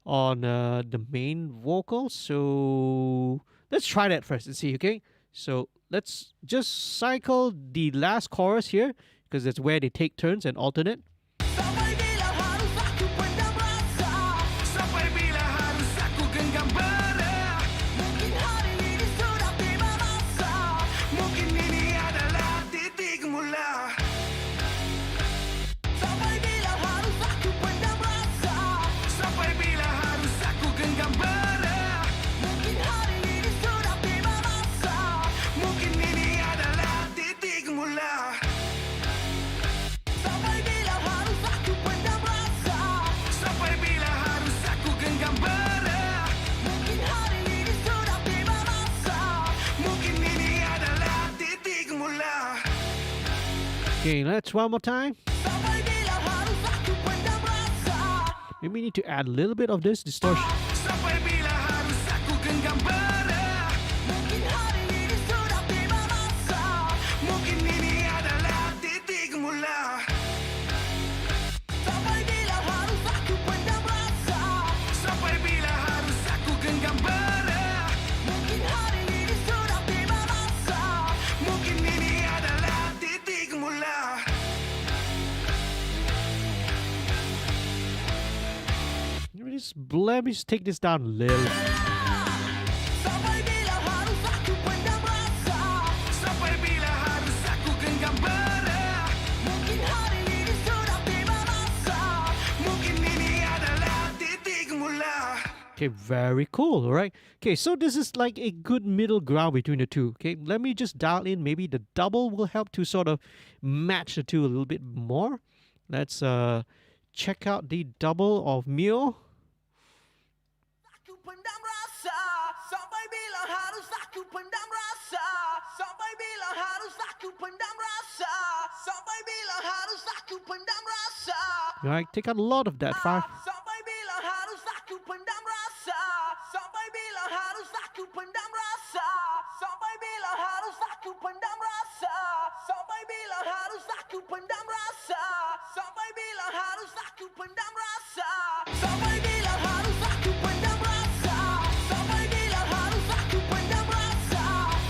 the main vocal. So let's try that first and see, okay? So let's just cycle the last chorus here because that's where they take turns and alternate. Sampai bila harus aku pendam rasa? Sampai bila harus aku genggam berat? Mungkin hari ini sudah tiba masa. Mungkin ini adalah titik mula. Sampai bila harus aku pendam rasa? Sampai bila harus aku genggam berat? Mungkin hari ini sudah tiba masa. Mungkin ini adalah titik mula. Sampai bila harus aku pendam rasa? Sampai bila harus aku genggam berat? Mungkin hari ini sudah tiba masa. Mungkin ini adalah titik mula. Okay, let's one more time. Sampai bila harus aku pendam rasa? Maybe we need to add a little bit of this distortion. Sampai bila harus aku genggam berat? Mungkin hari ini sudah tiba masa. Mungkin ini adalah titik mula. Sampai bila harus aku pendam rasa? Sampai bila harus aku genggam berat? Mungkin hari ini sudah tiba masa. Mungkin ini adalah titik mula. Let me just take this down a little. Sampai bila harus aku pendam rasa? Sampai bila harus aku genggam berat? Mungkin hari ini sudah tiba masa. Mungkin ini adalah titik mula. Okay, very cool. All right. Okay, so this is like a good middle ground between the two. Okay, let me just dial in. Maybe the double will help to sort of match the two a little bit more. Let's check out the double of Mio. Aku pendam rasa. Sampai bila harus aku pendam rasa? Sampai bila harus aku pendam rasa? Sampai bila harus aku pendam rasa? All right, take out a lot of that five. Sampai bila harus aku pendam rasa? Sampai bila harus aku pendam rasa? Sampai bila harus aku pendam rasa? Sampai bila harus aku pendam rasa? Sampai bila harus aku pendam rasa? Sampai bila harus aku pendam rasa? Sampai bila harus aku pendam rasa?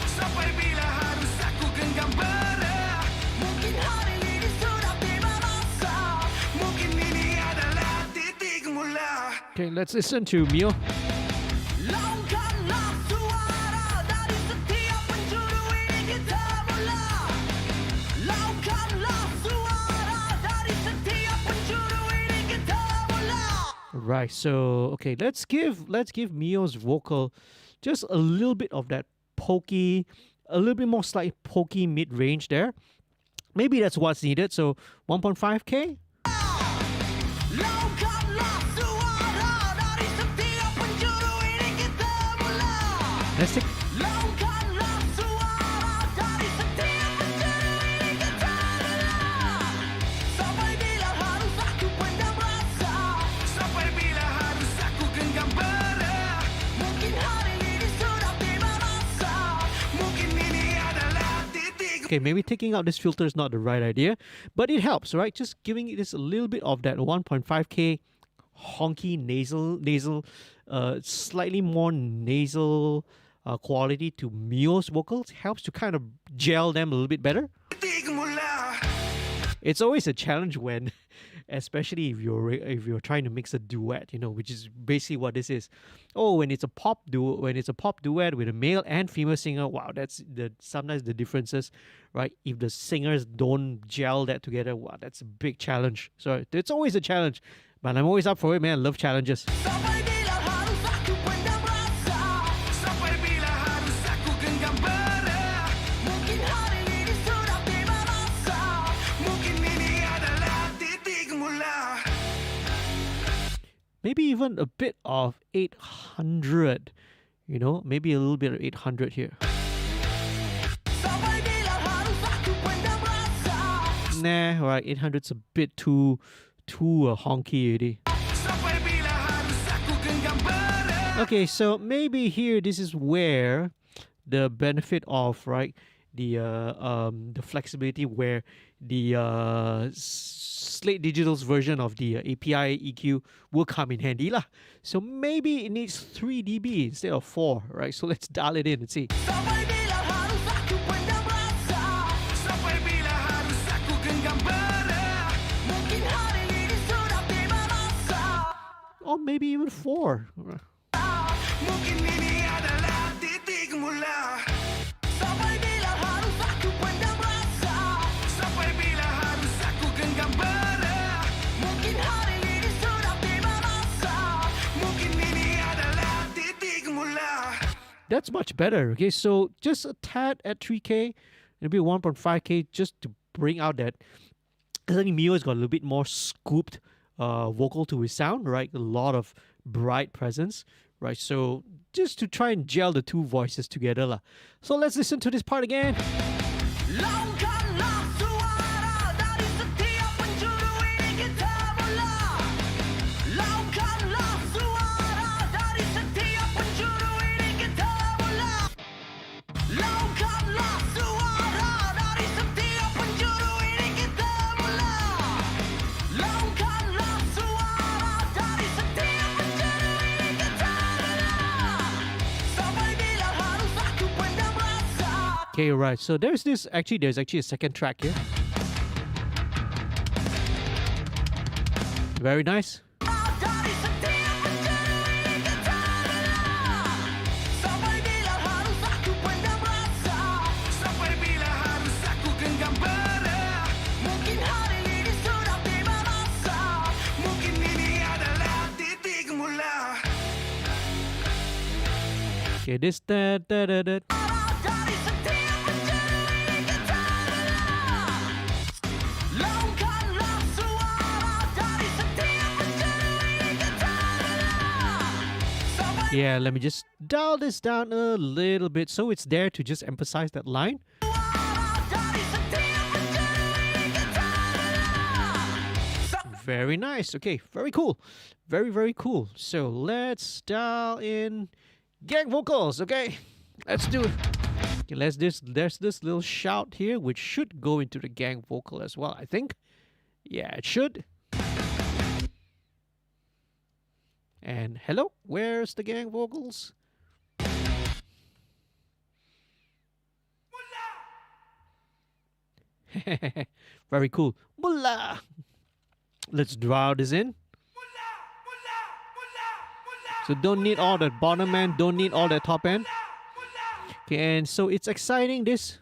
Sampai bila harus aku genggam berat? Mungkin hari ini sudah tiba masa. Mungkin ini adalah titik mula. Okay, let's listen to Mio. Laungkanlah suara dari setiap penjuru ini kita mula. Laungkanlah suara dari setiap penjuru ini kita mula. Right. So okay, let's give Mio's vocal just a little bit of that pokey, a little bit more slightly pokey mid range there. Maybe that's what's needed. So 1.5K. Let's take. Laungkanlah suara dari setiap penjuru ini ke tanah. Sampai bila harus aku pendam rasa? Sampai bila harus aku genggam bara? Mungkin hari ini sudah tiba masa. Mungkin ini adalah titik. Okay, maybe taking out this filter is not the right idea, but it helps, right? Just giving it just a little bit of that 1.5K honky nasal, slightly more nasal quality to Mio's vocals helps to kind of gel them a little bit better. Titik Mula. It's always a challenge when, especially if you're trying to mix a duet, you know, which is basically what this is. Oh, when it's a pop duet with a male and female singer, wow, that's sometimes the differences, right? If the singers don't gel that together, wow, that's a big challenge. So it's always a challenge, but I'm always up for it, man. I love challenges. Sampai bila harus aku pendam rasa? Sampai bila harus aku genggam bara? Mungkin hari ini sudah tiba masa. Mungkin ini adalah titik mula. Maybe even a bit of 800, you know, maybe a little bit of 800 here. Sampai bila harus aku pendam rasa? Nah, right, 800's a bit too honky already. Sampai bila harus aku genggam bara? Okay, so maybe here this is where the benefit of, right, the flexibility, where the Slate Digital's version of the API EQ will come in handy lah. So maybe it needs 3 dB instead of 4, right? So let's dial it in and see. Sampai bila harus aku pendam rasa? Sampai bila harus aku genggam bara? Mungkin hari ini sudah tiba masa. Or maybe even 4. Mungkin ini adalah titik mula. Sampai bila harus aku pendam rasa? Sampai bila harus aku genggam bara? Mungkin hari ini sudah tiba masa. Mungkin ini adalah titik mula. That's much better. Okay, so just a tad at 3K, maybe 1.5K, just to bring out that. I think Mio has got a little bit more scooped vocal to his sound, right? A lot of bright presence, right? So just to try and gel the two voices together lah. So let's listen to this part again. Laungkanlah suara dari setiap penjuru ini kita mula. Laungkanlah suara dari setiap penjuru ini kita mula. Laungkanlah suara dari setiap penjuru ini kita mula. Laungkanlah suara dari setiap penjuru ini kita mula. Sampai bila harus aku pendam rasa? Okay, right. So there's actually a second track here. Very nice. Dari setiap penjuru ini kita mula. Sampai bila harus aku pendam rasa? Sampai bila harus aku genggam bara? Mungkin hari ini sudah tiba masa. Mungkin ini adalah titik mula. Okay, this that. Dari setiap penjuru ini kita mula. Laungkanlah suara dari setiap penjuru ini kita mula. Sampai Yeah, let me just dial this down a little bit so it's there to just emphasize that line. dari setiap penjuru ini kita mula. Very nice. Okay, very cool. Very, very cool. So let's dial in gang vocals. Okay, let's do it. Okay, there's this little shout here which should go into the gang vocal as well, I think. Yeah, it should. And hello, where's the gang vocals? Very cool. Mullah. Let's draw this in. So don't need all that bottom end, don't need all that top end. Okay, and so it's exciting this.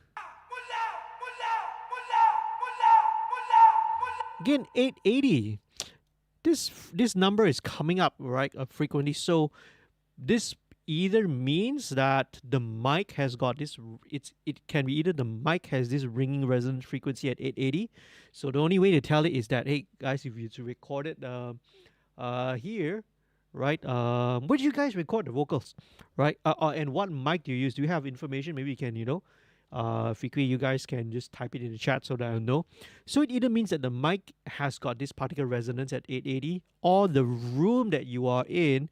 Again, 880. This number is coming up, right, frequently. So this either means that the mic has got this, it can be either the mic has this ringing resonance frequency at 880. So the only way to tell it is that, hey guys, if you to record it here, right? Where do you guys record the vocals, right? And what mic do you use? Do you have information? Maybe you can, Fikri, you guys can just type it in the chat so that I know. So it either means that the mic has got this particular resonance at 880, or the room that you are in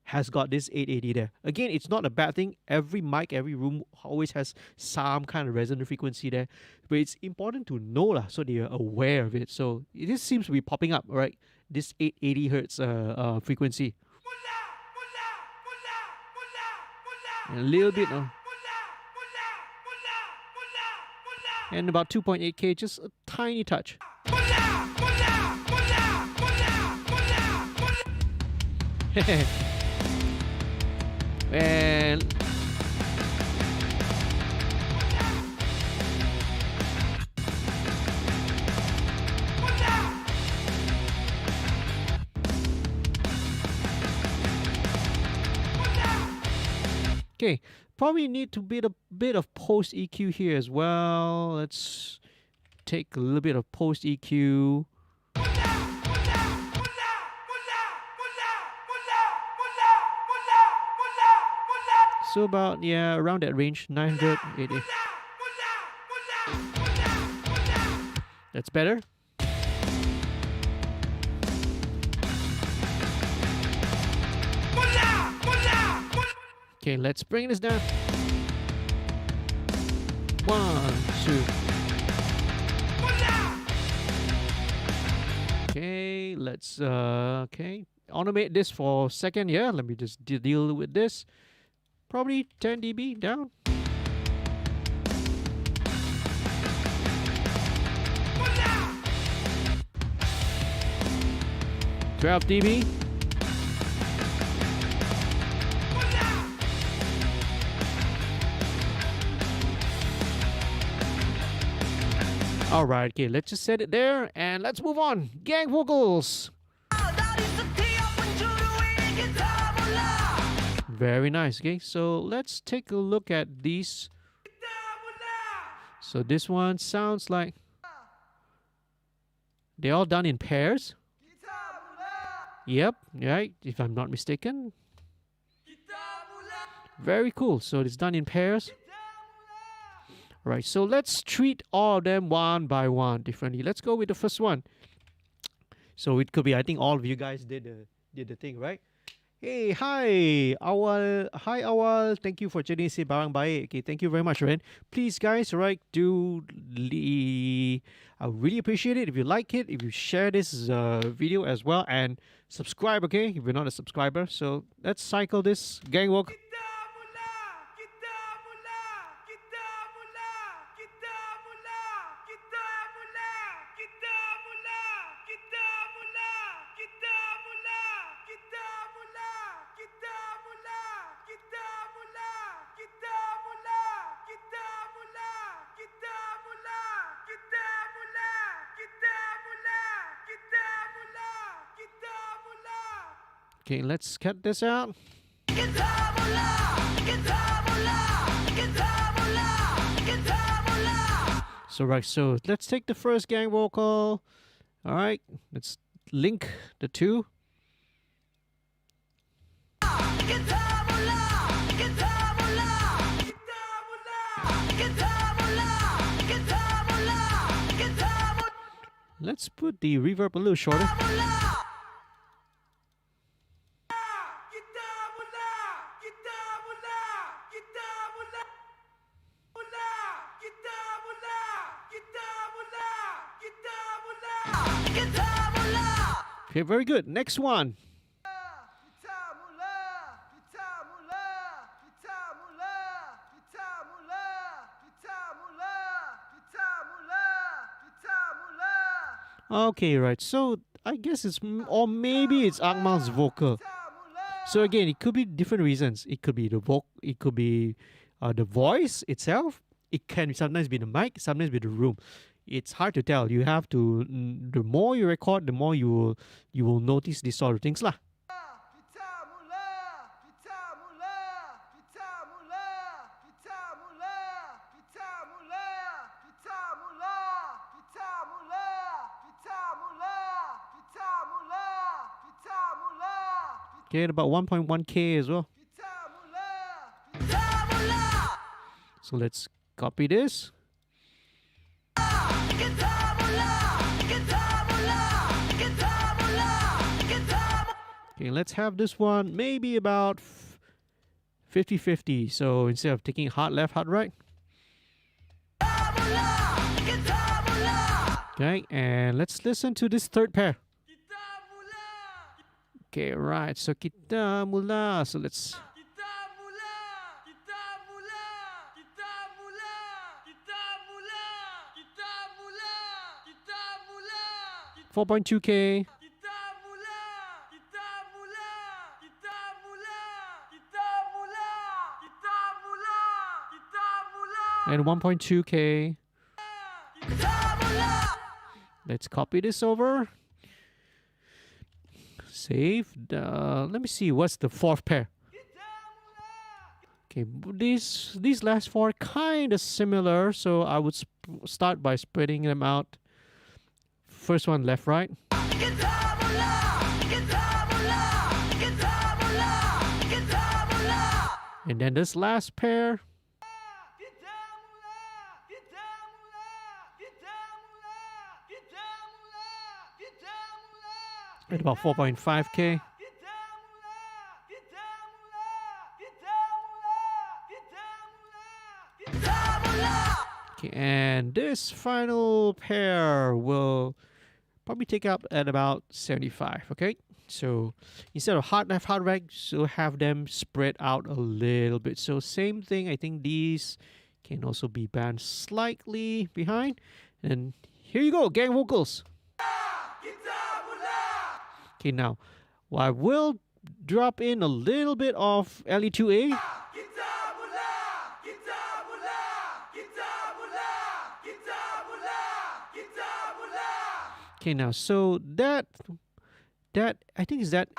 has got this 880 there. Again, it's not a bad thing. Every mic, every room always has some kind of resonant frequency there. But it's important to know lah, so they are aware of it. So this seems to be popping up, right? This 880 hertz frequency. And a little bit, and about 2.8K, just a tiny touch. And okay, probably need to bit a bit of post EQ here as well. Let's take a little bit of post EQ. So about, yeah, around that range, 980. That's better. Okay, let's bring this down. 1, 2. Okay, let's automate this for a second. Yeah, let me just deal with this. Probably 10 dB down. 12 dB. All right, okay, let's just set it there and let's move on. Gang vocals. Very nice. Okay, so let's take a look at these. So this one sounds like they're all done in pairs. Yep, right, if I'm not mistaken. Very cool. So it's done in pairs. All right, so let's treat all of them one by one differently. Let's go with the first one. So it could be, I think all of you guys did the thing, right? Hey, hi, Awal. Hi, Awal. Thank you for joining si Barang Baik. Okay, thank you very much, man. Please, guys, right, I really appreciate it if you like it, if you share this video as well, and subscribe, okay, if you're not a subscriber. So let's cycle this gang walk. Okay, let's cut this out. So right, so let's take the first gang vocal. All right, let's link the two. Let's put the reverb a little shorter. Okay, very good. Next one. Okay, right. So I guess it's, or maybe it's Akmal's vocal. So again, it could be different reasons. It could be the it could be the voice itself. It can sometimes be the mic, sometimes be the room. It's hard to tell. You have to, the more you record, the more you will notice these sort of things lah. Okay, at about 1.1K as well. So let's copy this. Okay, let's have this one maybe about 50-50. So instead of taking hard left, hard right. Okay, and let's listen to this third pair. Okay, right. So kita mula. So let's. 4.2K. And 1.2K. Let's copy this over. Save. Let me see. What's the fourth pair? Okay, these last four are kind of similar, so I would start by spreading them out. First one, left, right. And then this last pair. At about 4.5K. Okay, and this final pair will probably take up at about 75. Okay, so instead of hard left, hard right, so have them spread out a little bit. So same thing. I think these can also be bent slightly behind. And here you go, gang vocals. Okay, now I will drop in a little bit of LE2A. Okay, now so that I think is that.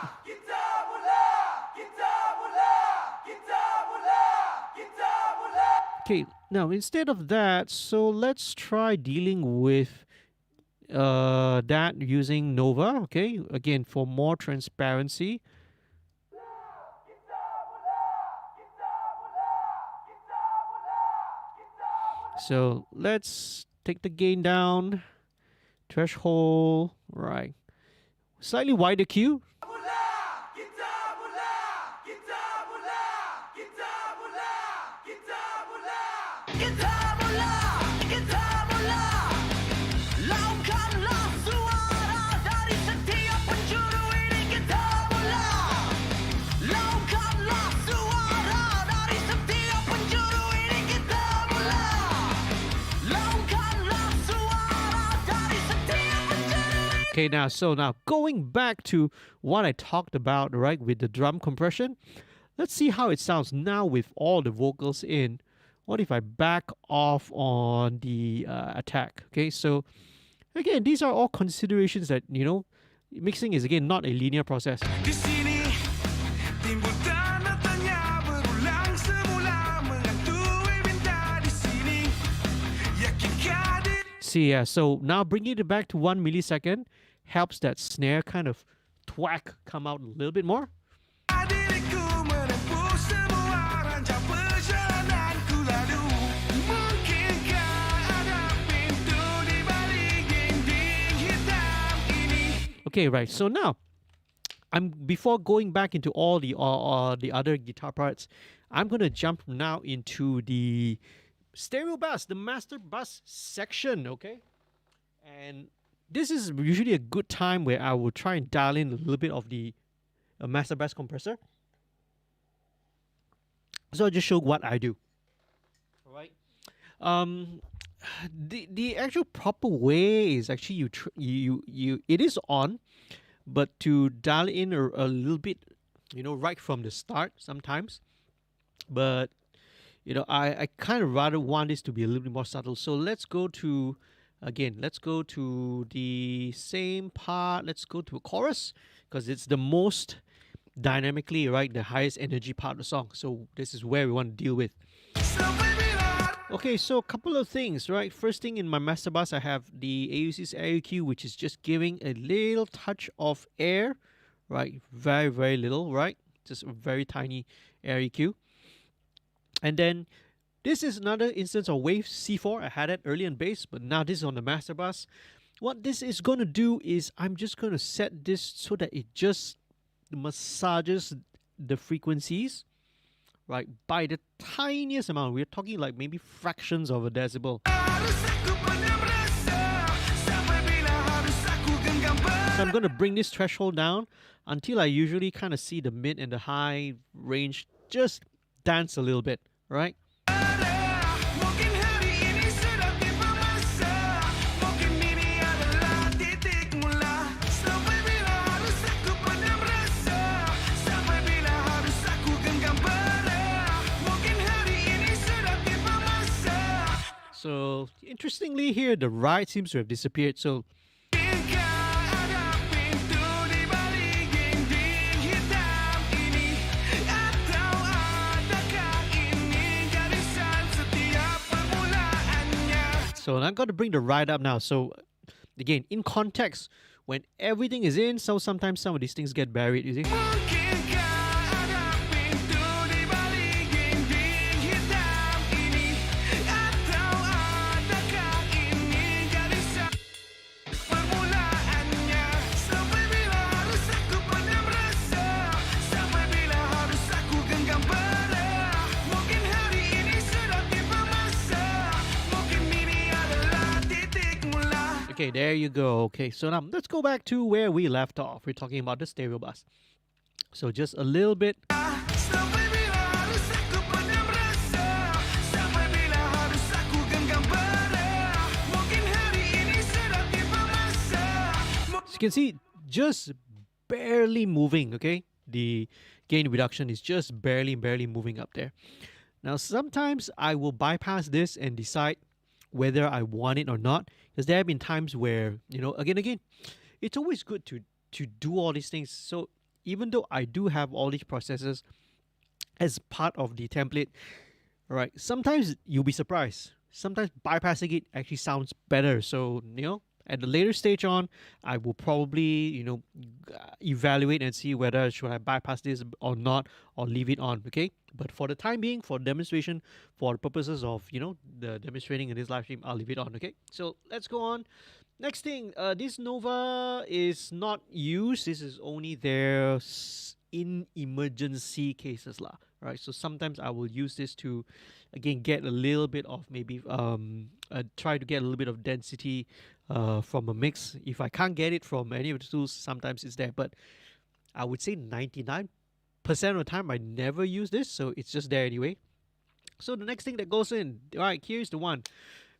Okay, now instead of that, so let's try dealing with that using Nova. Okay, again for more transparency. So let's take the gain down, threshold, right, slightly wider Q. Okay, now going back to what I talked about, right, with the drum compression, let's see how it sounds now with all the vocals in. What if I back off on the attack? Okay, so again, these are all considerations that, you know, mixing is again not a linear process. See, yeah, so now bringing it back to 1 millisecond helps that snare kind of thwack come out a little bit more. Okay, right, so now before going back into all the other guitar parts, I'm gonna jump now into the stereo bass, the master bass section, okay? And this is usually a good time where I will try and dial in a little bit of the master bass compressor. So I'll just show what I do. All right. The actual proper way is actually it is on, but to dial in a little bit, you know, right from the start sometimes. But you know, I kind of rather want this to be a little bit more subtle. So let's go to, again, let's go to the same part. Let's go to a chorus because it's the most dynamically, right, the highest energy part of the song. So this is where we want to deal with. Okay, so a couple of things, right? First thing, in my master bass, I have the AUC's Air EQ, which is just giving a little touch of air, right? Very, very little, right? Just a very tiny air EQ. And then this is another instance of wave C4. I had it earlier in bass, but now this is on the master bus. What this is going to do is I'm just going to set this so that it just massages the frequencies, right, by the tiniest amount. We're talking like maybe fractions of a decibel. So I'm going to bring this threshold down until I usually kind of see the mid and the high range just dance a little bit, right? So interestingly here, the ride seems to have disappeared. So I'm going to bring the ride up now. So again, in context, when everything is in, so sometimes some of these things get buried, you see. Okay, there you go. Okay, so now let's go back to where we left off. We're talking about the stereo bus. So just a little bit. As you can see, just barely moving, okay? The gain reduction is just barely moving up there. Now, sometimes I will bypass this and decide whether I want it or not, because there have been times where, you know, again, it's always good to do all these things. So even though I do have all these processes as part of the template, right, sometimes you'll be surprised. Sometimes bypassing it actually sounds better. So, you know, at the later stage on, I will probably, you know, evaluate and see whether should I bypass this or not, or leave it on, okay? But for the time being, for demonstration, for the purposes of, you know, the demonstrating in this live stream, I'll leave it on, okay? So let's go on. Next thing, this Nova is not used. This is only there in emergency cases lah, right? So sometimes I will use this to, again, get a little bit of maybe, try to get a little bit of density from a mix. If I can't get it from any of the tools, sometimes it's there. But I would say 99% of the time I never use this, so it's just there anyway. So the next thing that goes in, all right, here's the one.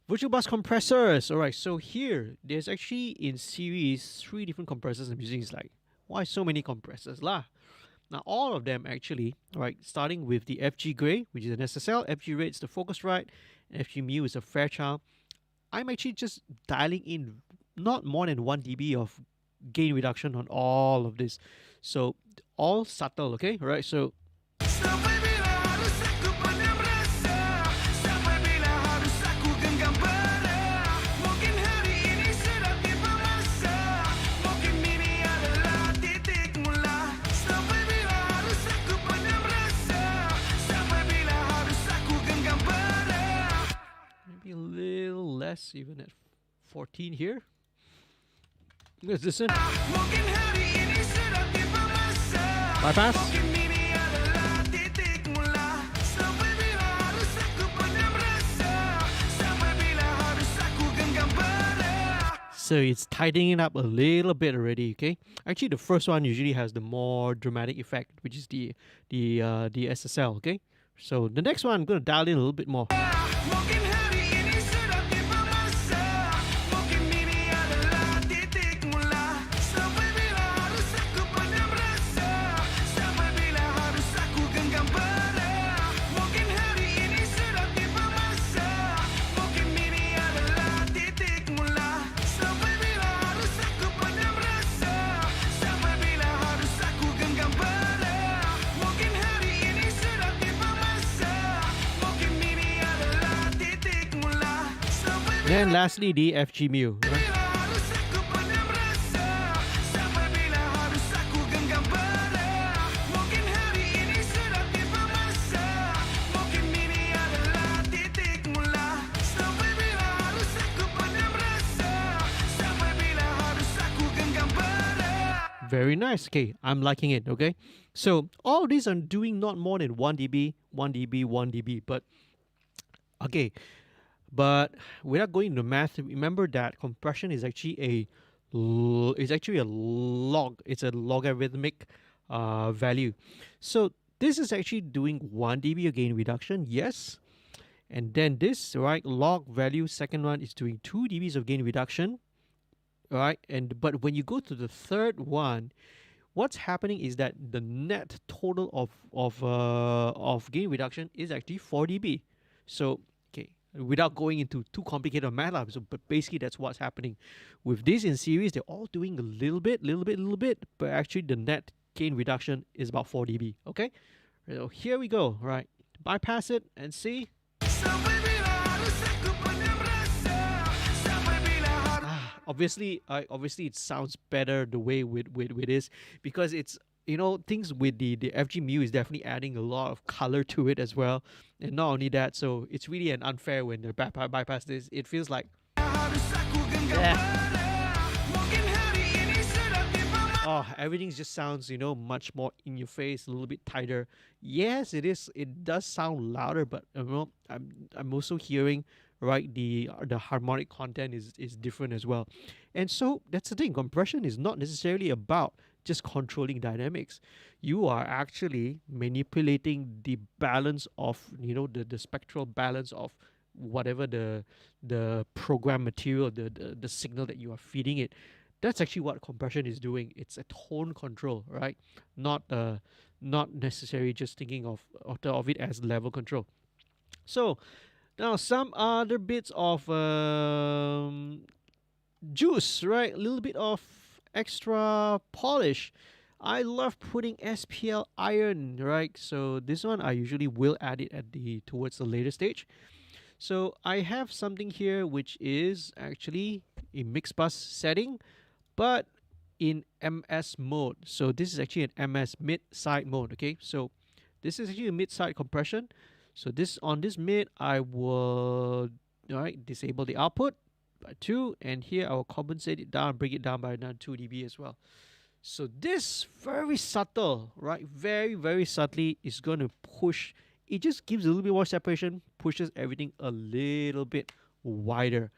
Virtual bus compressors. All right, so here, there's actually in series 3 different compressors I'm using. It's like, why so many compressors lah? Now, all of them actually, right, starting with the FG Gray, which is an SSL, FG Red is the Focusrite, and FG Mu is a Fairchild. I'm actually just dialing in not more than 1 dB of gain reduction on all of this. So, all subtle, okay? All right, so maybe a little less, even at 14 here. Let's listen. Bypass. So it's tightening it up a little bit already, okay? Actually, the first one usually has the more dramatic effect, which is the SSL, okay? So the next one, I'm going to dial in a little bit more. And lastly, the FG Mu. Right? Very nice. Okay, I'm liking it. Okay, so all these are doing not more than 1 dB, 1 dB, 1 dB. But okay, but without going into math, remember that compression is actually is actually a log. It's a logarithmic value. So this is actually doing 1 dB of gain reduction. Yes. And then this right log value second one is doing 2 dBs of gain reduction, right? And but when you go to the third one, what's happening is that the net total of gain reduction is actually 4 dB. So okay, without going into too complicated math, but basically that's what's happening with this in series. They're all doing a little bit, but actually the net gain reduction is about 4 dB. Okay, so here we go. Right, bypass it and see. Obviously it sounds better the way with this, because it's, you know, things with the FG Mu is definitely adding a lot of color to it as well. And not only that, so it's really an unfair when they bypass this. It feels like oh, everything just sounds, you know, much more in your face, a little bit tighter. Yes, it is. It does sound louder, but you know, I'm also hearing, right, the harmonic content is different as well. And so that's the thing. Compression is not necessarily about just controlling dynamics. You are actually manipulating the balance of, you know, the spectral balance of whatever the program material, the signal that you are feeding it. That's actually what compression is doing. It's a tone control, right? Not necessarily just thinking of it as level control. So now some other bits of juice, right? A little bit of extra polish. I love putting SPL iron, right? So this one I usually will add it at towards the later stage. So I have something here which is actually a mix bus setting, but in MS mode. So this is actually an MS mid-side mode. Okay, so this is actually a mid-side compression. So this on this mid, I will disable the output by 2, and here I will compensate it down, bring it down by another 2 dB as well. So this very subtle, right? Very, very subtly is going to push. It just gives a little bit more separation, pushes everything a little bit wider.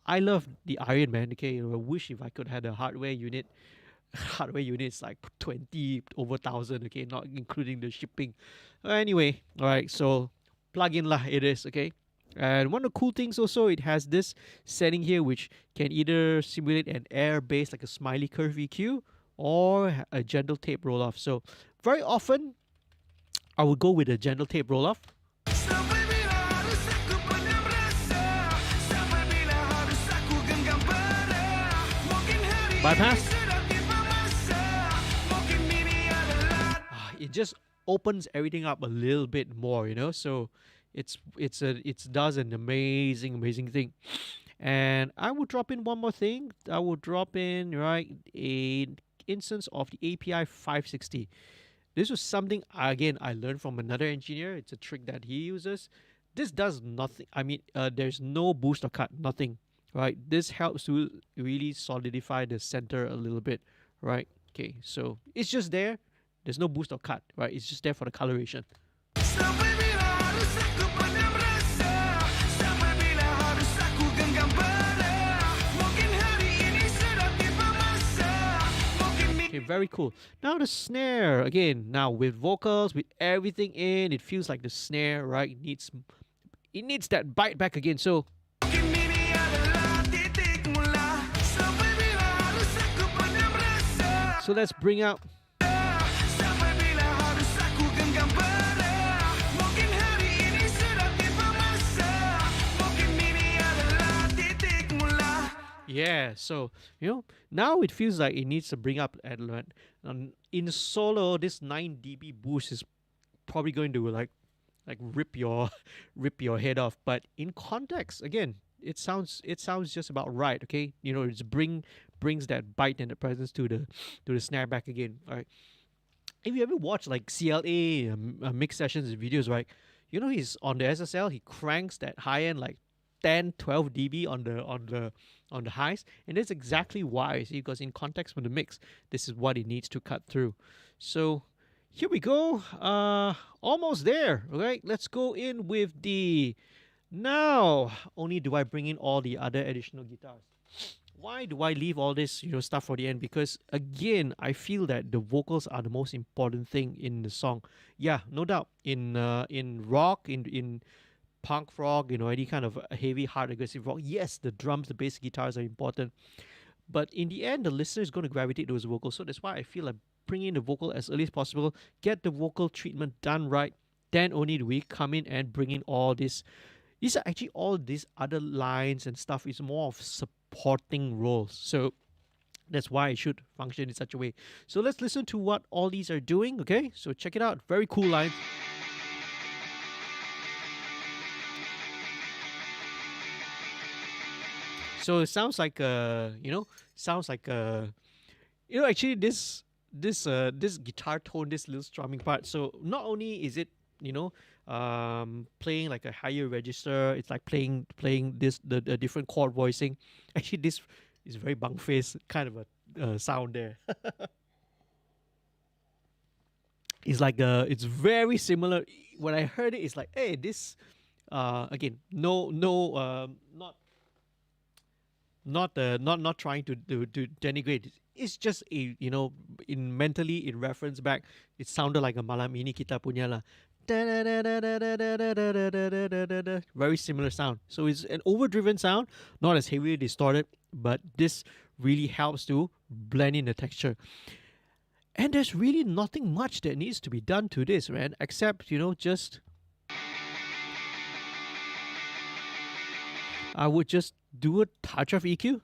I love the iron, man. Okay, I wish if I could have a hardware unit. Hardware unit is like 20 over 1,000. Okay, not including the shipping. Anyway, all right. So plug in lah. It is okay. And one of the cool things also, it has this setting here which can either simulate an air bass like a smiley curve EQ or a gentle tape roll off. So very often I would go with a gentle tape roll off. Bypass. It just opens everything up a little bit more, you know. So it does an amazing thing. And I will drop in one more thing. I will drop in an instance of the API 560. This was something again I learned from another engineer. It's a trick that he uses. This does nothing. I mean, there's no boost or cut, nothing. Right, this helps to really solidify the center a little bit, right? Okay, so it's just there. There's no boost or cut, right? It's just there for the coloration. Okay, very cool. Now the snare again. Now with vocals, with everything in, it feels like the snare, right? It needs that bite back again. So. So let's bring out. Yeah, so you know now it feels like it needs to bring up at in solo. This 9 dB boost is probably going to like rip your head off. But in context, again, it sounds just about right. Okay, you know, it's brings that bite and the presence to the snare back again. All right. If you ever watch like CLA mix sessions and videos, right? You know, he's on the SSL. He cranks that high end like 10, 12 dB on the highs, and that's exactly why. See, because in context with the mix, this is what it needs to cut through. So here we go. Almost there. Okay, let's go in with the. Now only do I bring in all the other additional guitars. Why do I leave all this stuff for the end? Because again, I feel that the vocals are the most important thing in the song. Yeah, no doubt. In rock, in punk rock, any kind of heavy, hard, aggressive rock, yes, the drums, the bass guitars are important. But in the end, the listener is going to gravitate to those vocals. So that's why I feel like bring in the vocal as early as possible, get the vocal treatment done right. Then only do we come in and bring in all this. These are actually all these other lines and stuff is more of supporting roles. So that's why it should function in such a way. So let's listen to what all these are doing. Okay, so check it out. Very cool line. So it sounds like actually this guitar tone, this little strumming part. So not only is it playing like a higher register, it's like playing this the different chord voicing. Actually, this is very bunk face kind of a sound there. It's like it's very similar. When I heard it, it's like, hey, this again, not trying to denigrate. It's just a in mentally in reference back, it sounded like a malam ini kita punya lah. Very similar sound. So it's an overdriven sound, not as heavily distorted, but this really helps to blend in the texture. And there's really nothing much that needs to be done to this, man, except just I would just do a touch of EQ.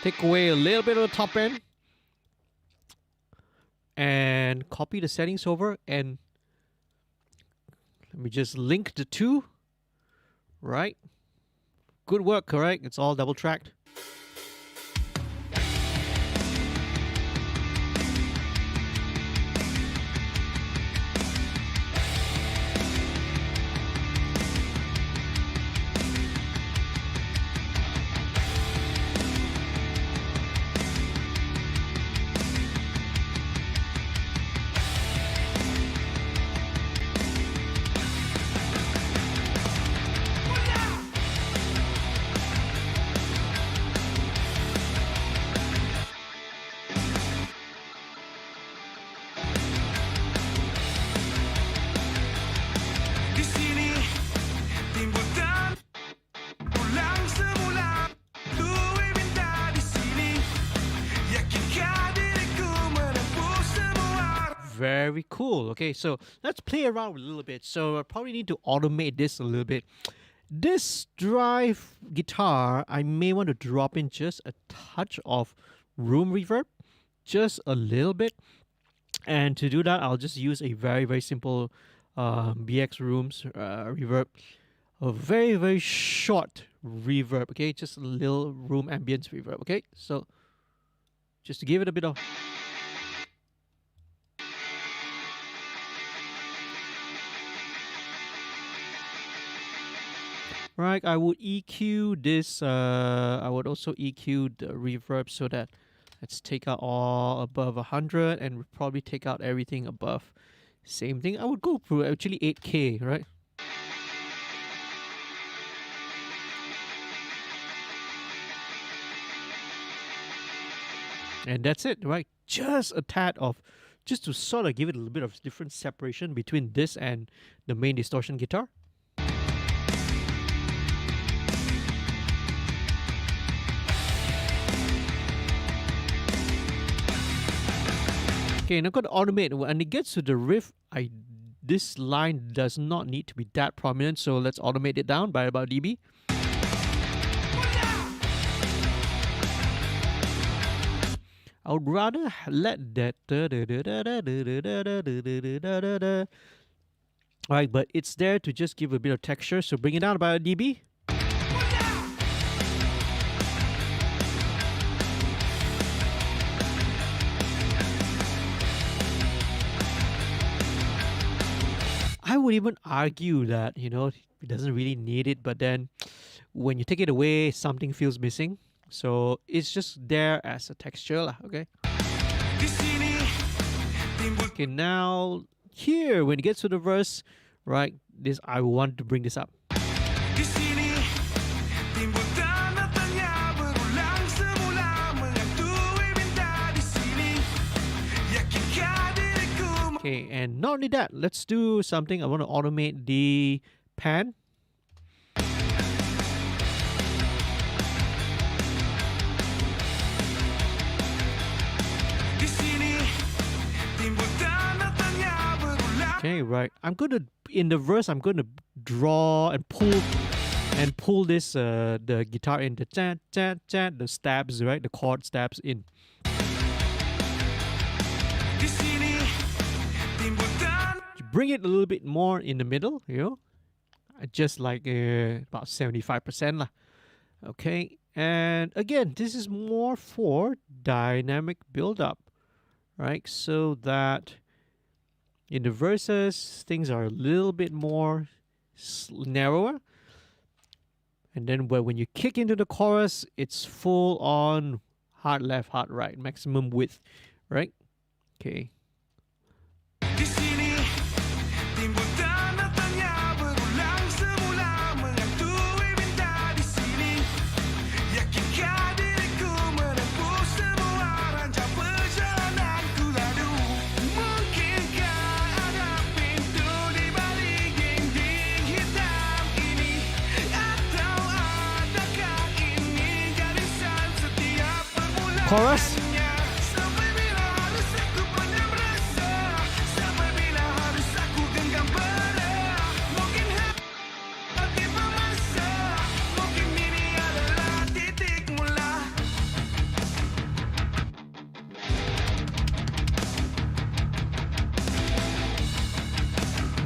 Take away a little bit of the top end and copy the settings over, and let me just link the two. Right? Good work, correct? It's all double tracked. Very cool. Okay, so let's play around a little bit. So I probably need to automate this a little bit. This drive guitar, I may want to drop in just a touch of room reverb, just a little bit. And to do that, I'll just use a very, very simple BX Rooms reverb. A very, very short reverb, okay? Just a little room ambience reverb, okay? So just to give it a bit of... Right, I would EQ this, I would also EQ the reverb so that let's take out all above 100 and probably take out everything above. Same thing, I would go for actually 8K, right? And that's it, right? Just a tad of, just to sort of give it a little bit of different separation between this and the main distortion guitar. Okay, now I'm going to automate. When it gets to the riff, this line does not need to be that prominent, so let's automate it down by about dB. I would rather let that... Alright, but it's there to just give a bit of texture, so bring it down about a dB. would even argue that, you know, it doesn't really need it, but then when you take it away, something feels missing. So it's just there as a texture lah, okay? Di sini timbul Okay, now here, when it gets to the verse, right, this I want to bring this up. di sini timbul tanda tanya berulang semula menghantui minta di sini yakinkah diriku Okay, and not only that, let's do something. I want to automate the pan. di sini timbul tanda tanya berulang Okay, right. I'm gonna in the verse. I'm gonna draw and pull this the guitar in the chat the stabs, right, the chord stabs in. di sini timbul tanda Bring it a little bit more in the middle, you know, just like about 75% lah. Okay, and again, this is more for dynamic build up, right? So that in the verses things are a little bit more narrower, and then when you kick into the chorus, it's full on hard left, hard right, maximum width, right? Okay. di sini timbul tanda tanya berulang semula menghantui minta di sini yakinkah diriku menempuh semua ranjang perjalananku lalu mungkinkah ada pintu di balik dinding hitam ini atau adakah ini garisan setiap permulaan Chorus. sampai bila harus aku pendam rasa sampai bila harus aku genggam pena mungkin hati bermasa mungkin ini adalah titik mula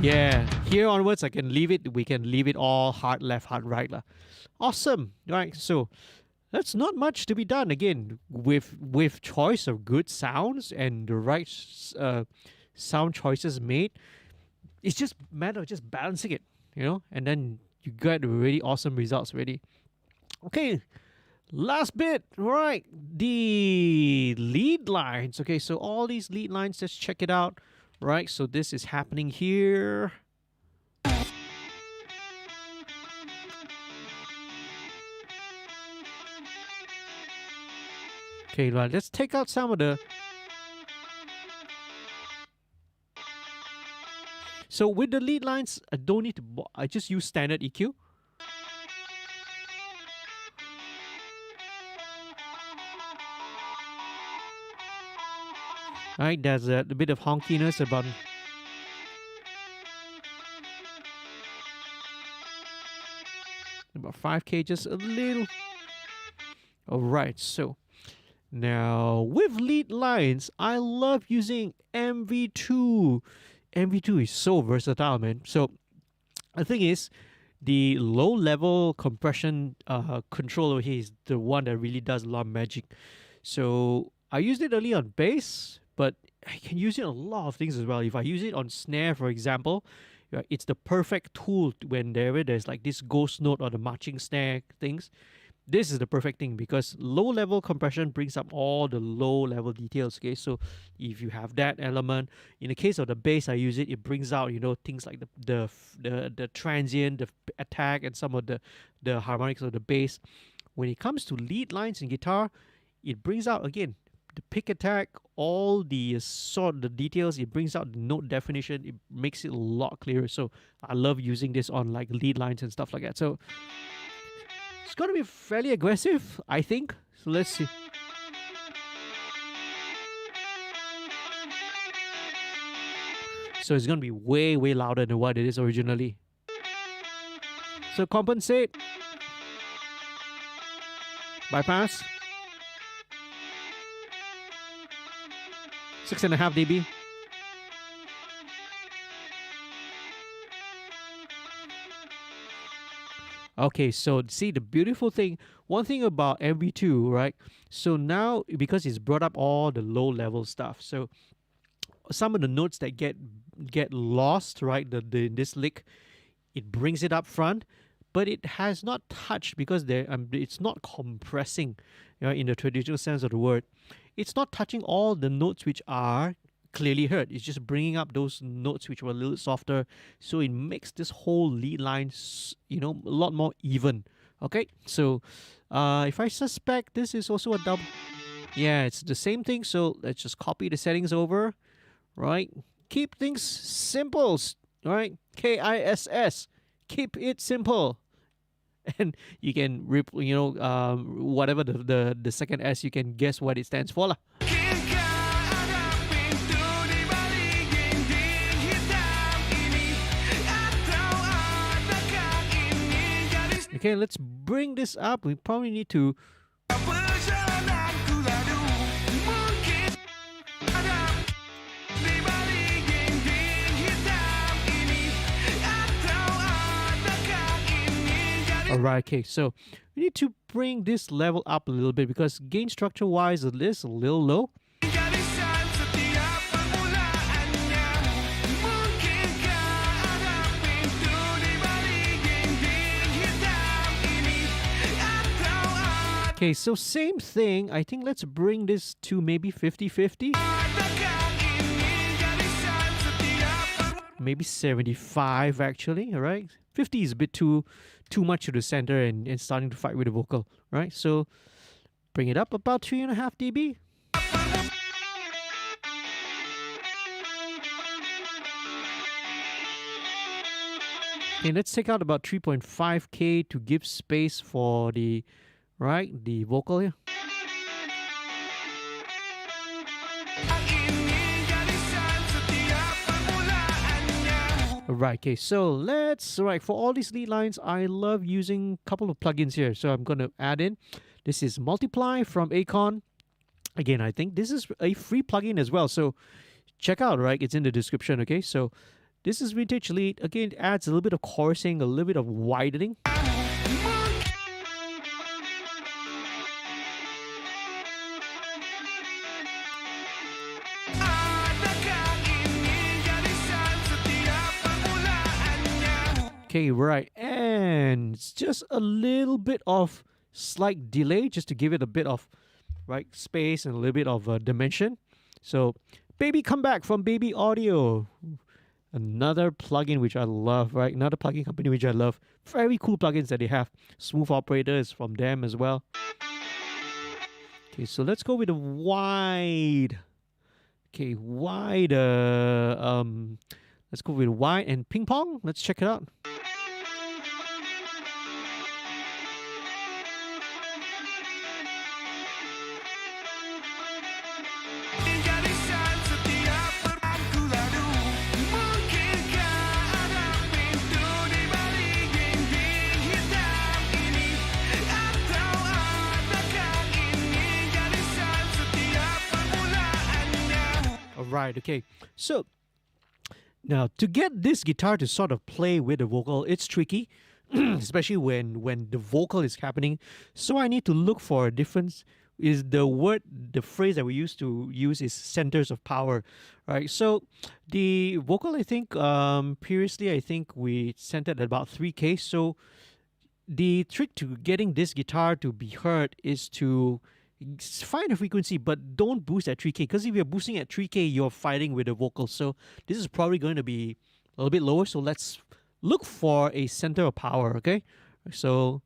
Yeah, here onwards, I can leave it. We can leave it all hard left, hard right lah. Awesome, right? So that's not much to be done. Again, with choice of good sounds and the right sound choices made, it's just matter of just balancing it, you know, and then you get really awesome results. Ready? Okay, last bit, right? The lead lines. Okay, so all these lead lines, just check it out. Right, so this is happening here. Okay, right, let's take out some of the. So with the lead lines, I don't need to. I just use standard EQ. Right, there's a bit of honkiness about. About 5K, just a little. All right, so now with lead lines, I love using MV2. MV2 is so versatile, man. So the thing is, the low level compression controller here is the one that really does a lot of magic. So I used it early on bass, but I can use it on a lot of things as well. If I use it on snare, for example, it's the perfect tool whenever there's like this ghost note or the marching snare things. This is the perfect thing because low level compression brings up all the low level details. Okay, so if you have that element, in the case of the bass, I use it. It brings out, you know, things like the transient, the attack, and some of the harmonics of the bass. When it comes to lead lines in guitar, it brings out again the pick attack, all the the details. It brings out the note definition. It makes it a lot clearer. So I love using this on like lead lines and stuff like that. So it's going to be fairly aggressive, I think. So let's see. So it's going to be way, way louder than what it is originally. So compensate. Bypass. 6.5 dB. Okay, so see the beautiful thing, one thing about MV2, right? So now, because it's brought up all the low level stuff, so some of the notes that get get lost, right? This lick, it brings it up front, but it has not touched because it's not compressing, in the traditional sense of the word. It's not touching all the notes which are clearly heard. It's just bringing up those notes which were a little softer, so it makes this whole lead line, a lot more even. Okay, so if I suspect this is also a double, yeah, it's the same thing. So let's just copy the settings over, right? Keep things simple, right? KISS, keep it simple. And you can whatever the second S, you can guess what it stands for lah. Okay, let's bring this up. We probably need to. Alright, okay, so we need to bring this level up a little bit because gain structure wise it is a little low. Okay, so same thing. I think let's bring this to maybe 50-50. Maybe 75 actually, alright? 50 is a bit too much to the center and starting to fight with the vocal, right? So bring it up about 3.5 dB. Okay, let's take out about 3.5K to give space for the vocal here. Right, okay, so for all these lead lines, I love using a couple of plugins here. So I'm going to add in, this is Multiply from Acon. Again, I think this is a free plugin as well. So check out, right? It's in the description, okay? So this is Vintage Lead. Again, it adds a little bit of chorusing, a little bit of widening. Okay, right, and it's just a little bit of slight delay just to give it a bit of space and a little bit of dimension. So Baby Come Back from Baby Audio, another plugin which I love, right? Another plugin company which I love. Very cool plugins that they have. Smooth Operator is from them as well. Okay, so let's go with a wide. Okay, wide. Let's go with wide and ping pong. Let's check it out. Right, okay. So now to get this guitar to sort of play with the vocal, it's tricky, especially when the vocal is happening. So I need to look for a difference. The phrase that we used to use is centers of power, right? So the vocal, I think, previously I think we centered at about 3K. So the trick to getting this guitar to be heard is to find a frequency, but don't boost at 3K, because if you're boosting at 3K, you're fighting with the vocals. So this is probably going to be a little bit lower. So let's look for a center of power, okay? So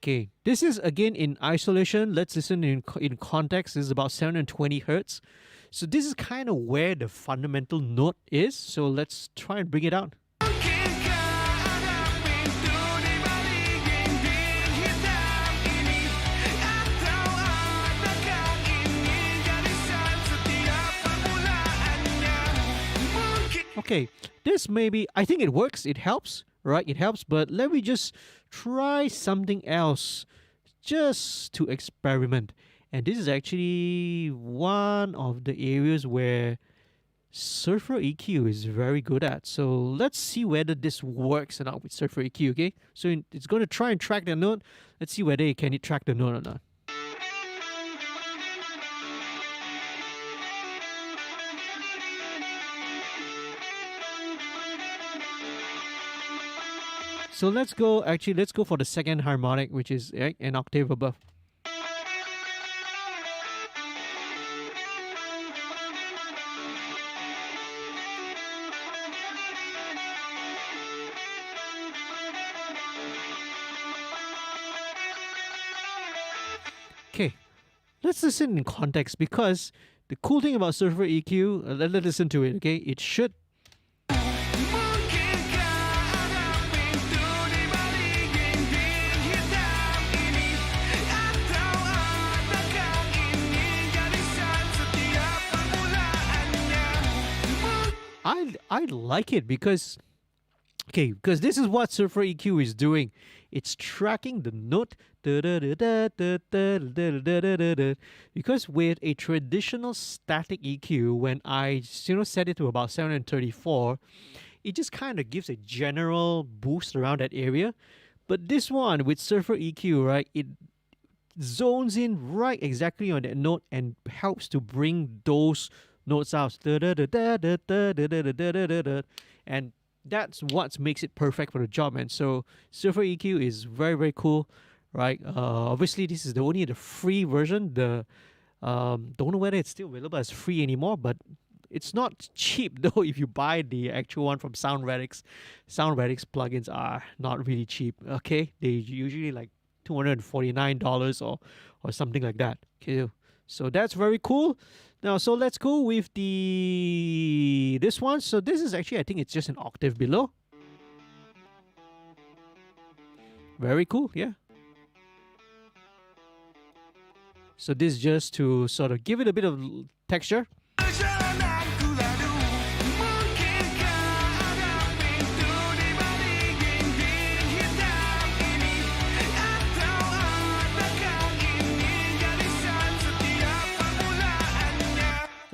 okay, this is again in isolation. Let's listen in context. This is about 720 hertz. So this is kind of where the fundamental note is. So let's try and bring it out. Okay, this maybe, I think it works, it helps, right? It helps, but let me just try something else just to experiment. And this is actually one of the areas where Surfer EQ is very good at. So let's see whether this works or not with Surfer EQ, okay? So it's going to try and track the note. Let's see whether it can track the note or not. So let's go for the second harmonic, which is an octave above. Okay, let's listen in context, because the cool thing about Surfer EQ, let's listen to it, okay? It should. I like it because this is what Surfer EQ is doing. It's tracking the note. Because with a traditional static EQ, when I set it to about 734, it just kind of gives a general boost around that area. But this one with Surfer EQ, right, it zones in right exactly on that note and helps to bring those notes out. And that's what makes it perfect for the job, man. So Surfer EQ is very, very cool, right? Obviously, this is only the free version. Don't know whether it's still available as free anymore, but it's not cheap though. If you buy the actual one from SoundRadix plugins are not really cheap. Okay, they usually like $249 or something like that. Okay, so that's very cool. Now, so let's go with this one. So this is actually, I think it's just an octave below. Very cool, yeah. So this is just to sort of give it a bit of texture.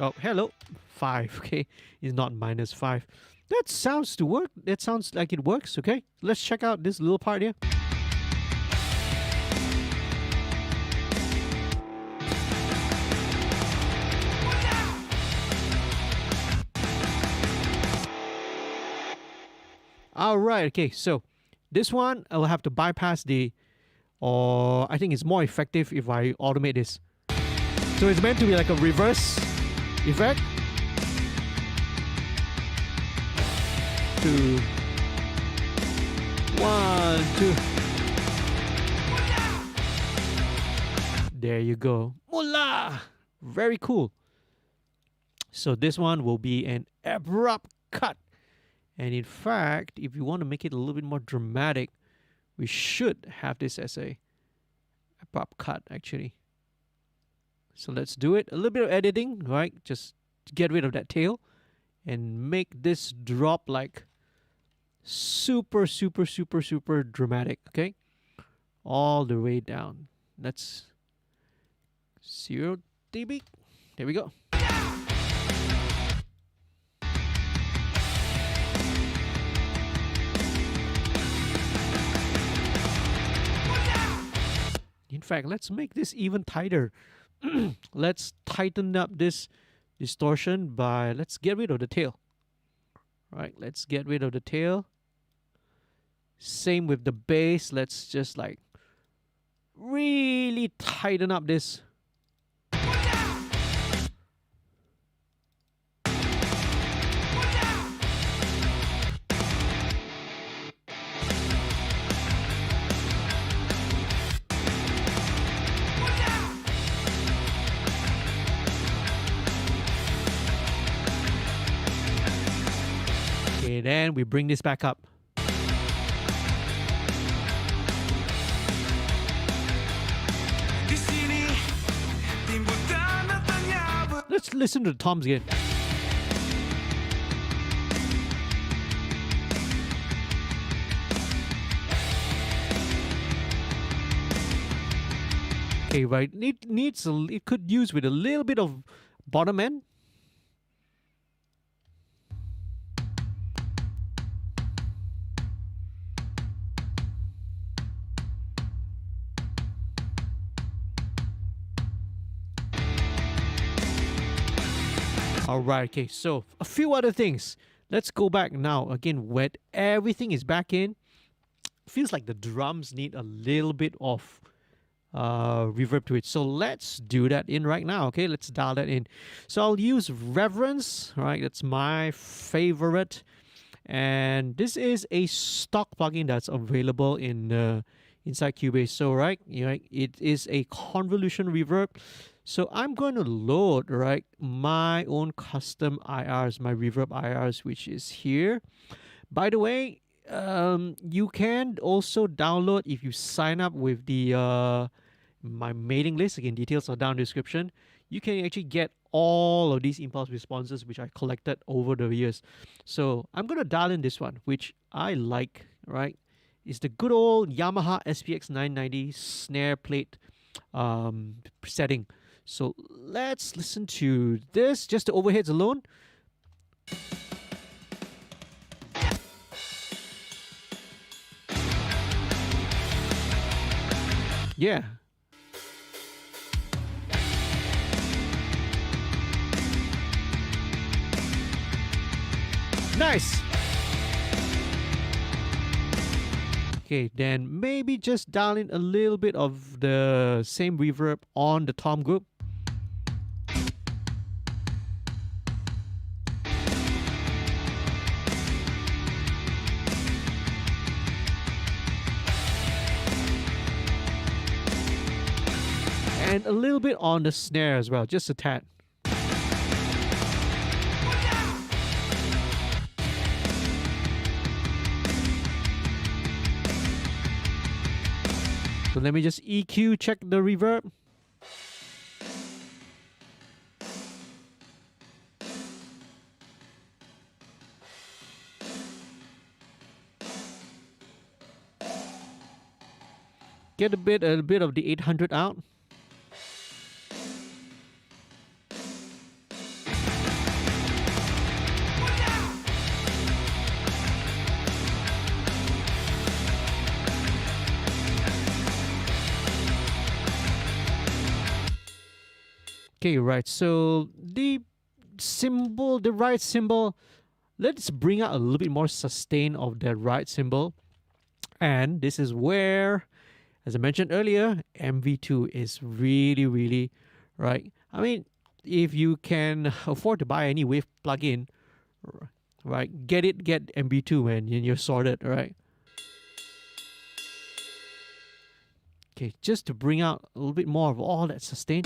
Oh, hello. 5, okay. It's not -5. That sounds to work. That sounds like it works, okay? Let's check out this little part here. Alright, okay, so this one I will have to bypass or I think it's more effective if I automate this. So it's meant to be like a reverse effect. 2, 1, 2. There you go. Mula! Very cool. So this one will be an abrupt cut. And in fact, if you want to make it a little bit more dramatic, we should have this as a abrupt cut actually. So let's do it. A little bit of editing, right? Just get rid of that tail and make this drop like super, super, super, super dramatic, okay? All the way down. That's 0 dB. There we go. In fact, let's make this even tighter. Let's tighten up this distortion by, let's get rid of the tail. Right, let's get rid of the tail. Same with the bass. Let's just like really tighten up this. Then we bring this back up. Let's listen to the toms again. Okay, right. It could use with a little bit of bottom end. Alright, okay, so a few other things. Let's go back now. Again, when everything is back in, feels like the drums need a little bit of reverb to it. So let's do that in right now, okay? Let's dial that in. So I'll use Reverence, right? That's my favorite. And this is a stock plugin that's available in inside Cubase. So it is a convolution reverb. So I'm going to load my own custom IRs, my reverb IRs, which is here. By the way, you can also download if you sign up with the my mailing list. Again, details are down in the description. You can actually get all of these impulse responses which I collected over the years. So I'm gonna dial in this one, which I like. Right, it's the good old Yamaha SPX 990 snare plate setting. So let's listen to this, just the overheads alone. Yeah. Nice. Okay, then maybe just dial in a little bit of the same reverb on the tom group. And a little bit on the snare as well, just a tad. So let me just EQ check the reverb. Get a bit of the 800 out. Okay, right. So the right cymbal, let's bring out a little bit more sustain of that right cymbal. And this is where, as I mentioned earlier, MV2 is really, really, right? I mean, if you can afford to buy any wave plugin, right, get MV2, man, and you're sorted, right? Okay, just to bring out a little bit more of all that sustain.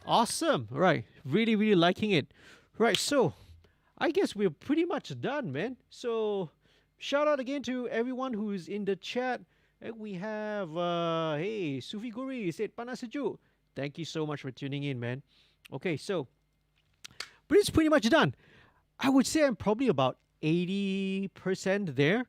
Awesome, right? Really, really liking it. Right, so I guess we're pretty much done, man. So shout out again to everyone who's in the chat. And we have, hey, Sufi Guri said Panasejook. Thank you so much for tuning in, man. Okay, so, but it's pretty much done. I would say I'm probably about 80% there.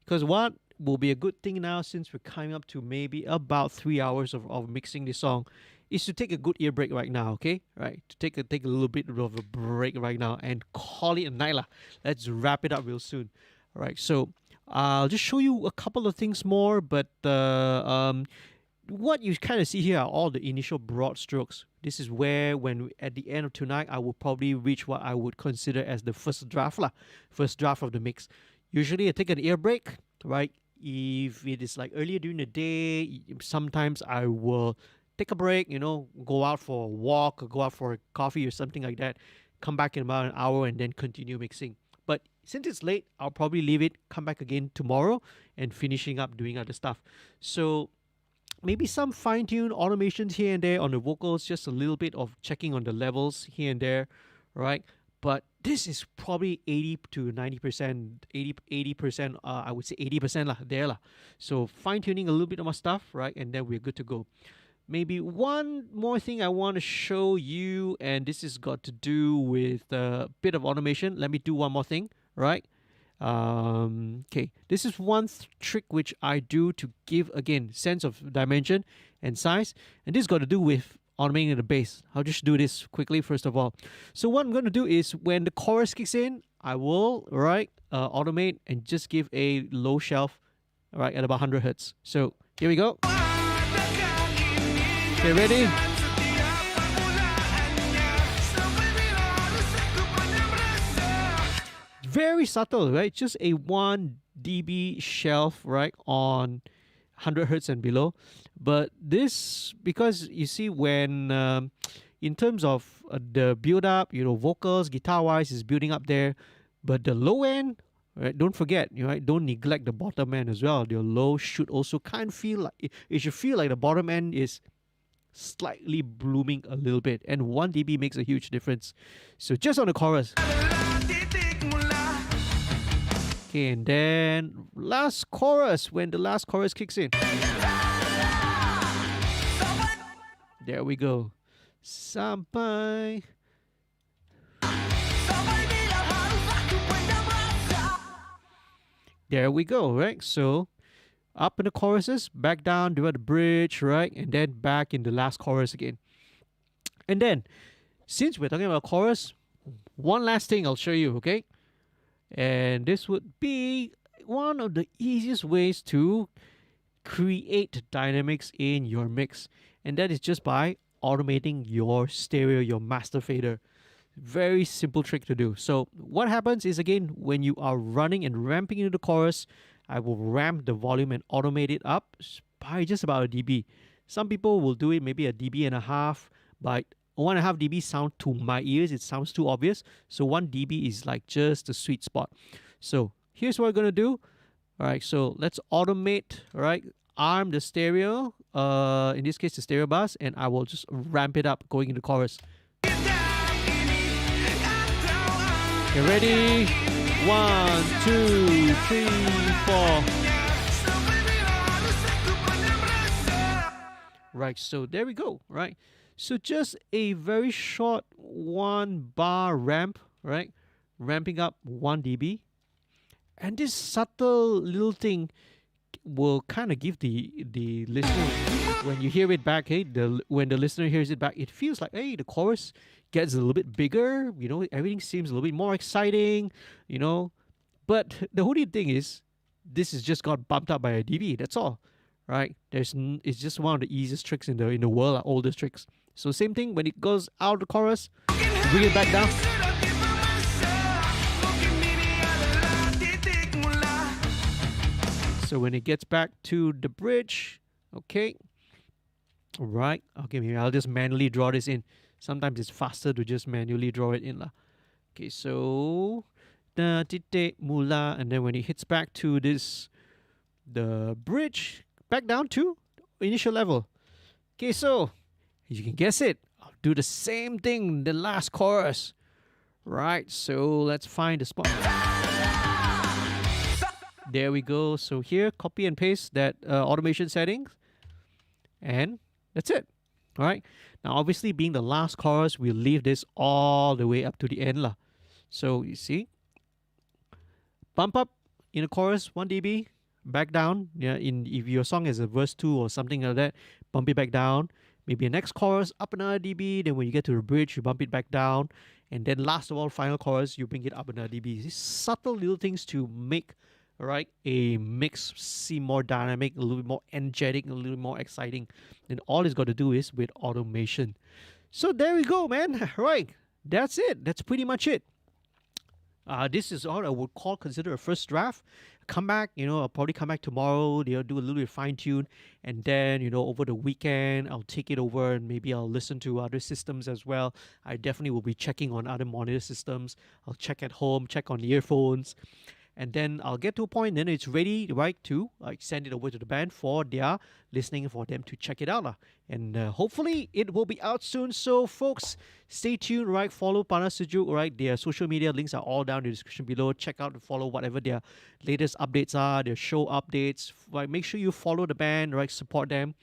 Because what will be a good thing now, since we're coming up to maybe about 3 hours of mixing this song, is to take a good ear break right now, okay? Right, to take a little bit of a break right now and call it a night lah. Let's wrap it up real soon. All right, so I'll just show you a couple of things more, but what you kind of see here are all the initial broad strokes. This is where, at the end of tonight, I will probably reach what I would consider as the first draft lah, first draft of the mix. Usually I take an ear break, right? If it is like earlier during the day, sometimes I will take a break, go out for a walk or go out for a coffee or something like that, come back in about an hour and then continue mixing. But since it's late, I'll probably leave it, come back again tomorrow and finishing up doing other stuff. So maybe some fine-tuned automations here and there on the vocals, just a little bit of checking on the levels here and there, right? But this is probably 80 to 90%, 80%, I would say 80% lah, there lah. So fine-tuning a little bit of my stuff, right? And then we're good to go. Maybe one more thing I want to show you, and this has got to do with a bit of automation. Let me do one more thing, right? Okay, this is one trick which I do to give again sense of dimension and size, and this got to do with automating the bass. I'll just do this quickly first of all. So what I'm going to do is when the chorus kicks in, I will automate and just give a low shelf at about 100 hertz. So here we go. Okay, ready? Very subtle, right? Just a 1 dB shelf, right, on 100 hertz and below. But this, because you see, when in terms of the build up, vocals, guitar wise, is building up there. But the low end, right? Don't forget, right? Don't neglect the bottom end as well. Your low should also kind of feel like it should feel like the bottom end is slightly blooming a little bit, and 1 dB makes a huge difference. So just on the chorus. Okay, and then last chorus, when the last chorus kicks in. There we go. Sampai. There we go, right? So up in the choruses, back down, do the bridge, right? And then back in the last chorus again. And then, since we're talking about chorus, one last thing I'll show you, okay? And this would be one of the easiest ways to create dynamics in your mix. And that is just by automating your stereo, your master fader. Very simple trick to do. So what happens is, again, when you are running and ramping into the chorus, I will ramp the volume and automate it up by just about a dB. Some people will do it maybe a dB and a half, but 1.5 dB sound to my ears, it sounds too obvious. So 1 dB is like just the sweet spot. So here's what we're gonna do. All right, so let's automate, right? Arm the stereo, in this case the stereo bus, and I will just ramp it up going into chorus. Okay, ready? 1, 2, 3, 4. Right, so there we go, right? So just a very short 1 bar ramp, right? Ramping up 1 dB. And this subtle little thing will kind of give the listener, when you hear it back, hey, when the listener hears it back, it feels like, hey, the chorus gets a little bit bigger, everything seems a little bit more exciting, But the only thing is, this is just got bumped up by a dB, that's all, right? It's just one of the easiest tricks in the world, oldest tricks. So same thing, when it goes out the chorus, bring it back down. So when it gets back to the bridge, okay, right, okay, maybe I'll just manually draw this in. Sometimes it's faster to just manually draw it in lah. Okay, so the Titik Mula, and then when it hits back to the bridge, back down to initial level. Okay, so you can guess it. I'll do the same thing, the last chorus. Right, so let's find the spot. There we go. So here, copy and paste that automation settings. And that's it. All right. Now, obviously, being the last chorus, we'll leave this all the way up to the end lah. So you see, bump up in the chorus 1 dB, back down. Yeah, if your song is a verse 2 or something like that, bump it back down. Maybe a next chorus up another dB. Then when you get to the bridge, you bump it back down. And then last of all, final chorus, you bring it up another dB. These subtle little things to make a mix seem more dynamic, a little bit more energetic, a little bit more exciting. And all it's got to do is with automation. So there we go, man. Right, that's it. That's pretty much it. This is all I would consider a first draft. Come back, I'll probably come back tomorrow. They'll do a little bit of fine tune, and then over the weekend I'll take it over and maybe I'll listen to other systems as well. I definitely will be checking on other monitor systems. I'll check at home, check on earphones, and then I'll get to a point. Then it's ready, right, to send it over to the band for their listening, for them to check it out, and hopefully it will be out soon. So folks, stay tuned, right? Follow Panasejook, right? Their social media links are all down in the description below. Check out and follow whatever their latest updates are, their show updates. Right? Make sure you follow the band, right? Support them.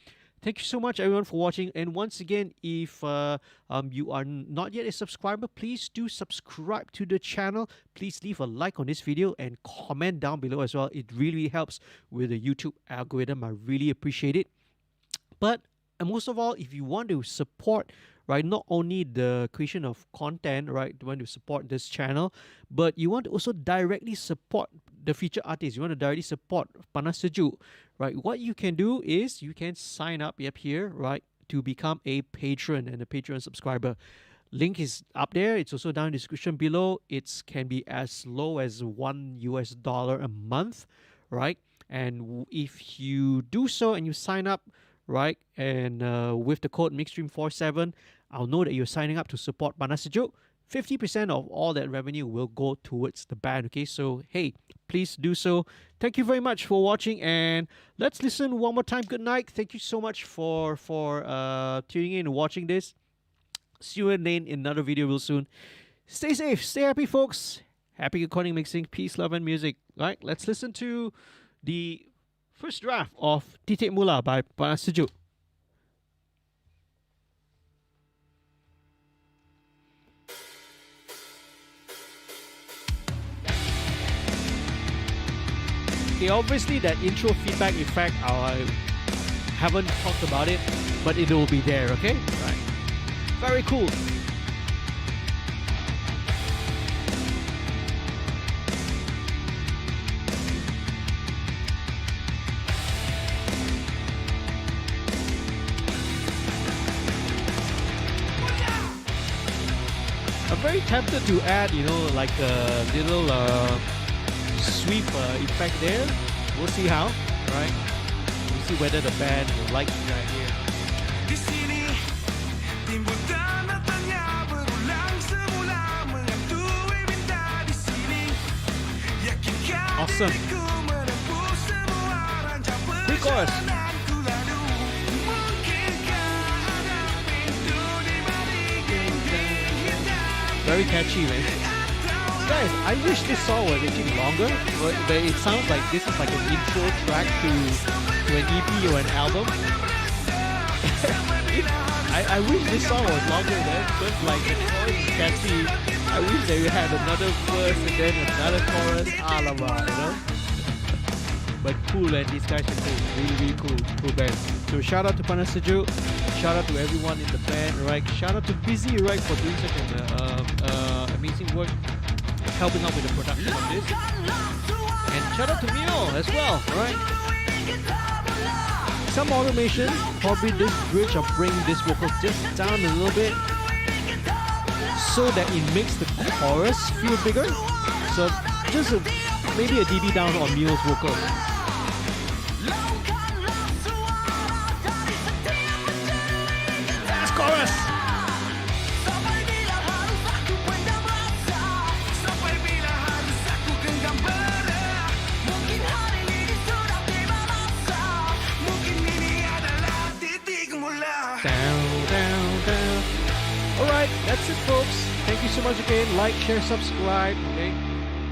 Thank you so much, everyone, for watching. And once again, if you are not yet a subscriber, please do subscribe to the channel. Please leave a like on this video and comment down below as well. It really helps with the YouTube algorithm. I really appreciate it. But most of all, if you want to support, right, not only the creation of content, right, you want to support this channel, but you want to also directly support the featured artists. You want to directly support Panasejook, right? What you can do is you can sign up here, right, to become a patron and a Patreon subscriber. Link is up there. It's also down in the description below. It can be as low as $1 a month, right? And if you do so and you sign up, right, and with the code MixStream47, I'll know that you're signing up to support Panasejook. 50% of all that revenue will go towards the band. Okay, so hey, please do so. Thank you very much for watching, and let's listen one more time. Good night. Thank you so much for tuning in and watching this. See you again in another video real soon. Stay safe, stay happy, folks. Happy recording, mixing, peace, love, and music. All right, let's listen to the first draft of Titik Mula by Panasejook. Okay, obviously that intro feedback effect, I haven't talked about it, but it will be there, okay? Right. Very cool. I'm very tempted to add, like a little sweep effect there. We'll see how, right? We'll see whether the band will like that here. Di sini timbul tanda-tanya berulang semula menghantui benda di sini. Yakinkan Awesome. diriku menempuh semua rancang Pre-chorus. perjalananku lalu. Mungkinkah ada pintu di balik dinding hitam? Very catchy, man. Guys, I wish this song was actually longer, but it sounds like this is like an intro track to an EP or an album. I wish this song was longer, man, because like the chorus is catchy. I wish they had another verse and then another chorus, alamak, But cool, man, these guys are cool. Really, really cool band. So shout out to Panasejook, shout out to everyone in the band, right? Shout out to Busy, right, for doing such an amazing work, helping out with the production of this. And shout out to Mio as well, right? Some automation, probably this bridge of bringing this vocal just down a little bit so that it makes the chorus feel bigger. So just maybe a dB down on Mio's vocal. Last chorus! Sampai bila harus aku genggam pena? Mungkin hari ini sudah tiba masa. Mungkin ini adalah titik mula. Down. Alright, that's it, folks. Thank you so much again. Like, share, subscribe. Okay.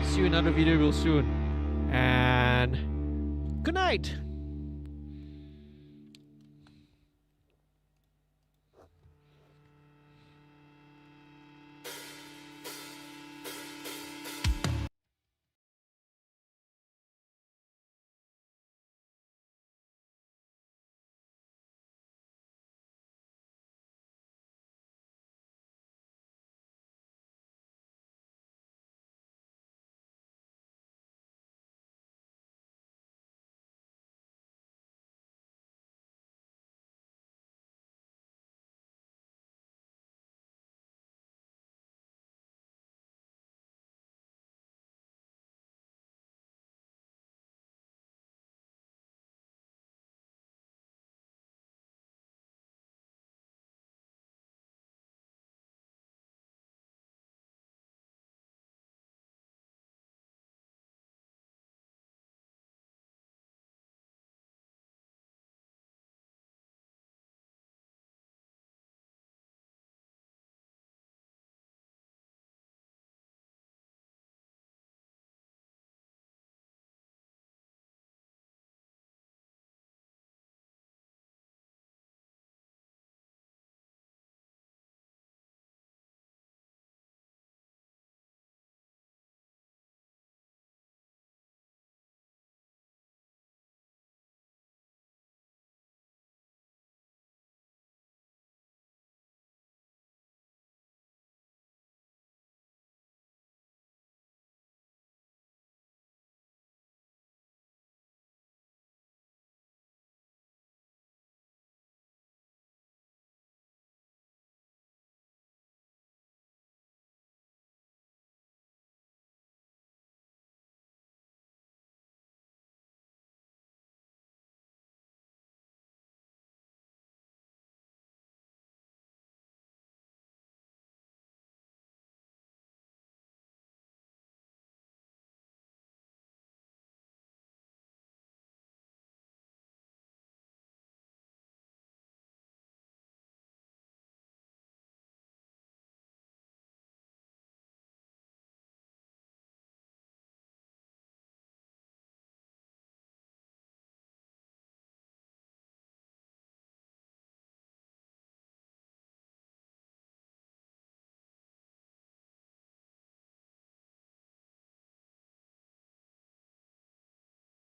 See you in another video real soon. And good night.